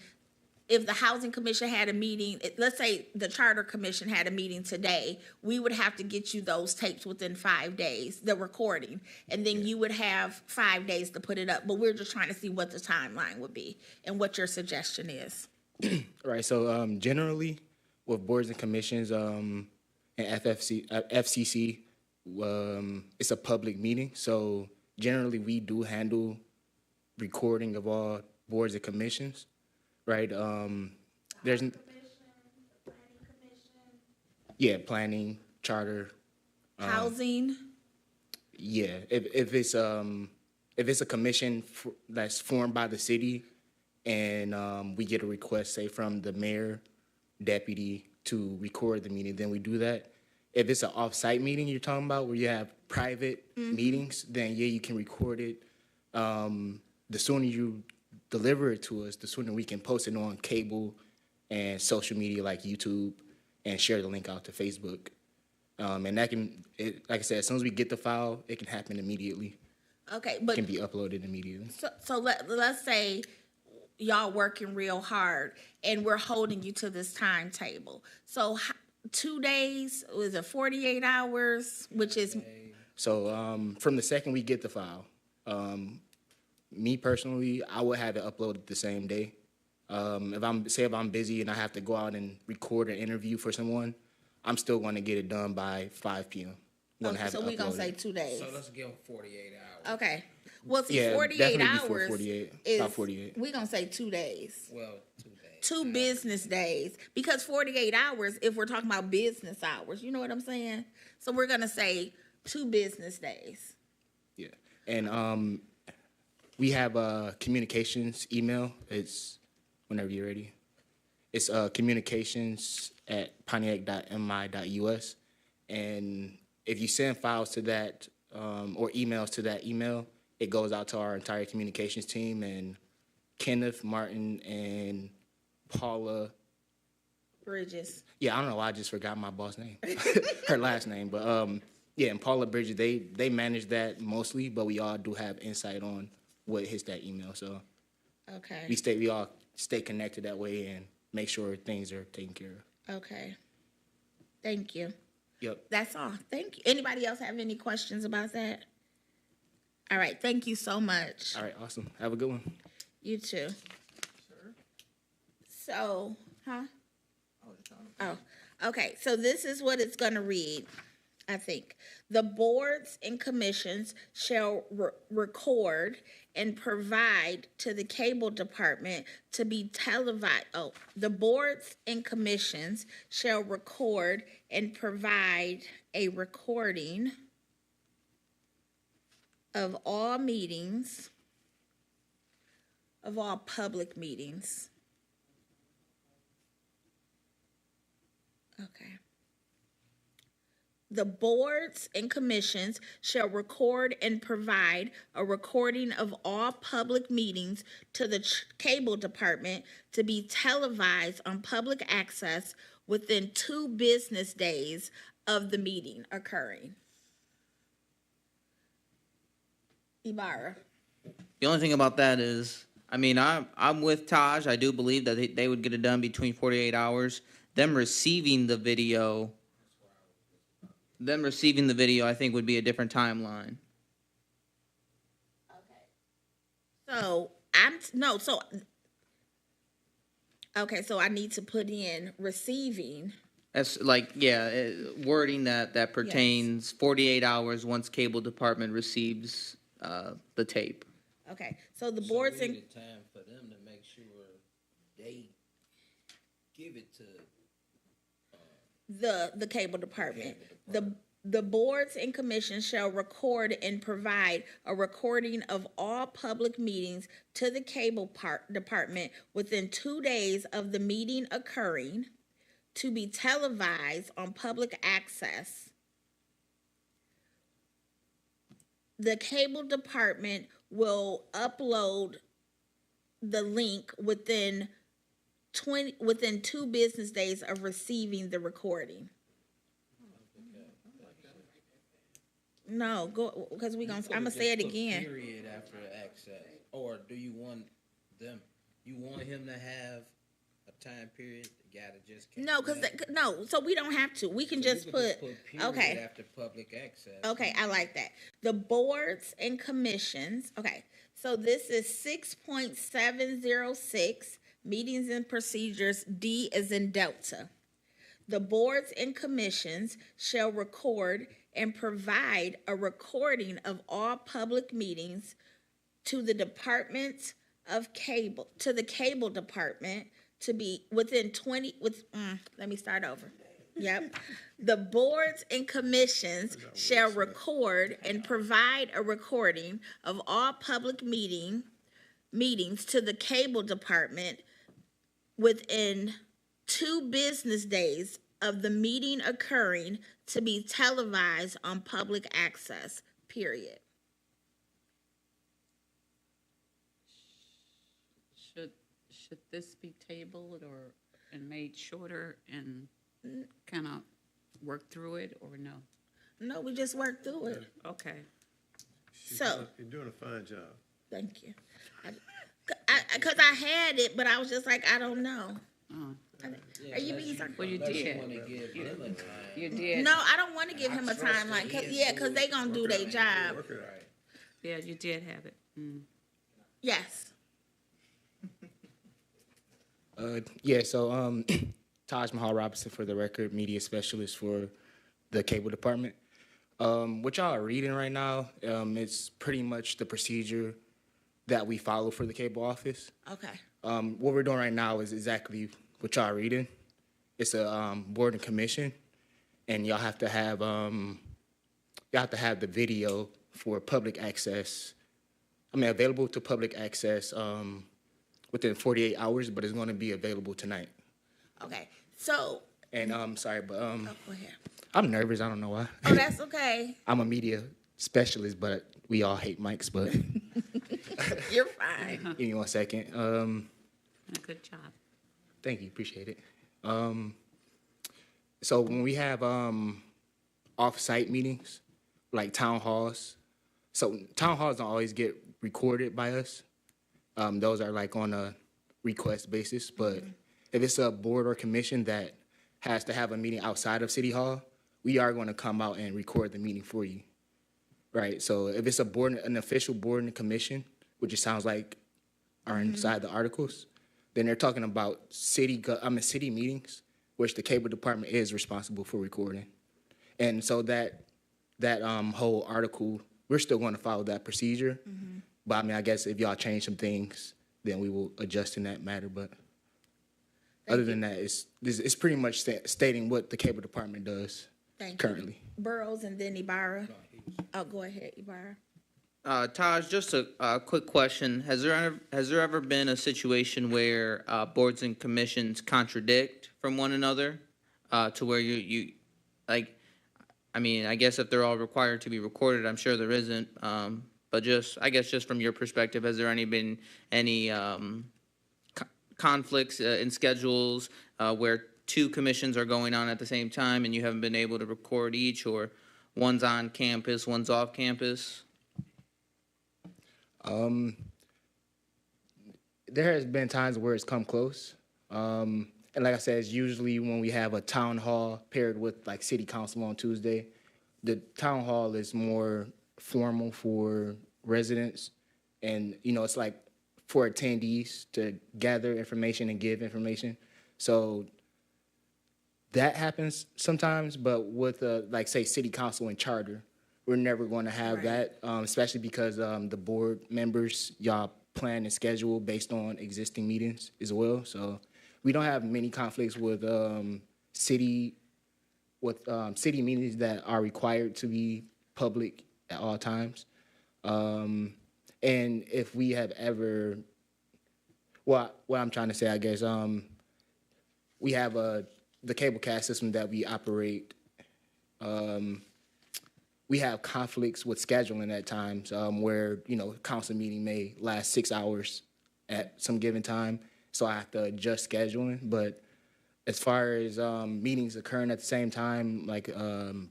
[SPEAKER 1] if the housing commission had a meeting, let's say the charter commission had a meeting today, we would have to get you those tapes within 5 days, the recording. And then you would have 5 days to put it up. But we're just trying to see what the timeline would be and what your suggestion is.
[SPEAKER 8] Right. So generally, with boards and commissions and FCC, it's a public meeting. So generally, we do handle recording of all boards and commissions. Right. There's planning, charter.
[SPEAKER 1] Housing,
[SPEAKER 8] Yeah. If it's a commission that's formed by the city, and we get a request, say, from the mayor, deputy, to record the meeting, then we do that. If it's an off-site meeting you're talking about, where you have private meetings, then yeah, you can record it. The sooner you deliver it to us, the sooner we can post it on cable and social media like YouTube and share the link out to Facebook. And that like I said, as soon as we get the file, it can happen immediately.
[SPEAKER 1] okay,
[SPEAKER 8] It
[SPEAKER 1] but
[SPEAKER 8] can be uploaded immediately.
[SPEAKER 1] so let's say y'all working real hard and we're holding you to this timetable. So 2 days, was it 48 hours, which is,
[SPEAKER 8] So from the second we get the file, me personally, I would have it uploaded the same day. If I'm busy and I have to go out and record an interview for someone, I'm still going to get it done by 5 p.m.
[SPEAKER 1] so we're going to say 2 days.
[SPEAKER 7] So let's give them 48 hours.
[SPEAKER 1] Okay. Well, see,
[SPEAKER 8] Yeah,
[SPEAKER 1] 48
[SPEAKER 8] definitely before
[SPEAKER 1] hours
[SPEAKER 8] 48,
[SPEAKER 1] is,
[SPEAKER 8] about 48.
[SPEAKER 1] we're going to say 2 days.
[SPEAKER 7] Well, 2 days.
[SPEAKER 1] 2 business days, because 48 hours, if we're talking about business hours, you know what I'm saying? So we're going to say 2 business days.
[SPEAKER 8] Yeah. And we have a communications email. It's whenever you're ready. It's communications@pontiac.mi.us. And if you send files to that or emails to that email, it goes out to our entire communications team. And Kenneth, Martin, and Paula.
[SPEAKER 1] Bridges.
[SPEAKER 8] Yeah, I don't know why I just forgot my boss name, her last name. But yeah, and Paula Bridges, they manage that mostly, but we all do have insight on what hits that email. So
[SPEAKER 1] Okay.
[SPEAKER 8] we all stay connected that way and make sure things are taken care of.
[SPEAKER 1] Okay. Thank you.
[SPEAKER 8] Yep.
[SPEAKER 1] That's all. Thank you. Anybody else have any questions about that? All right. Thank you so much.
[SPEAKER 8] All right, awesome. Have a good one.
[SPEAKER 1] You too. So, Oh, okay. So this is what it's going to read, I think. The boards and commissions shall record and provide to the cable department to be televised. Oh, the boards and commissions shall record and provide a recording of all meetings, of all public meetings. Okay. The boards and commissions shall record and provide a recording of all public meetings to the cable department to be televised on public access within 2 business days of the meeting occurring. Ibarra.
[SPEAKER 6] The only thing about that is, I mean, I'm with Taj. I do believe that they would get it done between 48 hours. Them receiving the video, I think would be a different timeline.
[SPEAKER 1] So so I need to put in receiving.
[SPEAKER 6] That's like, yeah, wording that pertains 48 hours once cable department receives the tape.
[SPEAKER 1] Okay, so the boards
[SPEAKER 7] So we
[SPEAKER 1] and
[SPEAKER 7] need time for them to make sure they give it to
[SPEAKER 1] the cable department. The boards and commissions shall record and provide a recording of all public meetings to the cable department within 2 days of the meeting occurring to be televised on public access. The cable department will upload the link within 2 business days of receiving the recording. No, go, because I'm gonna say it
[SPEAKER 7] Just put
[SPEAKER 1] again.
[SPEAKER 7] Period after access, or do you want him to have a time period? You gotta just. cancel
[SPEAKER 1] No, because,
[SPEAKER 7] that?
[SPEAKER 1] no, so we don't have to. We can
[SPEAKER 7] So you
[SPEAKER 1] just
[SPEAKER 7] could
[SPEAKER 1] put,
[SPEAKER 7] period
[SPEAKER 1] okay.
[SPEAKER 7] after public access.
[SPEAKER 1] Okay, I like that. The boards and commissions, okay, so this is 6.706, meetings and procedures, D is in Delta. The boards and commissions shall record and provide a recording of all public meetings to the Department of Cable, to the Cable Department, to be within 20, let me start over. Yep. The boards and commissions shall record and provide a recording of all public meetings to the Cable Department within 2 business days of the meeting occurring, to be televised on public access, period.
[SPEAKER 3] Should this be tabled and made shorter and kind of work through it, or no?
[SPEAKER 1] No, we just worked through it.
[SPEAKER 3] Okay.
[SPEAKER 5] You're doing a fine job.
[SPEAKER 1] Thank you. Because I had it, but I was just like, I don't know.
[SPEAKER 3] Oh.
[SPEAKER 1] Are you being sarcastic?
[SPEAKER 3] Well, you did. You did.
[SPEAKER 1] No, I don't want to give him a timeline. Because they going to do their job.
[SPEAKER 5] Work it out.
[SPEAKER 3] Yeah, you did have it.
[SPEAKER 1] Yes.
[SPEAKER 8] Yeah, so Taj Mahal Robinson, for the record, media specialist for the cable department. What y'all are reading right now, it's pretty much the procedure that we follow for the cable office.
[SPEAKER 1] Okay.
[SPEAKER 8] What we're doing right now is exactly what y'all are reading. It's a board and commission, and y'all have to have the video for public access. Available to public access within 48 hours, but it's going to be available tonight.
[SPEAKER 1] Okay. So,
[SPEAKER 8] And sorry, but
[SPEAKER 1] go ahead.
[SPEAKER 8] I'm nervous. I don't know why.
[SPEAKER 1] Oh, that's okay.
[SPEAKER 8] I'm a media specialist, but we all hate mics. But
[SPEAKER 1] You're fine.
[SPEAKER 8] give me 1 second.
[SPEAKER 3] Good job.
[SPEAKER 8] Thank you, appreciate it. So when we have off-site meetings, like town halls, so town halls don't always get recorded by us. Those are like on a request basis, but if it's a board or commission that has to have a meeting outside of City Hall, we are going to come out and record the meeting for you, right? So if it's an official board and commission, which it sounds like are inside the articles, then they're talking about city meetings, which the cable department is responsible for recording. And so that whole article, we're still going to follow that procedure. But I guess if y'all change some things, then we will adjust in that matter. But other than that, it's pretty much stating what the cable department does currently.
[SPEAKER 1] Burrows and then Ibarra. Oh, go ahead, Ibarra.
[SPEAKER 6] Taj, just a quick question. Has there ever been a situation where boards and commissions contradict from one another to where you I guess if they're all required to be recorded, I'm sure there isn't. But just from your perspective, has there been any conflicts in schedules where 2 commissions are going on at the same time and you haven't been able to record each, or one's on campus, one's off campus?
[SPEAKER 8] There has been times where it's come close. And like I said, it's usually when we have a town hall paired with like city council on Tuesday. The town hall is more formal for residents, and it's like for attendees to gather information and give information. So that happens sometimes, but with like say city council and charter, we're never going to have that, especially because the board members, y'all plan and schedule based on existing meetings as well. So we don't have many conflicts with city meetings that are required to be public at all times. And if we have ever, what I'm trying to say, I guess, we have the cable cast system that we operate. We have conflicts with scheduling at times where, council meeting may last 6 hours at some given time. So I have to adjust scheduling. But as far as meetings occurring at the same time, like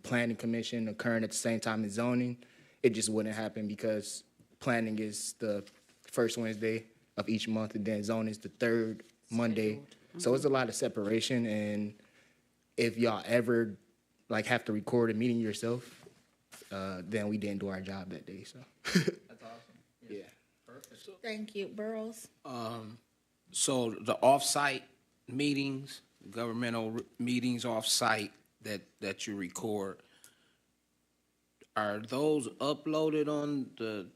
[SPEAKER 8] planning commission occurring at the same time as zoning, it just wouldn't happen because planning is the first Wednesday of each month, and then zoning is the third Monday So it's a lot of separation, and if y'all ever like have to record a meeting yourself, then we didn't do our job that day, so.
[SPEAKER 6] That's awesome.
[SPEAKER 8] Yeah.
[SPEAKER 1] Thank you. Burrows?
[SPEAKER 7] So the off-site meetings, governmental meetings off-site that you record, are those uploaded on the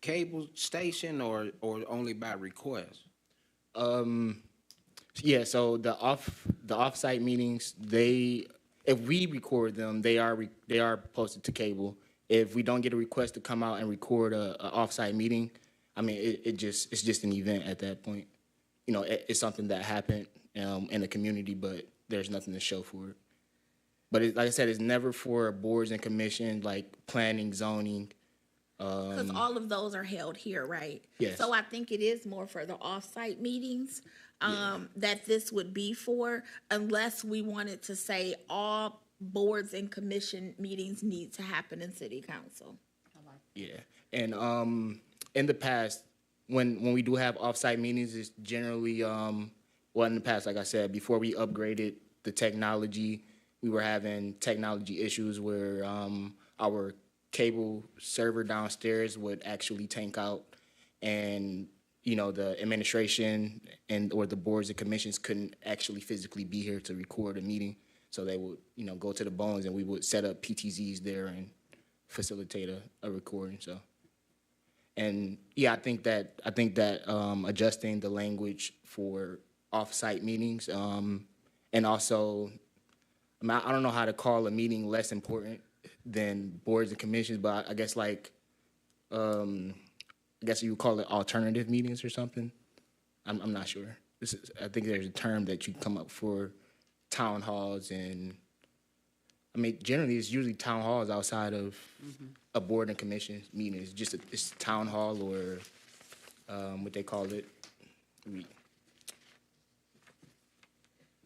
[SPEAKER 7] cable station or only by request?
[SPEAKER 8] Yeah, so the off-site meetings, if we record them, they are posted to cable. If we don't get a request to come out and record a off-site meeting, I mean, it's just an event at that point. You know, it's something that happened in the community, but there's nothing to show for it. But like I said, it's never for boards and commissions like planning, zoning.
[SPEAKER 1] Because all of those are held here, right?
[SPEAKER 8] Yes.
[SPEAKER 1] So I think it is more for the off-site meetings that this would be for, unless we wanted to say all boards and commission meetings need to happen in city council.
[SPEAKER 8] Yeah, and in the past, when we do have off-site meetings, it's generally well, in the past, like I said, before we upgraded the technology, we were having technology issues where our cable server downstairs would actually tank out, and you know the administration or the boards and commissions couldn't actually physically be here to record a meeting, so they would go to the bones, and we would set up PTZs there and facilitate a recording. So, and yeah, I think that adjusting the language for off-site meetings, and also, I don't know how to call a meeting less important than boards and commissions, but I guess I guess you would call it alternative meetings or something. I'm not sure. I think there's a term that you come up for town halls, and I mean generally it's usually town halls outside of a board and commission meeting. It's just it's town hall or what they call it.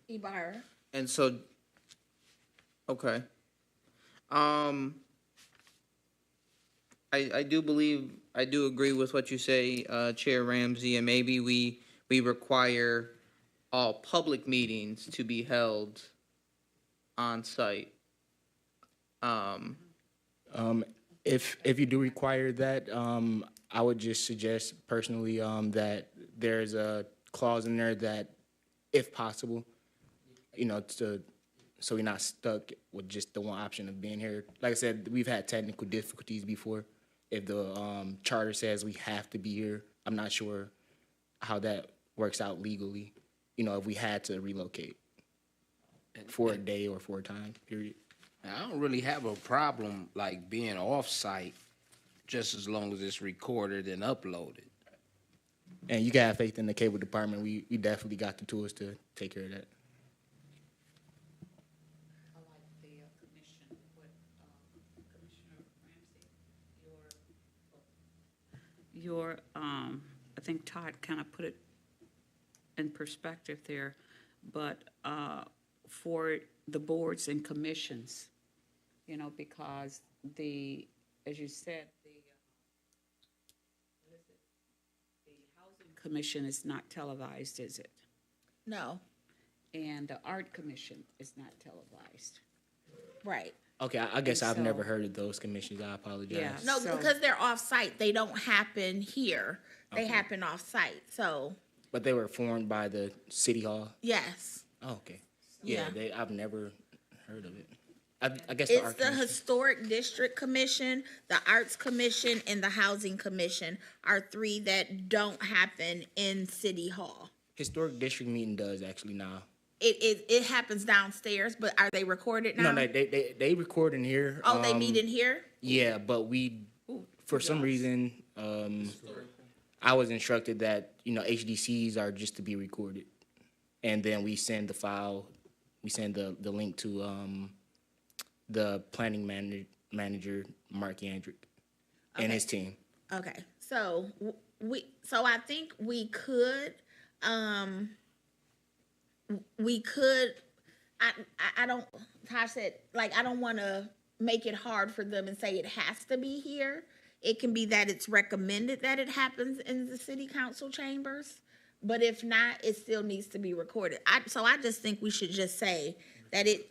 [SPEAKER 1] Ibarra?
[SPEAKER 6] And so, okay. I do believe, I do agree with what you say, Chair Ramsey, and maybe we require all public meetings to be held on site.
[SPEAKER 8] If you do require that, I would just suggest personally that there's a clause in there that, if possible, so we're not stuck with just the one option of being here. Like I said, we've had technical difficulties before. If the charter says we have to be here, I'm not sure how that works out legally. If we had to relocate for a day or for a time period.
[SPEAKER 7] I don't really have a problem like being off-site, just as long as it's recorded and uploaded.
[SPEAKER 8] And you can have faith in the cable department. We definitely got the tools to take care of that.
[SPEAKER 3] I like the commission, what Commissioner Ramsey, I think Todd kind of put it in perspective there, but for the boards and commissions, because as you said, the housing commission is not televised, is it?
[SPEAKER 1] No,
[SPEAKER 3] And the art commission is not televised.
[SPEAKER 1] right.
[SPEAKER 8] Okay, I guess
[SPEAKER 3] And
[SPEAKER 8] I've never
[SPEAKER 3] so-
[SPEAKER 8] heard of those commissions. I apologize.
[SPEAKER 3] Yeah.
[SPEAKER 1] No,
[SPEAKER 3] So-
[SPEAKER 1] because they're off-site, they don't happen here. They happen off-site, so,
[SPEAKER 8] But they were formed by the city hall.
[SPEAKER 1] yes.
[SPEAKER 8] Oh, okay. Yeah,
[SPEAKER 1] Yeah.
[SPEAKER 8] I've never heard of it. I guess the
[SPEAKER 1] It's
[SPEAKER 8] art
[SPEAKER 1] the
[SPEAKER 8] commission.
[SPEAKER 1] Historic District Commission, the Arts Commission, and the Housing Commission are three that don't happen in City Hall.
[SPEAKER 8] Historic district meeting does actually now.
[SPEAKER 1] It happens downstairs, but are they recorded now?
[SPEAKER 8] No, they record in here.
[SPEAKER 1] Oh, they meet in here?
[SPEAKER 8] Yeah, but for some reason, I was instructed that HDCs are just to be recorded, and then we send the file, we send the link to the planning manager Mark Yandrick and his team.
[SPEAKER 1] Okay, so I think we could, I don't, Tosh said, I don't want to make it hard for them and say it has to be here. It can be that it's recommended that it happens in the city council chambers, But if not, it still needs to be recorded. So I just think we should just say that it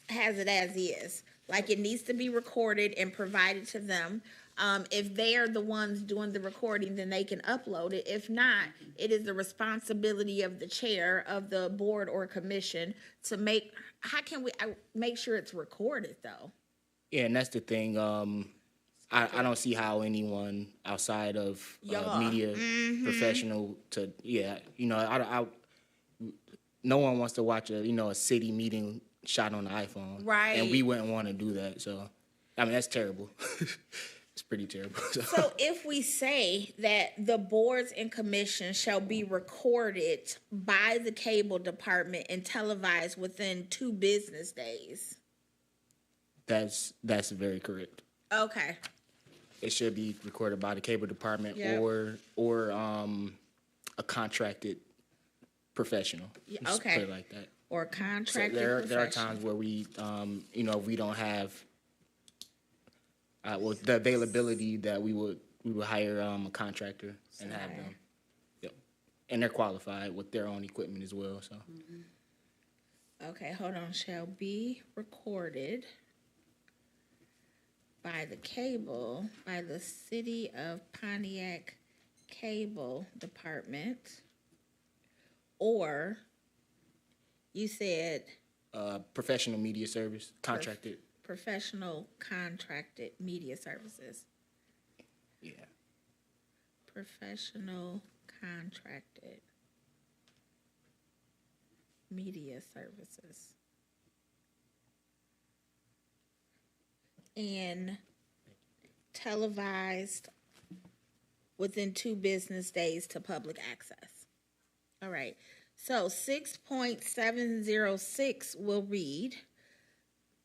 [SPEAKER 1] has it as is. Like, it needs to be recorded and provided to them. If they are the ones doing the recording, then they can upload it. If not, it is the responsibility of the chair of the board or commission to make, how can we make sure it's recorded, though?
[SPEAKER 8] Yeah, and that's the thing. I don't see how anyone outside of
[SPEAKER 1] Y'all.
[SPEAKER 8] media professional no one wants to watch a city meeting shot on the iPhone,
[SPEAKER 1] Right.
[SPEAKER 8] And we wouldn't want to do that. So, I mean, that's terrible. It's pretty terrible.
[SPEAKER 1] So if we say that the boards and commissions shall be recorded by the cable department and televised within 2 business days.
[SPEAKER 8] That's very correct.
[SPEAKER 1] Okay.
[SPEAKER 8] It should be recorded by the cable department
[SPEAKER 1] Yep.
[SPEAKER 8] or a contracted professional.
[SPEAKER 1] Yeah,
[SPEAKER 8] Just
[SPEAKER 1] okay.
[SPEAKER 8] Put it like that.
[SPEAKER 1] Or
[SPEAKER 8] So
[SPEAKER 1] contracted
[SPEAKER 8] there are
[SPEAKER 1] professional.
[SPEAKER 8] times where we, we don't have the availability that we would hire a contractor and have them. Yep. And they're qualified with their own equipment as well. So
[SPEAKER 1] Okay, hold on. Shall be recorded by the city of Pontiac Cable Department, or you said
[SPEAKER 8] professional media service contracted.
[SPEAKER 1] professional contracted media services.
[SPEAKER 8] Yeah.
[SPEAKER 1] Professional contracted media services. And televised within 2 business days to public access. All right. So 6.706 will read,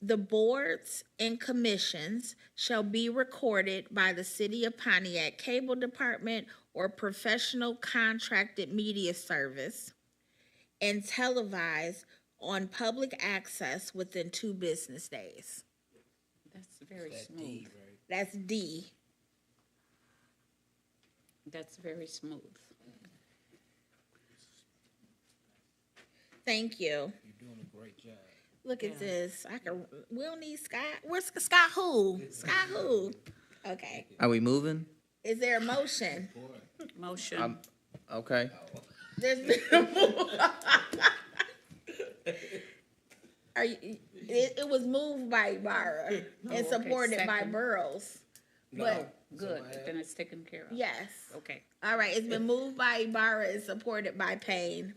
[SPEAKER 1] the boards and commissions shall be recorded by the City of Pontiac Cable Department or professional contracted media service and televised on public access within 2 business days.
[SPEAKER 3] That's very smooth.
[SPEAKER 1] That's D.
[SPEAKER 3] That's very smooth.
[SPEAKER 1] Thank you.
[SPEAKER 7] You're doing a great job.
[SPEAKER 1] Look at this. We don't need Scott. Where's Scott who? Scott who? Okay.
[SPEAKER 6] Are we moving?
[SPEAKER 1] Is there a motion?
[SPEAKER 3] Motion.
[SPEAKER 6] Okay.
[SPEAKER 1] There's been a move. It was moved by Ibarra and
[SPEAKER 3] okay,
[SPEAKER 1] supported by
[SPEAKER 3] second.
[SPEAKER 1] Burrows. But
[SPEAKER 3] Good, then it's taken care of.
[SPEAKER 1] yes.
[SPEAKER 3] Okay.
[SPEAKER 1] All right, it's been moved by Ibarra and supported by Payne.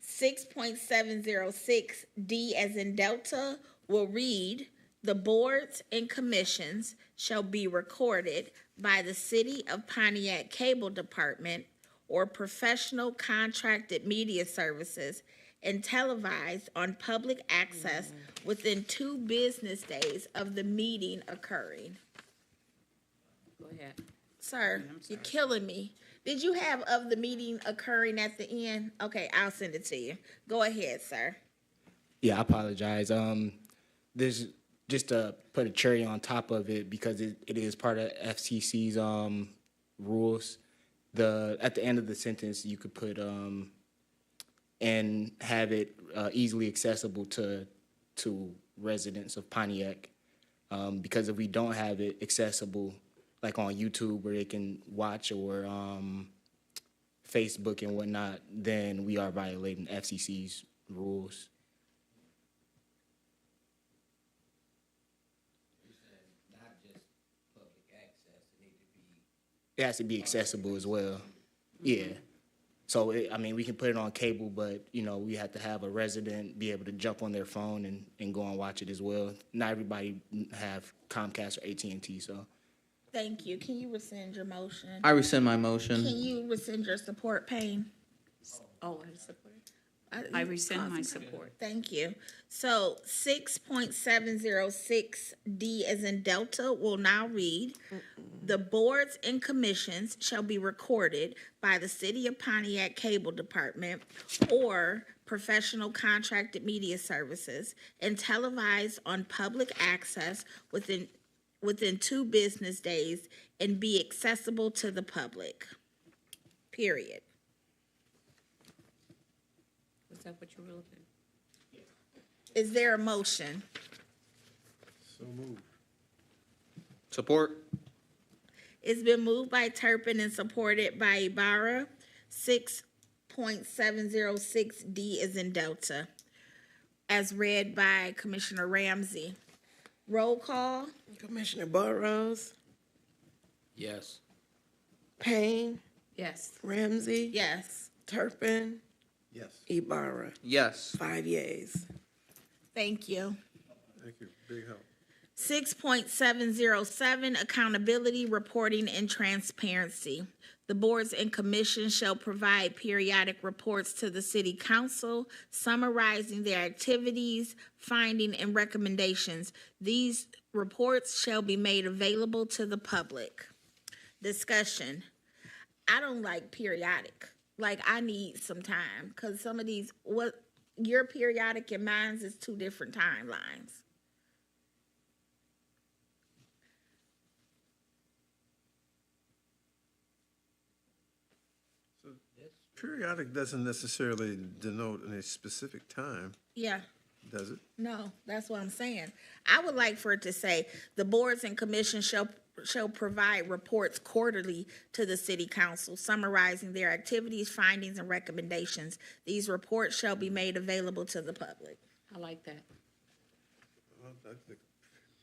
[SPEAKER 1] 6.706 D as in Delta will read, the boards and commissions shall be recorded by the City of Pontiac Cable Department or professional contracted media services and televised on public access within 2 business days of the meeting occurring.
[SPEAKER 3] Go ahead.
[SPEAKER 1] Sir, you're killing me. Did you have of the meeting occurring at the end? Okay, I'll send it to you. Go ahead, sir.
[SPEAKER 8] Yeah, I apologize. This just to put a cherry on top of it because it is part of FCC's rules. At the end of the sentence, you could put and have it easily accessible to residents of Pontiac. Because if we don't have it accessible, like on YouTube where they can watch or Facebook and whatnot, then we are violating FCC's rules.
[SPEAKER 7] Not just public access, it need to be.
[SPEAKER 8] It has to be accessible as well. Yeah. So, we can put it on cable, but, we have to have a resident be able to jump on their phone and go and watch it as well. Not everybody have Comcast or AT&T, so.
[SPEAKER 1] Thank you. Can you rescind your motion?
[SPEAKER 6] I rescind my motion.
[SPEAKER 1] Can you rescind your support, Payne?
[SPEAKER 3] Oh, I support. I rescind my support.
[SPEAKER 1] Thank you. So 6.706 D as in Delta will now read, the boards and commissions shall be recorded by the City of Pontiac Cable Department or professional contracted media services and televised on public access within 2 business days and be accessible to the public. Period.
[SPEAKER 3] Is that what you were looking?
[SPEAKER 1] Is there a motion?
[SPEAKER 5] So moved.
[SPEAKER 6] Support.
[SPEAKER 1] It's been moved by Turpin and supported by Ibarra. 6.706D is in Delta, as read by Commissioner Ramsey. Roll call.
[SPEAKER 2] Commissioner Burrows,
[SPEAKER 7] Yes.
[SPEAKER 2] Payne,
[SPEAKER 3] Yes.
[SPEAKER 2] Ramsey,
[SPEAKER 1] Yes.
[SPEAKER 2] Turpin,
[SPEAKER 5] Yes,
[SPEAKER 2] Ibarra.
[SPEAKER 6] Yes.
[SPEAKER 2] 5 yeas.
[SPEAKER 1] Thank you.
[SPEAKER 5] thank you, big help.
[SPEAKER 1] 6.707, accountability, reporting, and transparency. The boards and commissions shall provide periodic reports to the city council summarizing their activities, finding, and recommendations. These reports shall be made available to the public. Discussion. I don't like periodic. Like, I need some time, because some of these, what, your periodic and mine's is two different timelines.
[SPEAKER 5] Periodic doesn't necessarily denote any specific time,
[SPEAKER 1] Yeah.
[SPEAKER 5] does it?
[SPEAKER 1] No, that's what I'm saying. I would like for it to say, the boards and commissions shall provide reports quarterly to the city council summarizing their activities, findings, and recommendations. These reports shall be made available to the public.
[SPEAKER 3] I like that.
[SPEAKER 5] Well, I think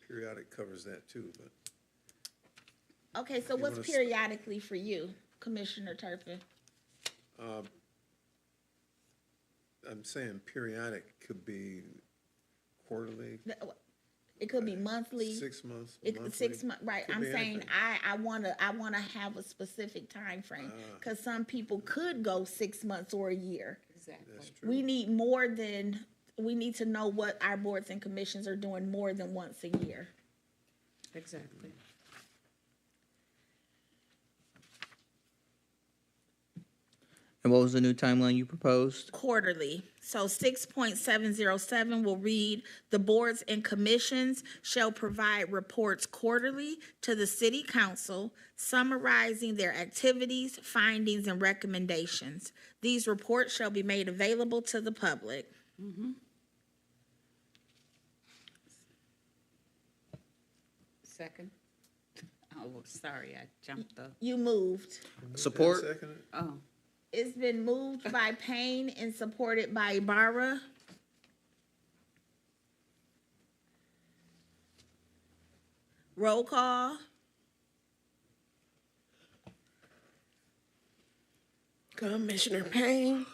[SPEAKER 5] periodic covers that too, but
[SPEAKER 1] Okay, so
[SPEAKER 5] You
[SPEAKER 1] what's
[SPEAKER 5] wanna
[SPEAKER 1] periodically for you, Commissioner Turpin?
[SPEAKER 5] I'm saying periodic could be quarterly,
[SPEAKER 1] It could be monthly.
[SPEAKER 5] 6 months,
[SPEAKER 1] It,
[SPEAKER 5] monthly.
[SPEAKER 1] 6 months, right?
[SPEAKER 5] Could
[SPEAKER 1] I'm
[SPEAKER 5] be
[SPEAKER 1] saying
[SPEAKER 5] anything.
[SPEAKER 1] I wanna have a specific time frame, because some people could go 6 months or a year.
[SPEAKER 3] Exactly.
[SPEAKER 5] That's true.
[SPEAKER 1] We need to know what our boards and commissions are doing more than once a year.
[SPEAKER 3] Exactly.
[SPEAKER 6] And what was the new timeline you proposed?
[SPEAKER 1] Quarterly. So 6.707 will read, the boards and commissions shall provide reports quarterly to the city council summarizing their activities, findings, and recommendations. These reports shall be made available to the public.
[SPEAKER 3] Second. Oh, sorry, I jumped the,
[SPEAKER 1] You moved.
[SPEAKER 6] Support.
[SPEAKER 5] Second,
[SPEAKER 3] oh,
[SPEAKER 1] It's been moved by Payne and supported by Ibarra. Roll call.
[SPEAKER 2] Commissioner Payne,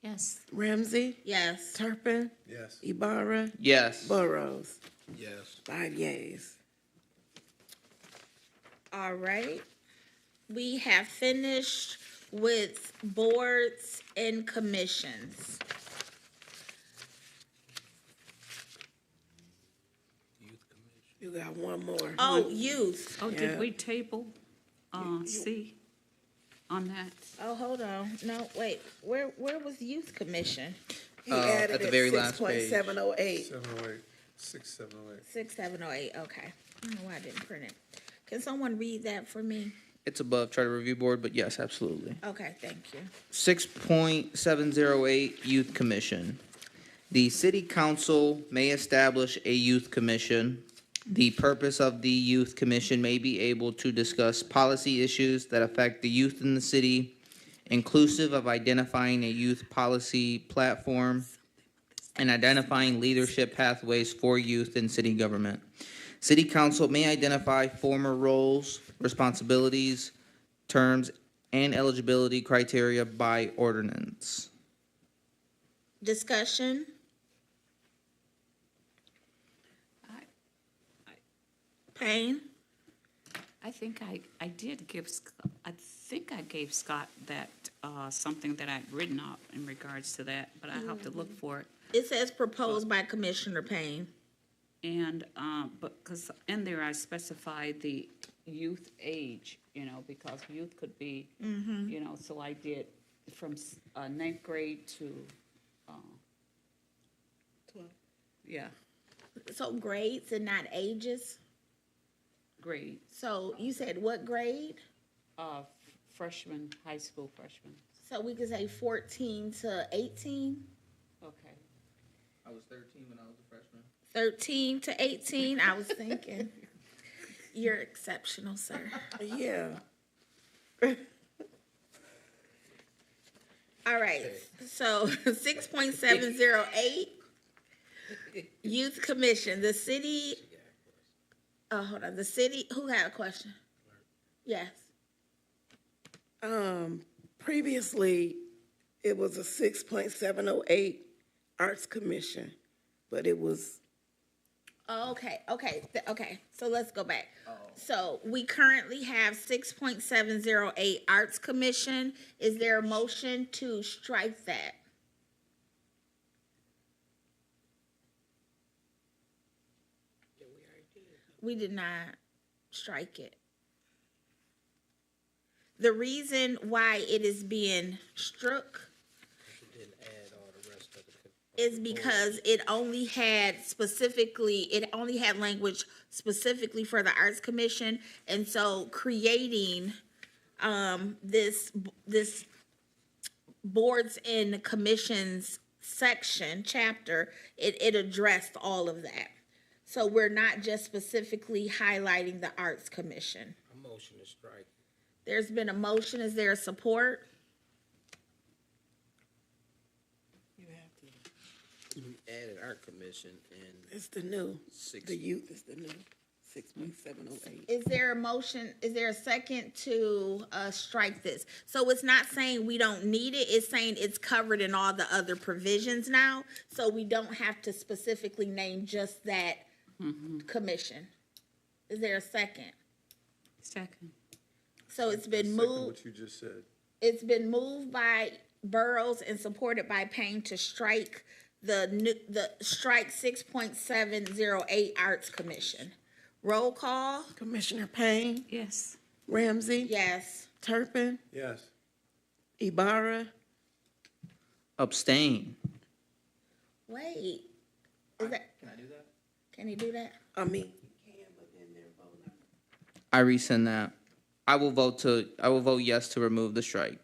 [SPEAKER 3] yes.
[SPEAKER 2] Ramsey,
[SPEAKER 1] Yes.
[SPEAKER 2] Turpin,
[SPEAKER 5] yes.
[SPEAKER 2] Ibarra,
[SPEAKER 6] Yes.
[SPEAKER 2] Burrows.
[SPEAKER 7] Yes.
[SPEAKER 2] 5 yeas.
[SPEAKER 1] All right. We have finished with boards and commissions.
[SPEAKER 2] You got one more.
[SPEAKER 1] Oh, youth.
[SPEAKER 3] Oh,
[SPEAKER 2] Yeah.
[SPEAKER 3] did we table, C on that?
[SPEAKER 1] Oh, hold on. No, wait. Where was youth commission?
[SPEAKER 2] He added
[SPEAKER 6] at the
[SPEAKER 2] it
[SPEAKER 6] very last page.
[SPEAKER 2] 6.708.
[SPEAKER 5] 708, 6708.
[SPEAKER 1] 6708. Okay. I don't know why I didn't print it. Can someone read that for me?
[SPEAKER 6] It's above Charter Review Board, but yes, absolutely.
[SPEAKER 1] Okay, thank you.
[SPEAKER 6] 6.708 Youth Commission. The city council may establish a youth commission. The purpose of the youth commission may be able to discuss policy issues that affect the youth in the city, inclusive of identifying a youth policy platform and identifying leadership pathways for youth in city government. City council may identify former roles, responsibilities, terms, and eligibility criteria by ordinance.
[SPEAKER 1] Discussion? Payne?
[SPEAKER 3] I think I did give, I think I gave Scott that, something that I'd written up in regards to that, but I have to look for it.
[SPEAKER 1] It says proposed by Commissioner Payne.
[SPEAKER 3] And, but, because in there I specified the youth age, because youth could be, so I did from ninth grade to,
[SPEAKER 1] 12.
[SPEAKER 3] yeah,
[SPEAKER 1] So grades and not ages?
[SPEAKER 3] grade,
[SPEAKER 1] So you said what grade?
[SPEAKER 3] freshman, high school freshman.
[SPEAKER 1] So we could say 14 to 18?
[SPEAKER 6] I was 13 when I was a freshman.
[SPEAKER 1] 13 to 18, I was thinking. You're exceptional, sir.
[SPEAKER 2] Yeah.
[SPEAKER 1] All right, so 6.708, Youth Commission, the city, hold on, the city, who had a question? Yes.
[SPEAKER 2] Previously, it was a 6.708 Arts Commission, but it was,
[SPEAKER 1] Oh, okay, okay, so let's go back. So we currently have 6.708 Arts Commission. Is there a motion to strike that? We did not strike it. The reason why it is being struck is because it only had language specifically for the Arts Commission, and so creating this boards and commissions chapter, it addressed all of that. So we're not just specifically highlighting the Arts Commission.
[SPEAKER 7] A motion to strike.
[SPEAKER 1] There's been a motion. Is there support?
[SPEAKER 7] You added art commission and
[SPEAKER 2] it's the new,
[SPEAKER 7] Six.
[SPEAKER 2] the youth is the new 6.708.
[SPEAKER 1] Is there a motion, is there a second to strike this? So it's not saying we don't need it, it's saying it's covered in all the other provisions now, so we don't have to specifically name just that commission. Is there a second?
[SPEAKER 3] Second.
[SPEAKER 1] So it's been
[SPEAKER 5] Second
[SPEAKER 1] moved,
[SPEAKER 5] what you just said.
[SPEAKER 1] it's been moved by Burrows and supported by Payne to strike the strike 6.708 Arts Commission. Roll call,
[SPEAKER 2] Commissioner Payne,
[SPEAKER 3] Yes.
[SPEAKER 2] Ramsey,
[SPEAKER 1] yes.
[SPEAKER 2] Turpin,
[SPEAKER 5] Yes.
[SPEAKER 2] Ibarra,
[SPEAKER 6] Abstain.
[SPEAKER 1] Wait, is that?
[SPEAKER 6] Can I do that?
[SPEAKER 1] Can he do that?
[SPEAKER 2] I mean,
[SPEAKER 6] I rescind that. I will vote yes to remove the strike.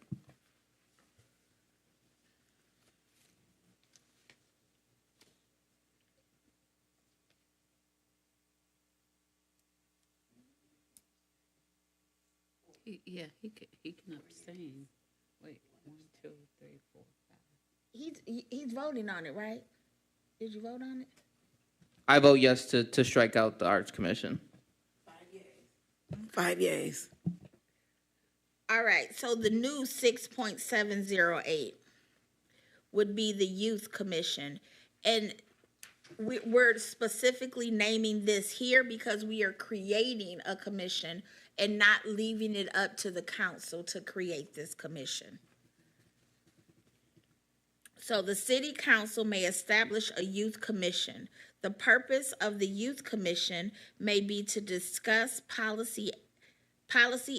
[SPEAKER 3] He can abstain. Wait, 1, 2, 3, 4, 5.
[SPEAKER 1] He's voting on it, right? Did you vote on it?
[SPEAKER 6] I vote yes to strike out the Arts Commission.
[SPEAKER 2] 5 yeas.
[SPEAKER 1] All right, so the new 6.708 would be the Youth Commission. And we're specifically naming this here because we are creating a commission and not leaving it up to the council to create this commission. So the city council may establish a youth commission. The purpose of the youth commission may be to discuss policy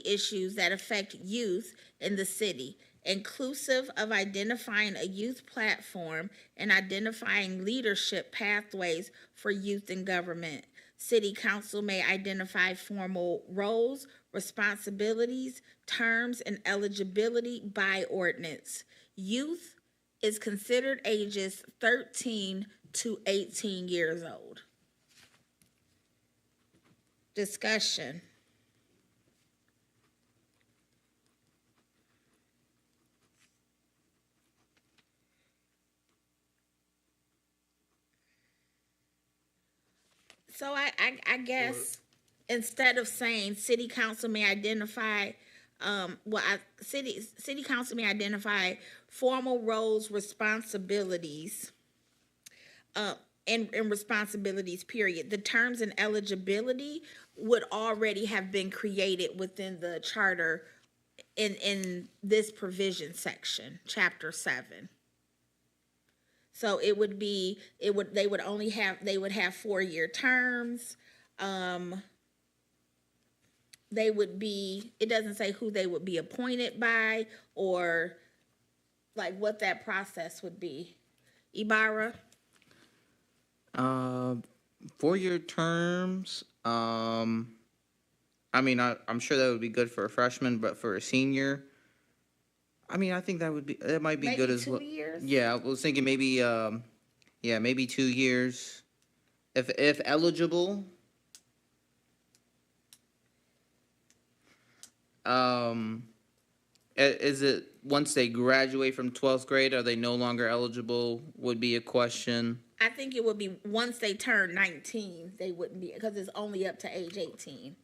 [SPEAKER 1] issues that affect youth in the city, inclusive of identifying a youth platform and identifying leadership pathways for youth in government. City council may identify formal roles, responsibilities, terms, and eligibility by ordinance. Youth is considered ages 13 to 18 years old. Discussion. So I guess instead of saying city council may identify, city council may identify formal roles, responsibilities, and responsibilities, period. The terms and eligibility would already have been created within the charter in this provision section, chapter 7. So it would be, they would have 4-year terms. They would be, it doesn't say who they would be appointed by or like what that process would be. Ibarra?
[SPEAKER 6] 4-year terms. I mean, I'm sure that would be good for a freshman, but for a senior, I mean, I think that might be
[SPEAKER 1] Maybe
[SPEAKER 6] good as
[SPEAKER 1] 2
[SPEAKER 6] well.
[SPEAKER 1] years?
[SPEAKER 6] Yeah, I was thinking maybe, Yeah, maybe 2 years. If eligible. Is it once they graduate from 12th grade, are they no longer eligible? Would be a question.
[SPEAKER 1] I think it would be once they turn 19, they wouldn't be, because it's only up to age 18.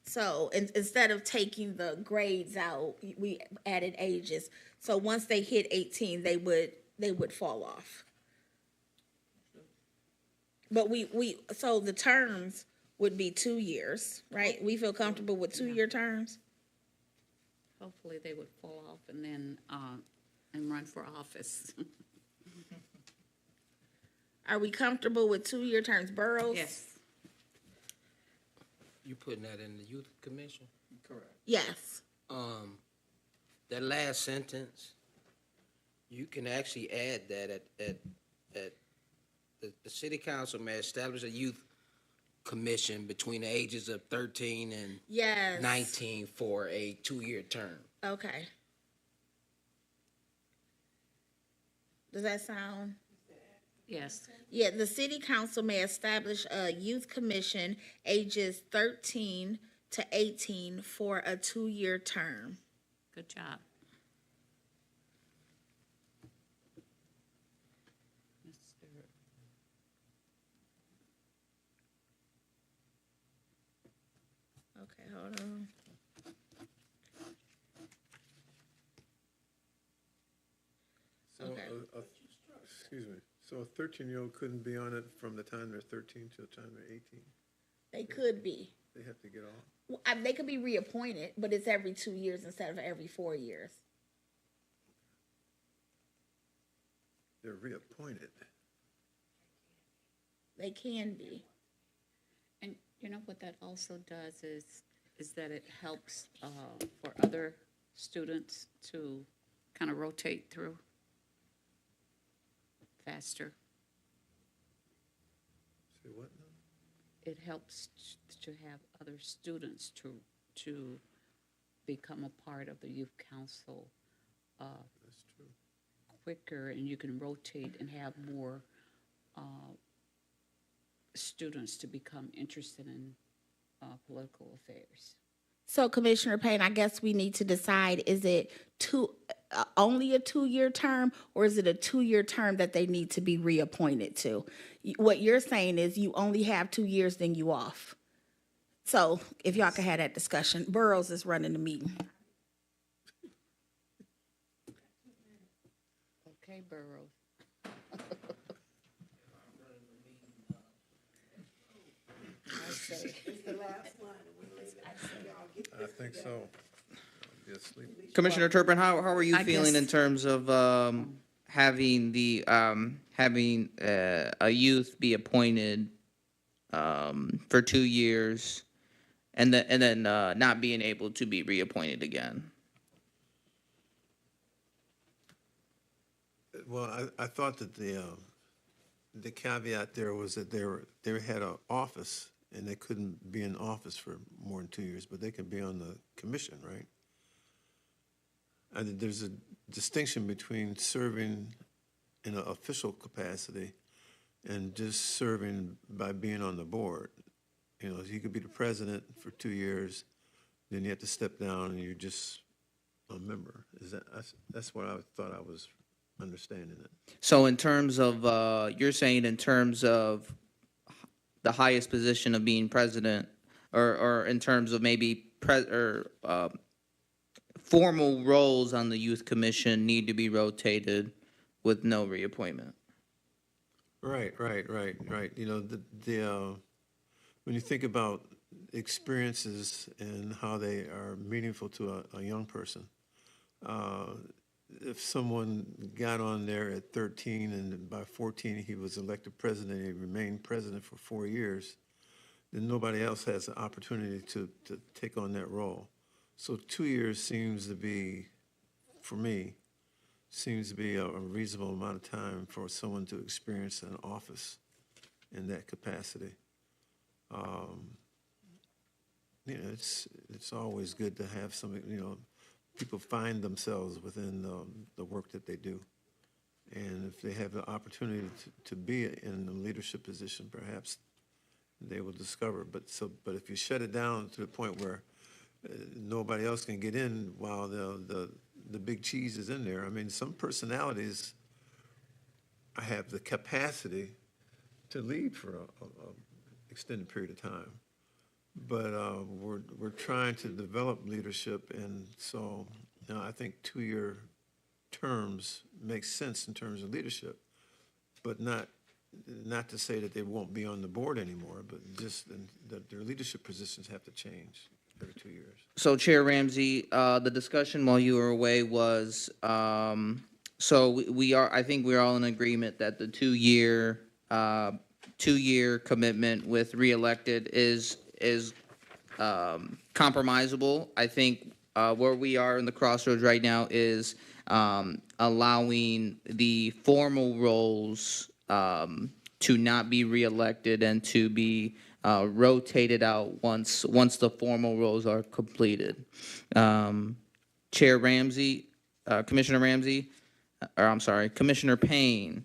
[SPEAKER 1] So instead of taking the grades out, we added ages. So once they hit 18, they would fall off. But so the terms would be 2 years, right? We feel comfortable with 2-year terms?
[SPEAKER 3] Hopefully they would fall off and then, and run for office.
[SPEAKER 1] Are we comfortable with 2-year terms? Boroughs?
[SPEAKER 3] Yes.
[SPEAKER 7] You putting that in the youth commission?
[SPEAKER 1] Yes.
[SPEAKER 7] That last sentence, you can actually add that at the city council may establish a youth commission between the ages of 13 and
[SPEAKER 1] Yes.
[SPEAKER 7] 19 for a 2-year term.
[SPEAKER 1] Okay. Does that sound?
[SPEAKER 3] Yes.
[SPEAKER 1] Yeah, the city council may establish a youth commission ages 13 to 18 for a 2-year term.
[SPEAKER 3] Good job.
[SPEAKER 1] Okay, hold on.
[SPEAKER 5] So,
[SPEAKER 1] Okay.
[SPEAKER 5] excuse me, so a 13-year-old couldn't be on it from the time they're 13 to the time they're 18?
[SPEAKER 1] They could be.
[SPEAKER 5] They have to get off?
[SPEAKER 1] Well, they could be reappointed, but it's every 2 years instead of every 4 years.
[SPEAKER 5] They're reappointed.
[SPEAKER 1] They can be.
[SPEAKER 3] And you know what that also does is that it helps for other students to kind of rotate through faster.
[SPEAKER 5] Say what now?
[SPEAKER 3] It helps to have other students to become a part of the youth council
[SPEAKER 5] That's true.
[SPEAKER 3] quicker, and you can rotate and have more students to become interested in political affairs.
[SPEAKER 1] So Commissioner Payne, I guess we need to decide, is it only a 2-year term, or is it a 2-year term that they need to be reappointed to? What you're saying is you only have 2 years, then you off. So if y'all could have that discussion. Burroughs is running the meeting.
[SPEAKER 3] Okay, Burroughs.
[SPEAKER 5] I think so. I'll be asleep.
[SPEAKER 6] Commissioner Turpin, how are you
[SPEAKER 3] I
[SPEAKER 6] feeling in
[SPEAKER 3] guess-
[SPEAKER 6] terms of having a youth be appointed for 2 years and then not being able to be reappointed again?
[SPEAKER 5] Well, I thought that the caveat there was that they had an office and they couldn't be in office for more than 2 years, but they could be on the commission, right? And there's a distinction between serving in an official capacity and just serving by being on the board. You know, you could be the president for 2 years, then you have to step down and you're just a member. That's what I thought I was understanding it.
[SPEAKER 6] So in terms of, you're saying in terms of the highest position of being president, or in terms of maybe formal roles on the youth commission need to be rotated with no reappointment.
[SPEAKER 5] Right. You know, when you think about experiences and how they are meaningful to a young person, if someone got on there at 13 and by 14 he was elected president and he remained president for 4 years, then nobody else has the opportunity to take on that role. So 2 years seems to be, for me, a reasonable amount of time for someone to experience an office in that capacity. You know, it's always good to have some, you know, people find themselves within the work that they do. And if they have the opportunity to be in a leadership position, perhaps they will discover. But if you shut it down to the point where nobody else can get in while the big cheese is in there, I mean, some personalities have the capacity to lead for a extended period of time. But we're trying to develop leadership, and so I think 2-year terms make sense in terms of leadership, but not to say that they won't be on the board anymore, but just that their leadership positions have to change every 2 years.
[SPEAKER 6] So Chair Ramsey, the discussion while you were away was, so I think we're all in agreement that the 2-year commitment with reelected is compromisable. I think where we are in the crossroads right now is allowing the formal roles to not be reelected and to be rotated out once the formal roles are completed. Chair Ramsey, Commissioner Ramsey, or I'm sorry, Commissioner Payne,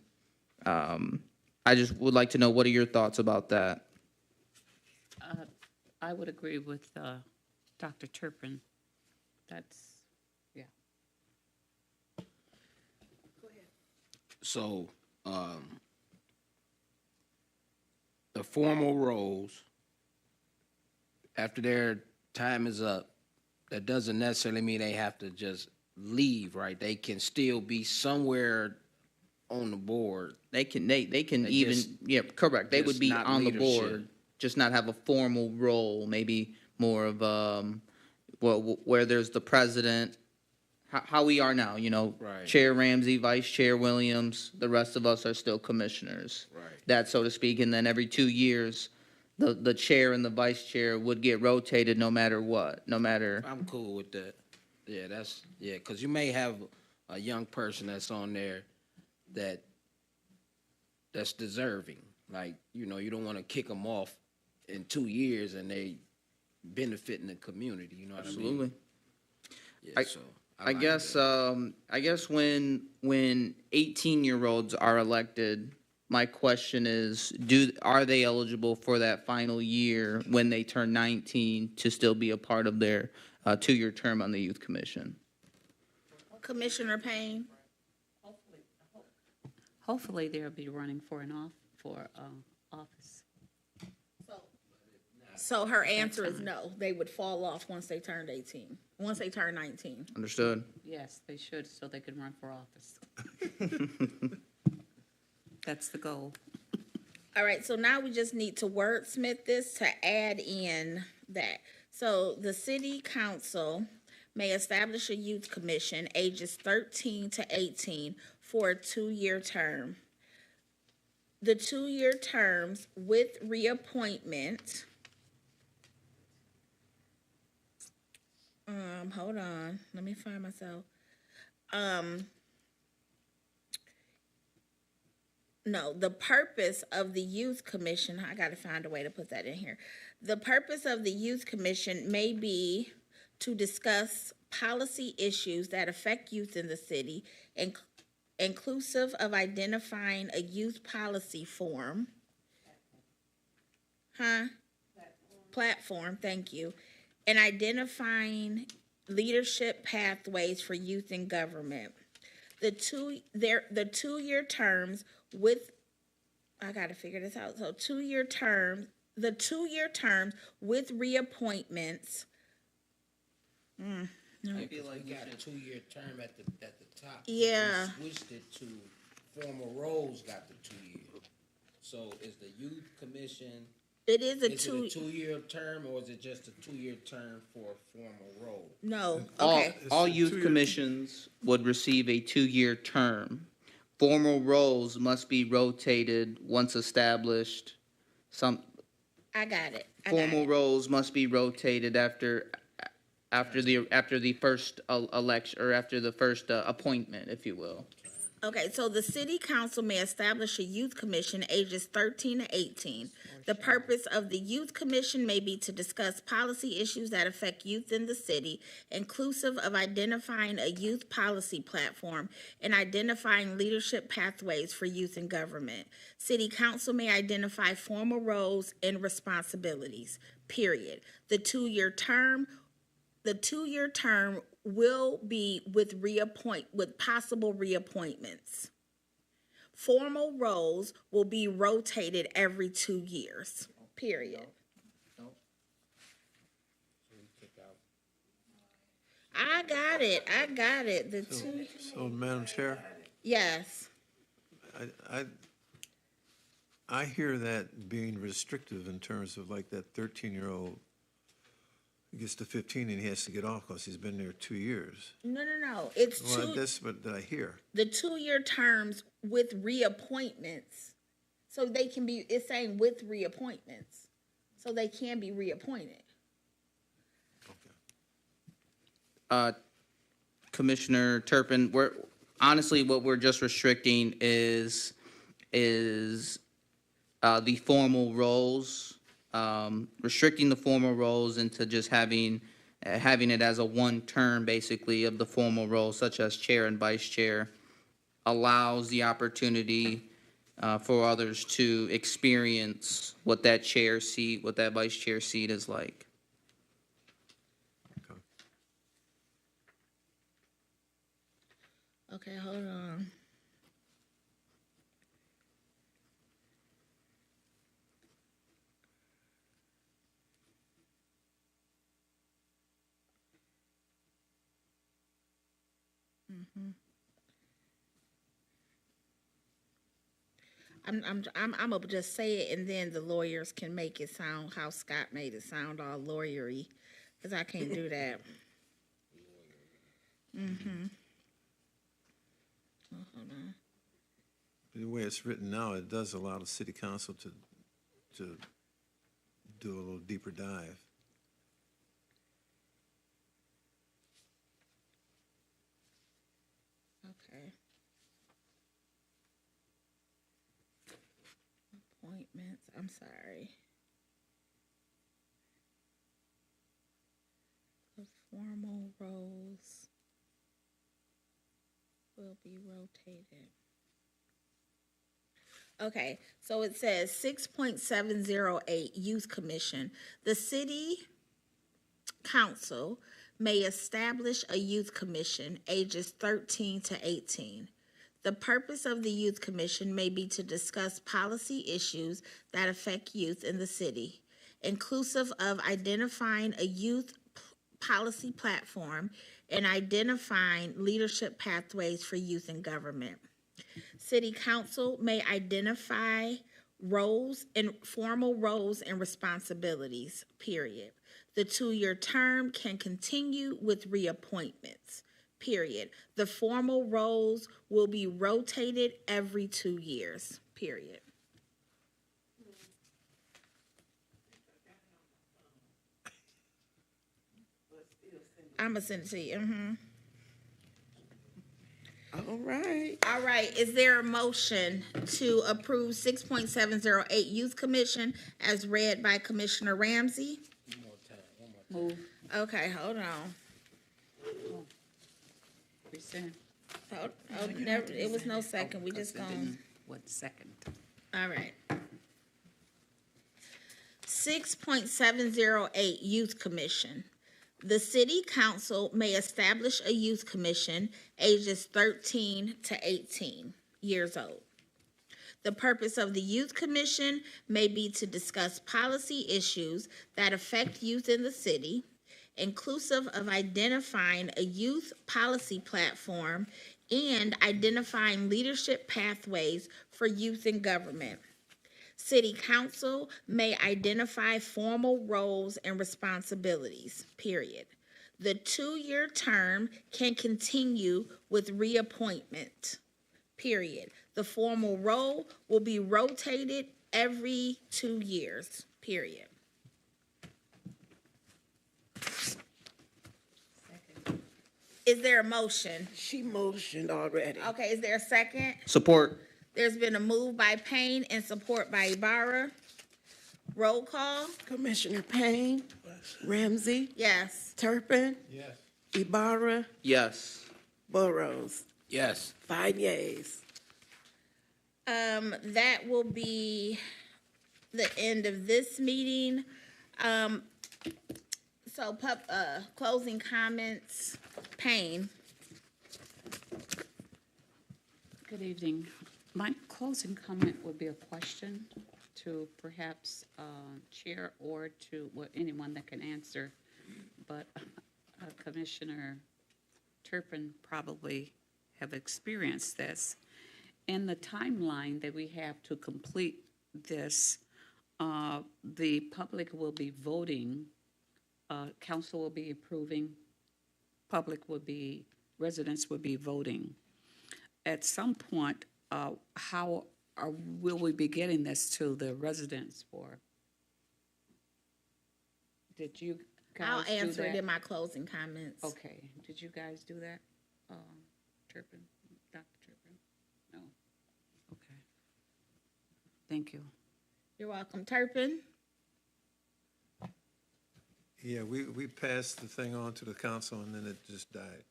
[SPEAKER 6] I just would like to know, what are your thoughts about that?
[SPEAKER 3] I would agree with Dr. Turpin. That's, yeah.
[SPEAKER 7] So, the formal roles, after their time is up, that doesn't necessarily mean they have to just leave, right? They can still be somewhere on the board.
[SPEAKER 6] They can even,
[SPEAKER 7] just-
[SPEAKER 6] yeah, correct. They would
[SPEAKER 7] just
[SPEAKER 6] be
[SPEAKER 7] not
[SPEAKER 6] on the
[SPEAKER 7] leadership.
[SPEAKER 6] board, just not have a formal role, maybe more of, well, where there's the president, how we are now,
[SPEAKER 7] Right.
[SPEAKER 6] Chair Ramsey, Vice Chair Williams, the rest of us are still commissioners.
[SPEAKER 7] Right.
[SPEAKER 6] That, so to speak, and then every 2 years, the chair and the vice chair would get rotated no matter what, no matter.
[SPEAKER 7] I'm cool with that. Yeah, because you may have a young person that's on there that's deserving. Like, you don't want to kick them off in 2 years and they benefiting the community, you know what I mean?
[SPEAKER 6] Absolutely.
[SPEAKER 7] Yeah, so
[SPEAKER 6] I
[SPEAKER 7] like
[SPEAKER 6] guess
[SPEAKER 7] that.
[SPEAKER 6] I guess when 18-year-olds are elected, my question is, are they eligible for that final year when they turn 19 to still be a part of their 2-year term on the youth commission?
[SPEAKER 1] Commissioner Payne?
[SPEAKER 3] Hopefully they'll be running for office.
[SPEAKER 1] So her answer is no. They would fall off once they turned 18, once they turn 19.
[SPEAKER 6] Understood.
[SPEAKER 3] Yes, they should, so they can run for office. That's the goal.
[SPEAKER 1] All right, so now we just need to wordsmith this to add in that. So the city council may establish a youth commission ages 13 to 18 for a 2-year term. The 2-year terms with reappointment. Hold on, let me find myself. No, the purpose of the youth commission, I gotta find a way to put that in here. The purpose of the youth commission may be to discuss policy issues that affect youth in the city, inclusive of identifying a youth policy form. Platform, thank you. And identifying leadership pathways for youth in government. The 2-year terms with, I gotta figure this out. So 2-year terms, the 2-year terms with reappointments.
[SPEAKER 7] I feel like you got a 2-year term at the top.
[SPEAKER 1] Yeah.
[SPEAKER 7] We switched it to formal roles got the 2 years. So is the youth commission,
[SPEAKER 1] It is a
[SPEAKER 7] is it a 2-year term or is it just a 2-year term for a formal role?
[SPEAKER 1] No,
[SPEAKER 6] All,
[SPEAKER 1] okay.
[SPEAKER 6] all
[SPEAKER 5] It's a
[SPEAKER 6] youth
[SPEAKER 5] 2-year
[SPEAKER 6] commissions would receive a 2-year term. Formal roles must be rotated once established.
[SPEAKER 1] I got it.
[SPEAKER 6] Formal roles must be rotated after the first election, or after the first appointment, if you will.
[SPEAKER 1] Okay, so the city council may establish a youth commission ages 13 to 18. The purpose of the youth commission may be to discuss policy issues that affect youth in the city, inclusive of identifying a youth policy platform and identifying leadership pathways for youth in government. City council may identify formal roles and responsibilities, period. The two-year term will be with possible reappointments. Formal roles will be rotated every 2 years, period. I got it, the two,
[SPEAKER 5] So, Madam Chair,
[SPEAKER 1] yes.
[SPEAKER 5] I hear that being restrictive in terms of like that 13-year-old gets to 15 and he has to get off because he's been there 2 years.
[SPEAKER 1] No, it's
[SPEAKER 5] Well, that's what I hear.
[SPEAKER 1] the 2-year terms with reappointments. So they can be, it's saying with reappointments, so they can be reappointed.
[SPEAKER 6] Commissioner Turpin, what we're just restricting is the formal roles, restricting the formal roles into just having it as a one term, basically, of the formal roles, such as chair and vice chair, allows the opportunity for others to experience what that chair seat, what that vice chair seat is like.
[SPEAKER 1] Okay, hold on. I'm gonna just say it, and then the lawyers can make it sound how Scott made it sound, all lawyery, because I can't do that. Oh, hold on.
[SPEAKER 5] The way it's written now, it does allow the city council to do a little deeper dive.
[SPEAKER 1] Okay. Appointments, I'm sorry. The formal roles will be rotated. Okay, so it says 6.708 Youth Commission. The city council may establish a youth commission ages 13 to 18. The purpose of the youth commission may be to discuss policy issues that affect youth in the city, inclusive of identifying a youth policy platform and identifying leadership pathways for youth in government. City council may identify formal roles and responsibilities, period. The 2-year term can continue with reappointments, period. The formal roles will be rotated every 2 years, period. I'm gonna send it to you.
[SPEAKER 2] All right.
[SPEAKER 1] All right, is there a motion to approve 6.708 Youth Commission as read by Commissioner Ramsey?
[SPEAKER 3] Move.
[SPEAKER 1] Okay, hold on.
[SPEAKER 3] Rescind.
[SPEAKER 1] It was no second, we just gone.
[SPEAKER 3] What second?
[SPEAKER 1] All right. 6.708 Youth Commission. The city council may establish a youth commission ages 13 to 18 years old. The purpose of the youth commission may be to discuss policy issues that affect youth in the city, inclusive of identifying a youth policy platform and identifying leadership pathways for youth in government. City council may identify formal roles and responsibilities, period. The 2-year term can continue with reappointment, period. The formal role will be rotated every 2 years, period. Is there a motion?
[SPEAKER 2] She motioned already.
[SPEAKER 1] Okay, is there a second?
[SPEAKER 6] Support.
[SPEAKER 1] There's been a move by Payne and support by Ibarra. Roll call?
[SPEAKER 2] Commissioner Payne, Ramsey,
[SPEAKER 1] Yes.
[SPEAKER 2] Turpin. Yes. Ibarra,
[SPEAKER 6] Yes.
[SPEAKER 2] Burrows.
[SPEAKER 7] Yes.
[SPEAKER 2] 5 yeas.
[SPEAKER 1] That will be the end of this meeting. So closing comments, Payne.
[SPEAKER 3] Good evening. My closing comment would be a question to perhaps Chair or to anyone that can answer. But Commissioner Turpin probably have experienced this. In the timeline that we have to complete this, the public will be voting, council will be approving, residents will be voting. At some point, will we be getting this to the residents for? Did you guys
[SPEAKER 1] I'll
[SPEAKER 3] do
[SPEAKER 1] answer it
[SPEAKER 3] that?
[SPEAKER 1] in my closing comments.
[SPEAKER 3] Okay, did you guys do that? Turpin, Dr. Turpin? No? Okay. Thank you.
[SPEAKER 1] You're welcome. Turpin?
[SPEAKER 5] Yeah, we passed the thing on to the council and then it just died.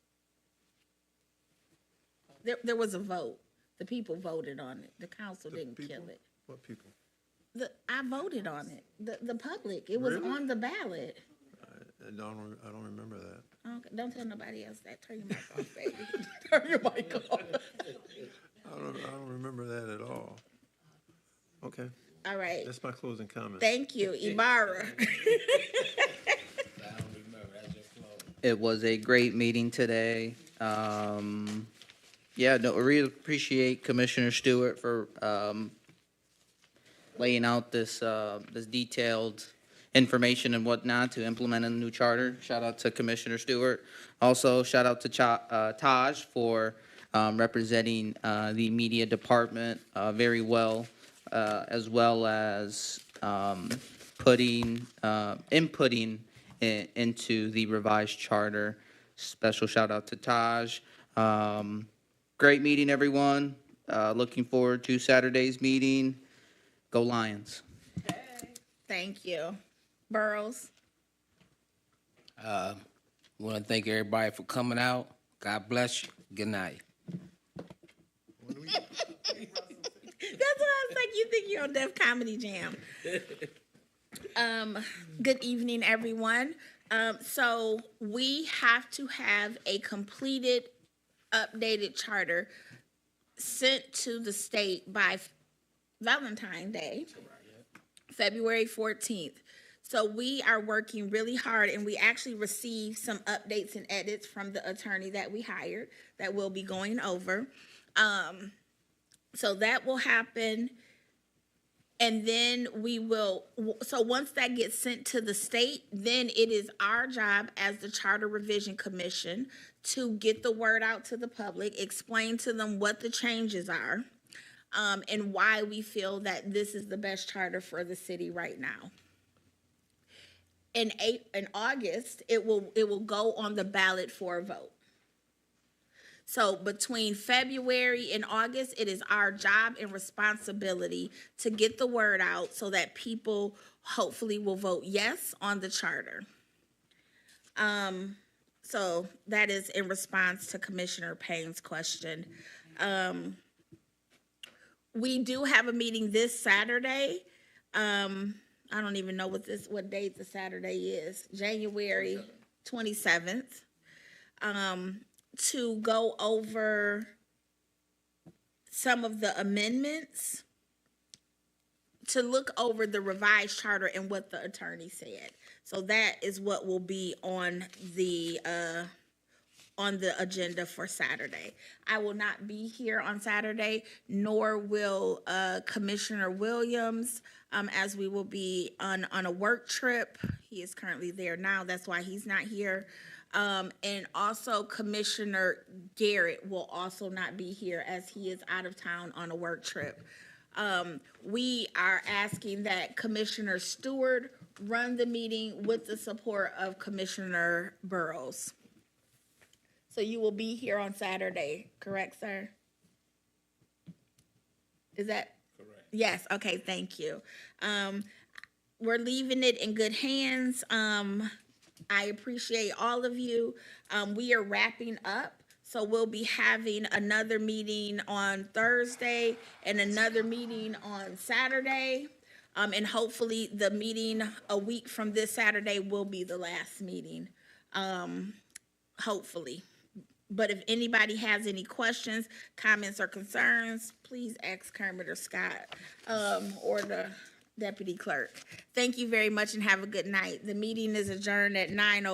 [SPEAKER 1] There was a vote. The people voted on it. The council didn't kill
[SPEAKER 5] People?
[SPEAKER 1] it.
[SPEAKER 5] What people?
[SPEAKER 1] I voted on it. The public. It was
[SPEAKER 5] Really?
[SPEAKER 1] on the ballot.
[SPEAKER 5] I don't remember that.
[SPEAKER 1] Okay, don't tell nobody else that. Turn your mic off, baby. Turn your mic off.
[SPEAKER 5] I don't remember that at all. Okay,
[SPEAKER 1] All right.
[SPEAKER 5] that's my closing comment.
[SPEAKER 1] Thank you, Ibarra.
[SPEAKER 6] It was a great meeting today. Yeah, no, I really appreciate Commissioner Stewart for laying out this detailed information and whatnot to implement a new charter. Shout out to Commissioner Stewart. Also, shout out to Taj for representing the media department very well, as well as inputting into the revised charter. Special shout out to Taj. Great meeting, everyone. Looking forward to Saturday's meeting. Go Lions.
[SPEAKER 1] Thank you. Burrows?
[SPEAKER 7] Want to thank everybody for coming out. God bless you. Good night.
[SPEAKER 1] That's what I was like. You think you're on Def Comedy Jam. Good evening, everyone. So we have to have a completed, updated charter sent to the state by Valentine's Day, February 14th. So we are working really hard, and we actually received some updates and edits from the attorney that we hired that we'll be going over. So that will happen. And then so once that gets sent to the state, then it is our job as the Charter Revision Commission to get the word out to the public, explain to them what the changes are, and why we feel that this is the best charter for the city right now. In August, it will go on the ballot for a vote. So between February and August, it is our job and responsibility to get the word out so that people hopefully will vote yes on the charter. So that is in response to Commissioner Payne's question. We do have a meeting this Saturday. I don't even know what date the Saturday is, January 27th. To go over some of the amendments, to look over the revised charter and what the attorney said. So that is what will be on the agenda for Saturday. I will not be here on Saturday, nor will Commissioner Williams, as we will be on a work trip. He is currently there now. That's why he's not here. And also Commissioner Garrett will also not be here as he is out of town on a work trip. We are asking that Commissioner Stewart run the meeting with the support of Commissioner Burrows. So you will be here on Saturday, correct, sir? Is that? Correct. Yes, okay, thank you. We're leaving it in good hands. I appreciate all of you. We are wrapping up, so we'll be having another meeting on Thursday and another meeting on Saturday. And hopefully the meeting a week from this Saturday will be the last meeting, hopefully. But if anybody has any questions, comments, or concerns, please ask Kermit or Scott, or the deputy clerk. Thank you very much and have a good night. The meeting is adjourned at 9:05.